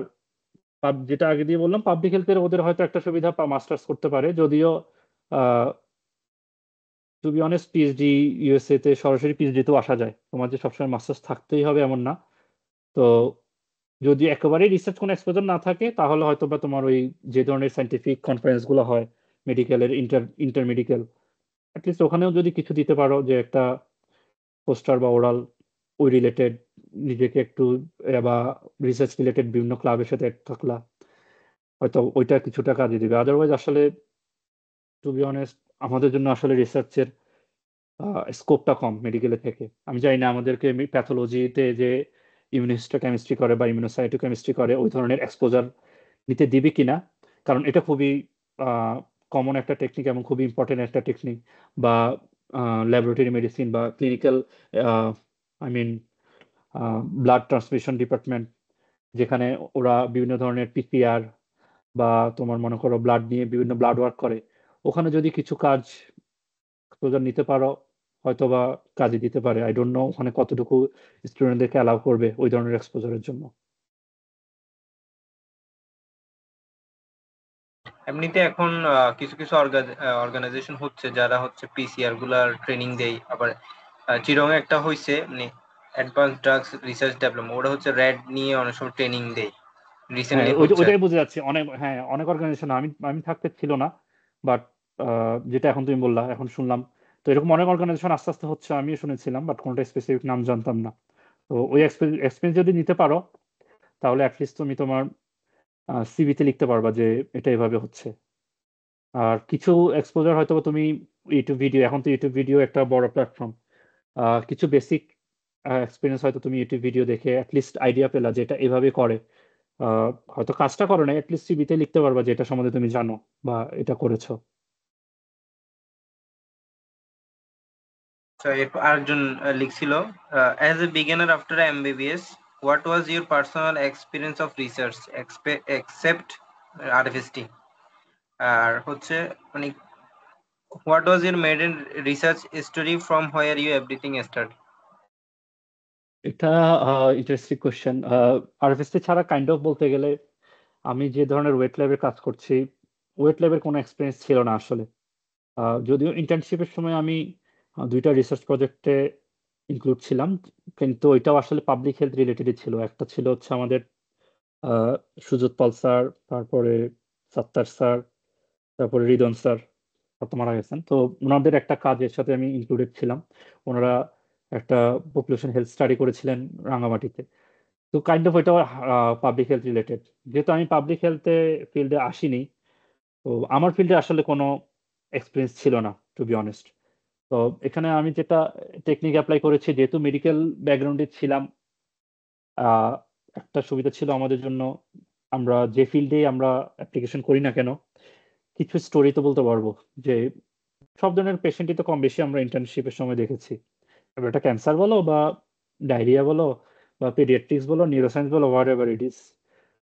যেটা আগে দিয়ে বললাম, পাবলিক হেলথের ওদের হয়তো একটা সুবিধা মাস্টার্স করতে পারে। যদিও to be honest, PhD USA তে সরাসরি পিএইচডি তেও আসা যায়। তোমার যে সবসময় মাস্টার্স থাকতেই হবে এমন না। তো যদি একেবারেই রিসার্চ কোনো এক্সপোজার না থাকে, তাহলে হয়তো বা তোমার ওই যে ধরনের সায়েন্টিফিক কনফারেন্স গুলো হয় মেডিকেলের, ইন্টার মেডিকেল, অ্যাটলিস্ট ওখানেও যদি কিছু দিতে পারো, যে একটা পোস্টার বা ওরাল ওই রিলেটেড নিজেকে একটু বা রিসার্চ রিলেটেড বিভিন্ন ক্লাবের সাথে থাকলা, হয়তো ওইটা কিছুটা কাজে দিবে। আদারওয়াইজ আসলে টু বি অনেস্ট, আমাদের জন্য আসলে রিসার্চের স্কোপটা কম মেডিকেলের থেকে। আমি জানি না আমাদেরকে প্যাথোলজিতে যে ইমিউনোহিস্টোকেমিস্ট্রি করে বা ইমিউনোসাইটোকেমিস্ট্রি করে ওই ধরনের এক্সপোজার নিতে দিবে কিনা। কারণ এটা খুবই কমন একটা টেকনিক এবং খুবই ইম্পর্টেন্ট একটা টেকনিক। বা ল্যাবরেটরি মেডিসিন বা clinical, I mean blood transmission department, যেখানে ওরা বিভিন্ন ধরনের পিপিআর বা তোমার মনে করো ব্লাড নিয়ে বিভিন্ন ব্লাড ওয়ার্ক করে, ওখানে যদি কিছু কাজ এক্সপোজার নিতে পারো, হয়তোবা কাজে দিতে পারে। আই ডোন্ট নো ওখানে কতটুকু স্টুডেন্টদেরকে অ্যালাউ করবে ওই ধরনের এক্সপোজারের জন্য। এমনিতে এখন কিছু কিছু অর্গানাইজেশন হচ্ছে যারা হচ্ছে পিসিআর গুলার ট্রেনিং দেয়। আবার চিরং একটা হইছে মানে অ্যাডভান্স ড্রাগস রিসার্চ ডেভেলপমেন্ট, ওটা হচ্ছে র্যাড নিয়ে অনেক সময় ট্রেনিং দেয়, হ্যাঁ, রিসেন্টলি হচ্ছে আর ওইটাই কি। বুঝে যাচ্ছি। অনেক অর্গানাইজেশন আমি আমি থাকতে ছিল না, বাট যেটা এখন তুমি বললা এখন শুনলাম। তো এরকম অনেক অর্গানাইজেশন আস্তে আস্তে হচ্ছে, আমিও শুনেছিলাম, বাট কোনটা স্পেসিফিক নাম জানতাম না। তো ওই এক্সপিরিয়েন্স যদি নিতে পারো, তাহলে অ্যাটলিস্ট তুমি তোমার সিভিতে লিখতে পারবা যে এটা এভাবে হচ্ছে। আর কিছু এক্সপোজার হয়তো তুমি ইউটিউব ভিডিও, এখন তো ইউটিউব ভিডিও একটা বড় প্ল্যাটফর্ম, কিছু বেসিক এক্সপিরিয়েন্স হয়তো তুমি ইউটিউব ভিডিও দেখে অ্যাটলিস্ট আইডিয়া পেলা যে এটা এভাবে করে। হয়তো কাজটা করো নাই, অ্যাটলিস্ট সিভিতে লিখতে পারবা যে এটা সম্বন্ধে তুমি জানো বা এটা করেছো। তো এরপর আরেকজন লিখছিল, as a beginner after MBBS, what was your personal experience of research except RFST. আর হচ্ছে মানে what was your maiden research story from where you everything start. এটা ইন্টারেস্টিং কোয়েশ্চেন। আরএফএসটি ছাড়া কাইন্ড অফ বলতে গেলে আমি যে ধরনের ওয়েট ল্যাবে কাজ করছি, ওয়েট ল্যাবের কোনো এক্সপিরিয়েন্স ছিল না আসলে। যদিও ইন্টার্নশিপের সময় আমি ২টা রিসার্চ প্রজেক্টে ইনক্লুড ছিলাম, কিন্তু ওইটাও আসলে পাবলিক হেলথ রিলেটেডই ছিল। একটা ছিল হচ্ছে আমাদের আহ, সুজত পাল স্যার, তারপরে সাত্তার স্যার, তারপরে রিদন স্যার, তো মারা গেছেন। তো ওনাদের একটা কাজের সাথে আমি ইনক্লুডেড ছিলাম। ওনারা একটা পপুলেশন হেলথ স্টাডি করেছিলেন রাঙামাটিতে। তো কাইন্ড অফ ওইটা পাবলিক হেলথ রিলেটেড। যেহেতু আমি পাবলিক হেলথে ফিল্ডে আসিনি, তো আমার ফিল্ডে আসলে কোনো এক্সপিরিয়েন্স ছিল না, টু বি অনেস্ট। তো এখানে আমি যেটা টেকনিক অ্যাপ্লাই করেছি, যেহেতু মেডিকেল ব্যাকগ্রাউন্ডে ছিলাম, আহ, একটা সুবিধা ছিল আমাদের জন্য। আমরা যে ফিল্ডে আমরা অ্যাপ্লিকেশন করি না কেন, কিছু স্টোরি তো বলতে পারবো। যে সব ধরনের পেশেন্টই তো কম বেশি আমরা ইন্টার্নশিপের সময় দেখেছি। এবার এটা ক্যান্সার বলো বা ডায়রিয়া বলো বা পেডিয়াট্রিক্স বলো, নিউরোসায়েন্স বলো, হোয়াট এভার ইট ইজ।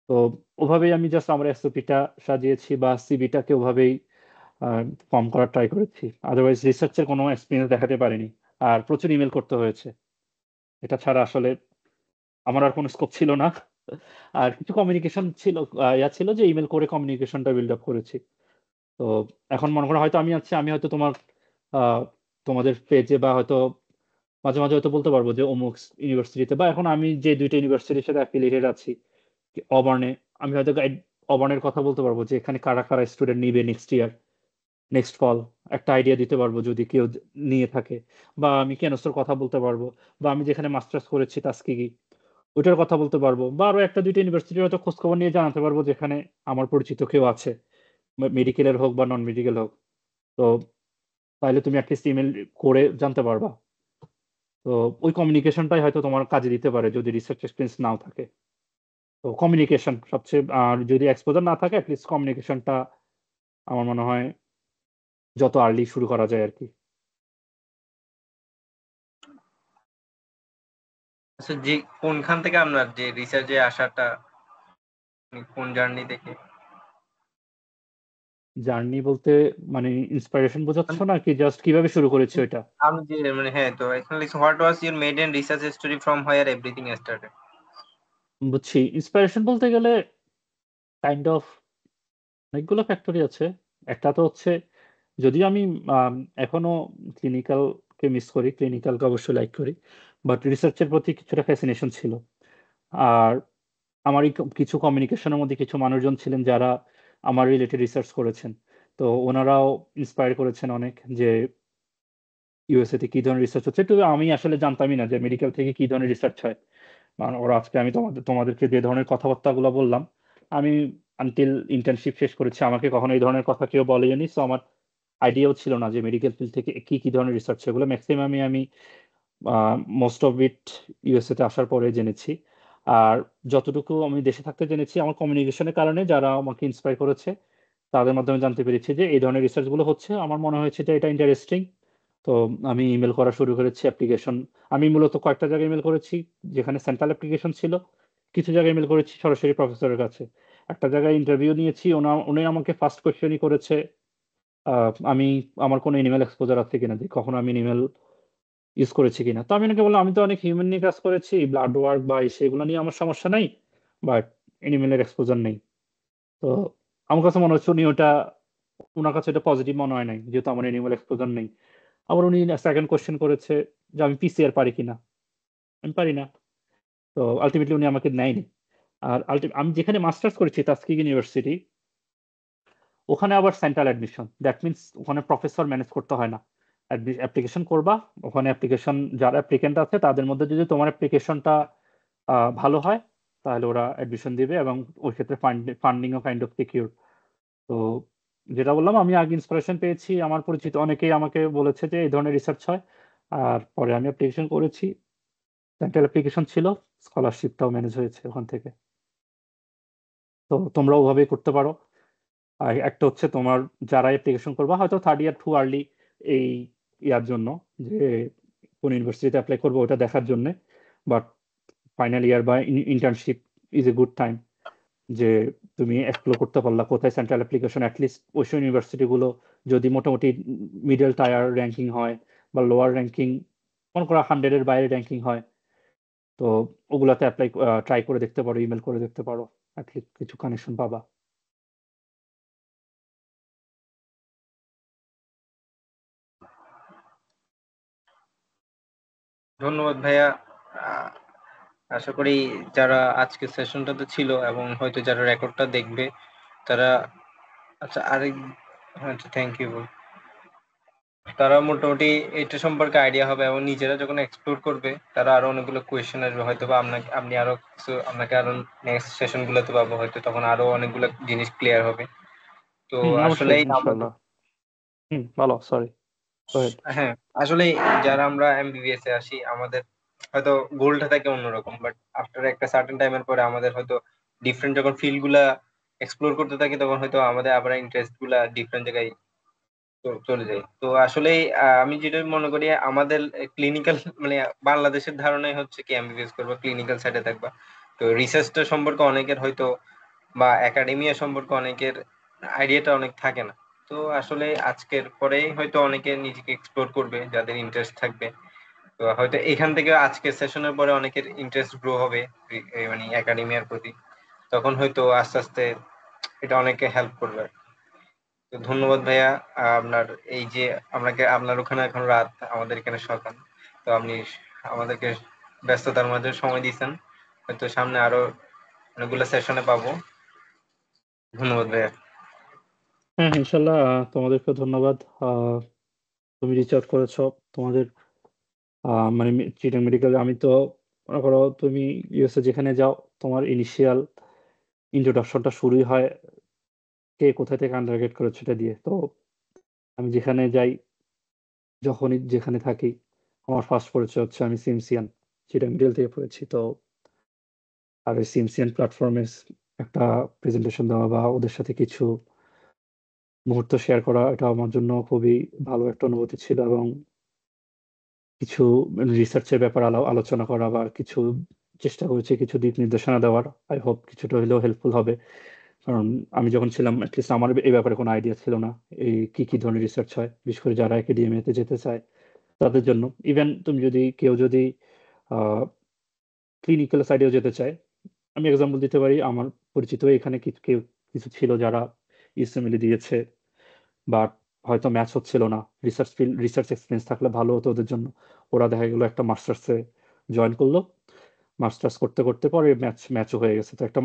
তো ওভাবেই আমি জাস্ট আমার এসওপিটা সাজিয়েছি বা সিবিটাকে ওভাবেই ফর্ম করার ট্রাই করেছি। আদারওয়াইজ রিসার্চের কোনো এক্সপিরিয়েন্স দেখাতে পারিনি। আর প্রচুর ইমেল করতে হয়েছে, এটা ছাড়া আসলে আমার আর কোনো স্কোপ ছিল না। আর কিছু কমিউনিকেশন ছিল, ছিল যে ইমেল করে কমিউনিকেশনটা বিল্ড আপ করেছি। তো এখন মনে করো হয়তো আমি হয়তো আহ, তোমাদের পেজে বা হয়তো মাঝে মাঝে হয়তো বলতে পারবো যে অমুক ইউনিভার্সিটিতে, বা এখন আমি যে 2টা ইউনিভার্সিটির সাথে অ্যাফিলিয়েটেড আছি, অবার্নে, আমি হয়তো অবার্নের কথা বলতে পারবো যে এখানে কারা কারা স্টুডেন্ট নিবে নেক্সট ইয়ার, নেক্সট ফল, একটা আইডিয়া দিতে পারবো যদি কেউ নিয়ে থাকে। বা আমি কেনসোর কথা বলতে পারবো, বা আমি যেখানে মাস্টার্স করেছি তাস্কিগি, ওইটার কথা বলতে পারবো। বা আরো একটা 2টা ইউনিভার্সিটির হয়তো খোঁজ খবর নিয়ে জানাতে পারবো যেখানে আমার পরিচিত কেউ আছে, মেডিকেলের হোক বা নন মেডিকেল হোক। তো তাহলে তুমি অ্যাটলিস্ট ইমেল করে জানতে পারবা। তো ওই কমিউনিকেশনটাই হয়তো তোমার কাজে দিতে পারে যদি রিসার্চ এক্সপিরিয়েন্স নাও থাকে। তো কমিউনিকেশন সবচেয়ে, আর যদি এক্সপোজার না থাকে অ্যাটলিস্ট কমিউনিকেশনটা আমার মনে হয় যত আর্লি শুরু করা যায় আর কি। আচ্ছা, যে কোনখান থেকে আপনার যে রিসার্চে আসাটা, কোন জার্নি থেকে? জার্নি বলতে মানে ইন্সপিরেশন বোঝাচ্ছ মানে নাকি জাস্ট কিভাবে শুরু করেছি ওইটা? আমি যে মানে হ্যাঁ, তো এখানে লিখছি what was your maiden research story from where everything started. বুঝছি। ইন্সপিরেশন বলতে গেলে কাইন্ড অফ অনেকগুলো ফ্যাক্টরি আছে। একটা তো হচ্ছে, যদিও আমি আম এখনো ক্লিনিক্যালকে মিস করি, ক্লিনিক্যালকে অবশ্যই লাইক করি। বাট রিসার্চের প্রতি কিছুটা ফ্যাসিনেশন ছিল। আর আমার এই কিছু কমিউনিকেশনের মধ্যে কিছু মানুষজন ছিলেন যারা আমার রিলেটেড রিসার্চ করেছেন। তো ওনারাও ইন্সপায়ার করেছেন অনেক যে ইউএসএ তে কি ধরনের রিসার্চ হচ্ছে। তো আমি আসলে জানতামই না যে মেডিকেল থেকে কি ধরনের রিসার্চ হয়। কারণ ওরা আজকে আমি তোমাদেরকে যে ধরনের কথাবার্তাগুলো বললাম, আমি আনটিল ইন্টার্নশিপ শেষ করেছি আমাকে কখনো এই ধরনের কথা কেউ বলেনি। সো আমার আইডিয়াও ছিল না যে মেডিকেল ফিল্ড থেকে কি ধরনের রিসার্চ সেগুলো মেক্সিমামই আমি আ মোস্ট অফ ইট ইউএসএ তে আসার পরে জেনেছি। আর যতটুকু আমি দেশে থাকতে জেনেছি আমার কমিউনিকেশনের কারণে যারা আমাকে ইন্সপায়ার করেছে, তাদের মাধ্যমে জানতে পেরেছি যে এই ধরনের রিসার্চ গুলো হচ্ছে। আমার মনে হয়েছে যে এটা ইন্টারেস্টিং। তো আমি ইমেইল করা শুরু করেছি অ্যাপ্লিকেশন। আমি মূলত কয়েকটা জায়গায় ইমেইল করেছি যেখানে সেন্ট্রাল অ্যাপ্লিকেশন ছিল। কিছু জায়গায় ইমেইল করেছি সরাসরি প্রফেসরের কাছে। একটা জায়গায় ইন্টারভিউ নিয়েছি। উনি আমাকে ফার্স্ট কোয়েশ্চেনই করেছে আ আমি আমার কোনো এনিমেল এক্সপোজার আছে কিনা, যে কখনো আমি এনিমেল ইউজ করেছি কিনা। তো আমি ওনাকে বললাম, "আমি তো অনেক হিউম্যান নিয়ে কাজ করেছি। ব্লাড ওয়ার্ক বা সেগুলো নিয়ে আমার সমস্যা নাই। বাট এনিমেল এর এক্সপোজার নেই।" তো আমার কাছে মনে হচ্ছে উনার কাছে এটা পজিটিভ মনে হয় নাই। যেহেতু আমার এনিমেল এক্সপোজার নেই। আবার উনি সেকেন্ড কোয়েশ্চেন করেছে যে আমি পিসিআর পারি কিনা? আমি পারি না। তো আল্টিমেটলি উনি আমাকে নেয়নি। আর আমি যেখানে মাস্টার্স করেছি তাস্কিগ ইউনিভার্সিটি, ওখানে আবার সেন্ট্রাল অ্যাডমিশন। দ্যাট মিনস ওখানে প্রফেসর ম্যানেজ করতে হয় না। অ্যাপ্লিকেশন করবা। ওখানে অ্যাপ্লিকেশন যারা অ্যাপ্লিক্যান্ট আছে তাদের মধ্যে যদি তোমার অ্যাপ্লিকেশনটা ভালো হয়, তাহলে ওরা অ্যাডমিশন দিবে এবং ওই ক্ষেত্রে ফান্ডিং ও কাইন্ড অফ সিকিউর। তো যেটা বললাম, আমি আগে ইন্সপিরেশন পেয়েছি। আমার পরিচিত অনেকেই আমাকে বলেছে যে এই ধরনের রিসার্চ হয়। আর পরে আমি অ্যাপ্লিকেশন করেছি। সেন্ট্রাল অ্যাপ্লিকেশন ছিল। স্কলারশিপটাও ম্যানেজ হয়েছে ওখান থেকে। তো তোমরাও ওভাবেই করতে পারো। আর একটা হচ্ছে তোমার যারা অ্যাপ্লিকেশন করবা হয়তো 3rd ইয়ার টু আর্লি এই ইয়ার জন্য, যে কোন ইউনিভার্সিটিতে এপ্লাই করবো ওটা দেখার জন্যে। বাট ফাইনাল ইয়ার বা internship is a good time, যে তুমি এক্সপ্লোর করতে পারলা কোথায় সেন্ট্রাল অ্যাপ্লিকেশন অ্যাটলিস্ট ওইসব ইউনিভার্সিটি গুলো যদি মোটামুটি মিডল টায়ার র্যাঙ্কিং হয় বা লোয়ার র্যাঙ্কিং, মনে করো 100 এর বাইরে র্যাঙ্কিং হয়, তো ওগুলাতে ট্রাই করে দেখতে পারো, ইমেল করে দেখতে পারো। অ্যাটলিস্ট কিছু কানেকশন পাবা। ধন্যবাদ ভাইয়া। আহ, আশা করি যারা আজকের সেশনটাতে ছিল এবং হয়তো যারা রেকর্ডটা দেখবে তারা, আচ্ছা আরেক, আচ্ছা থ্যাংক ইউ, তারা মোটামুটি এটা সম্পর্কে আইডিয়া হবে এবং নিজেরা যখন এক্সপ্লোর করবে তারা আরো অনেকগুলো কোয়েশ্চেন আসবে হয়তো বা আপনাকে, আপনি আরো কিছু, আপনাকে আরো নেক্সট সেশন গুলোতে পাবো হয়তো, তখন আরো অনেকগুলো জিনিস ক্লিয়ার হবে। তো হুম, অবশ্যই আসলেই আমাদের, ইনশাল্লাহ। হুম, বলো, সরি, গো হেড। হ্যাঁ, আসলে যারা আমরা এমবিবিএস এ আসি আমাদের হয়তো গোলটা থাকে অন্যরকম, বাট আফটার একটা সার্টেন টাইমের পরে আমাদের হয়তো ডিফারেন্ট যখন ফিল্ড গুলা এক্সপ্লোর করতে থাকি তখন হয়তো আমাদের আবার ইন্টারেস্ট গুলা ডিফারেন্ট জায়গায় চলে যায়। তো আসলে আমি যেটা মনে করি আমাদের ক্লিনিক্যাল মানে বাংলাদেশের ধারণাই হচ্ছে কি এমবিবিএস করবা, ক্লিনিক্যাল সাইডে থাকবা। তো রিসার্চটা সম্পর্কে অনেকের হয়তো বা একাডেমিয়া সম্পর্কে অনেকের আইডিয়াটা অনেক থাকে না। তো আসলে আজকের পরেই হয়তো অনেকে নিজেকে এক্সপ্লোর করবে যাদের ইন্টারেস্ট থাকবে। তো হয়তো এখান থেকে আজকের সেশনের পরে অনেকের ইন্টারেস্ট গ্রো হবে মানে একাডেমিয়ার প্রতি, তখন হয়তো আস্তে আস্তে এটা অনেকে হেল্প করবে। তো ধন্যবাদ ভাইয়া। আপনার এই যে আপনাকে, আপনার ওখানে এখন রাত, আমাদের এখানে সকাল, তো আপনি আমাদেরকে ব্যস্ততার মাঝে সময় দিয়েছেন। হয়তো সামনে আরো অনেকগুলো সেশনে পাবো। ধন্যবাদ ভাইয়া। হ্যাঁ, হ্যাঁ, ইনশাল্লাহ। তোমাদেরকেও ধন্যবাদ। তুমি রিচ আউট করেছো। তোমাদের মানে চিটাং মেডিকেল, আমি তো মনে করো তুমি ইউএসএ যেখানে যাও, তোমার ইনিশিয়াল ইন্ট্রোডাকশনটা শুরুই হয় কে কোথায় থেকে আন্ডারগ্রেড করেছে এটা দিয়ে। তো আমি যেখানে যাই, যখনই যেখানে থাকি, আমার ফার্স্ট পরিচয় হচ্ছে আমি সিমসিয়ান যেটা মিডল থেকে পড়েছি। তো আর ওই সিমসিয়ান প্ল্যাটফর্মে একটা প্রেজেন্টেশন দেওয়া বা ওদের সাথে কিছু মুহূর্ত শেয়ার করা, এটা আমার জন্য খুবই ভালো একটা অনুভূতি ছিল। এবং কিছু রিসার্চের ব্যাপার আলোচনা করা বা কিছু চেষ্টা করেছি কিছু দিক নির্দেশনা দেওয়ার। আই হোপ কিছুটা হলেও হেল্পফুল হবে। কারণ আমি যখন ছিলাম অ্যাটলিস্ট আমার এই ব্যাপারে কোনো আইডিয়া ছিল না এই কি ধরনের রিসার্চ হয়, বিশেষ করে যারা একাডেমিয়াতে যেতে চায় তাদের জন্য। ইভেন তুমি যদি কেউ যদি ক্লিনিক্যাল সাইডেও যেতে চায়, আমি এক্সাম্পল দিতে পারি। আমার পরিচিত এখানে কেউ কিছু ছিল যারা ইউএসএমএল দিয়েছে, বাট হয়তো ম্যাচ হচ্ছিল না। রিসার্চ এক্সপিরিয়েন্স থাকলে ভালো হতো ওদের জন্য। ওরা দেখা গেলো একটা মাস্টার্সে জয়েন করলো, মাস্টার্স করতে করতে পরে ম্যাচও হয়ে গেছে। তো একটা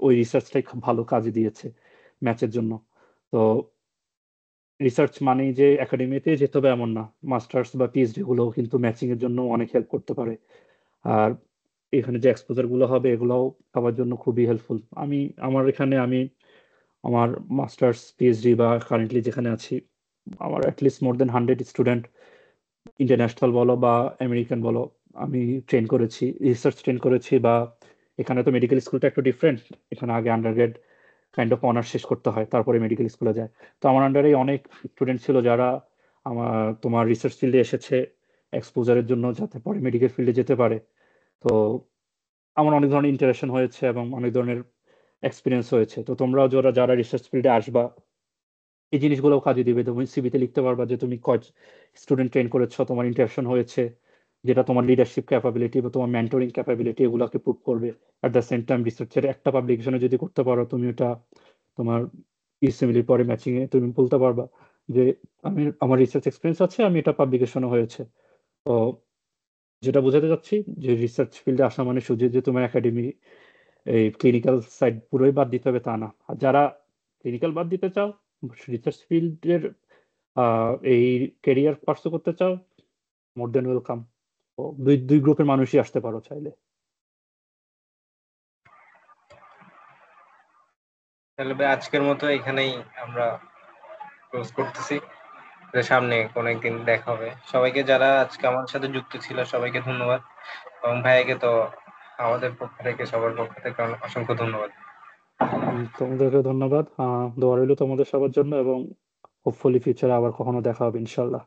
ওই রিসার্চটাই খুব ভালো কাজে দিয়েছে ম্যাচের জন্য। তো রিসার্চ মানেই যে একাডেমিতে যেতে হবে এমন না, মাস্টার্স বা পিএইচডি গুলোও কিন্তু ম্যাচিং এর জন্য অনেক হেল্প করতে পারে। আর এখানে যে এক্সপোজার গুলো হবে এগুলোও সবার জন্য খুবই হেল্পফুল। আমার এখানে আমার মাস্টার্স পিএইচডি বা কারেন্টলি যেখানে আছি, আমার অ্যাটলিস্ট মোর দেন 100 স্টুডেন্ট, ইন্টারন্যাশনাল বলো বা আমেরিকান বলো, আমি ট্রেন করেছি, রিসার্চ ট্রেন করেছি। বা এখানে তো মেডিকেল স্কুলটা একটু ডিফারেন্ট। এখানে আগে আন্ডারগ্রেড কাইন্ড অফ অনার্স শেষ করতে হয়, তারপরে মেডিকেল স্কুলে যায়। তো আমার আন্ডারে অনেক স্টুডেন্ট ছিল যারা আমার তোমার রিসার্চ ফিল্ডে এসেছে এক্সপোজারের জন্য, যাতে পরে মেডিকেল ফিল্ডে যেতে পারে। তো আমার অনেক ধরনের ইন্টারাকশন হয়েছে এবং অনেক ধরনের এক্সপিরিয়েন্স হয়েছে। তো তোমরাও যারা রিসার্চ ফিল্ডে আসবা, এই জিনিসগুলোও কাজে দিবে। তুমি সিভিতে লিখতে পারবা যে তুমি কয় স্টুডেন্ট ট্রেন করেছো, তোমার ইন্টারাকশন হয়েছে, যেটা তোমার লিডারশিপ ক্যাপাবিলিটি বা তোমার মেন্টরিং ক্যাপাবিলিটি এগুলোকে প্রুভ করবে। অ্যাট দ্য সেম টাইম রিসার্চের একটা পাবলিকেশনে যদি করতে পারো, তুমি ওটা তোমার ইউএসএমএল পরে ম্যাচিং এ তুমি বলতে পারবা যে আমার রিসার্চ এক্সপিরিয়েন্স আছে, আমি এটা পাবলিকেশনও হয়েছে। তো যেটা বোঝাতে চাচ্ছি যে রিসার্চ ফিল্ডে আসা মানে শুধু যে তোমার একাডেমি এই ক্লিনিক্যাল সাইড পুরোই বাদ দিতে হবে তা না। আর যারা ক্লিনিক্যাল বাদ দিতে চাও, রিসার্চ ফিল্ডের এই ক্যারিয়ার পার্সু করতে চাও, মোর দেন ওয়েলকাম। ও দুই দুই গ্রুপের মানুষই আসতে পারো চাইলে। তাহলে ভাই আজকের মতো এখানেই আমরা ক্লোজ করতেছি। তো সামনে কোনো একদিন দেখা হবে। সবাইকে যারা আজকে আমার সাথে যুক্ত ছিল সবাইকে ধন্যবাদ, এবং ভাইয়াকে তো আমাদের পক্ষ থেকে সবার পক্ষ থেকে অসংখ্য ধন্যবাদ। তোমাদেরকে ধন্যবাদ। দোয়া রইল তোমাদের সবার জন্য এবং হোপফুলি ফিউচারে আবার কখনো দেখা হবে ইনশাল্লাহ।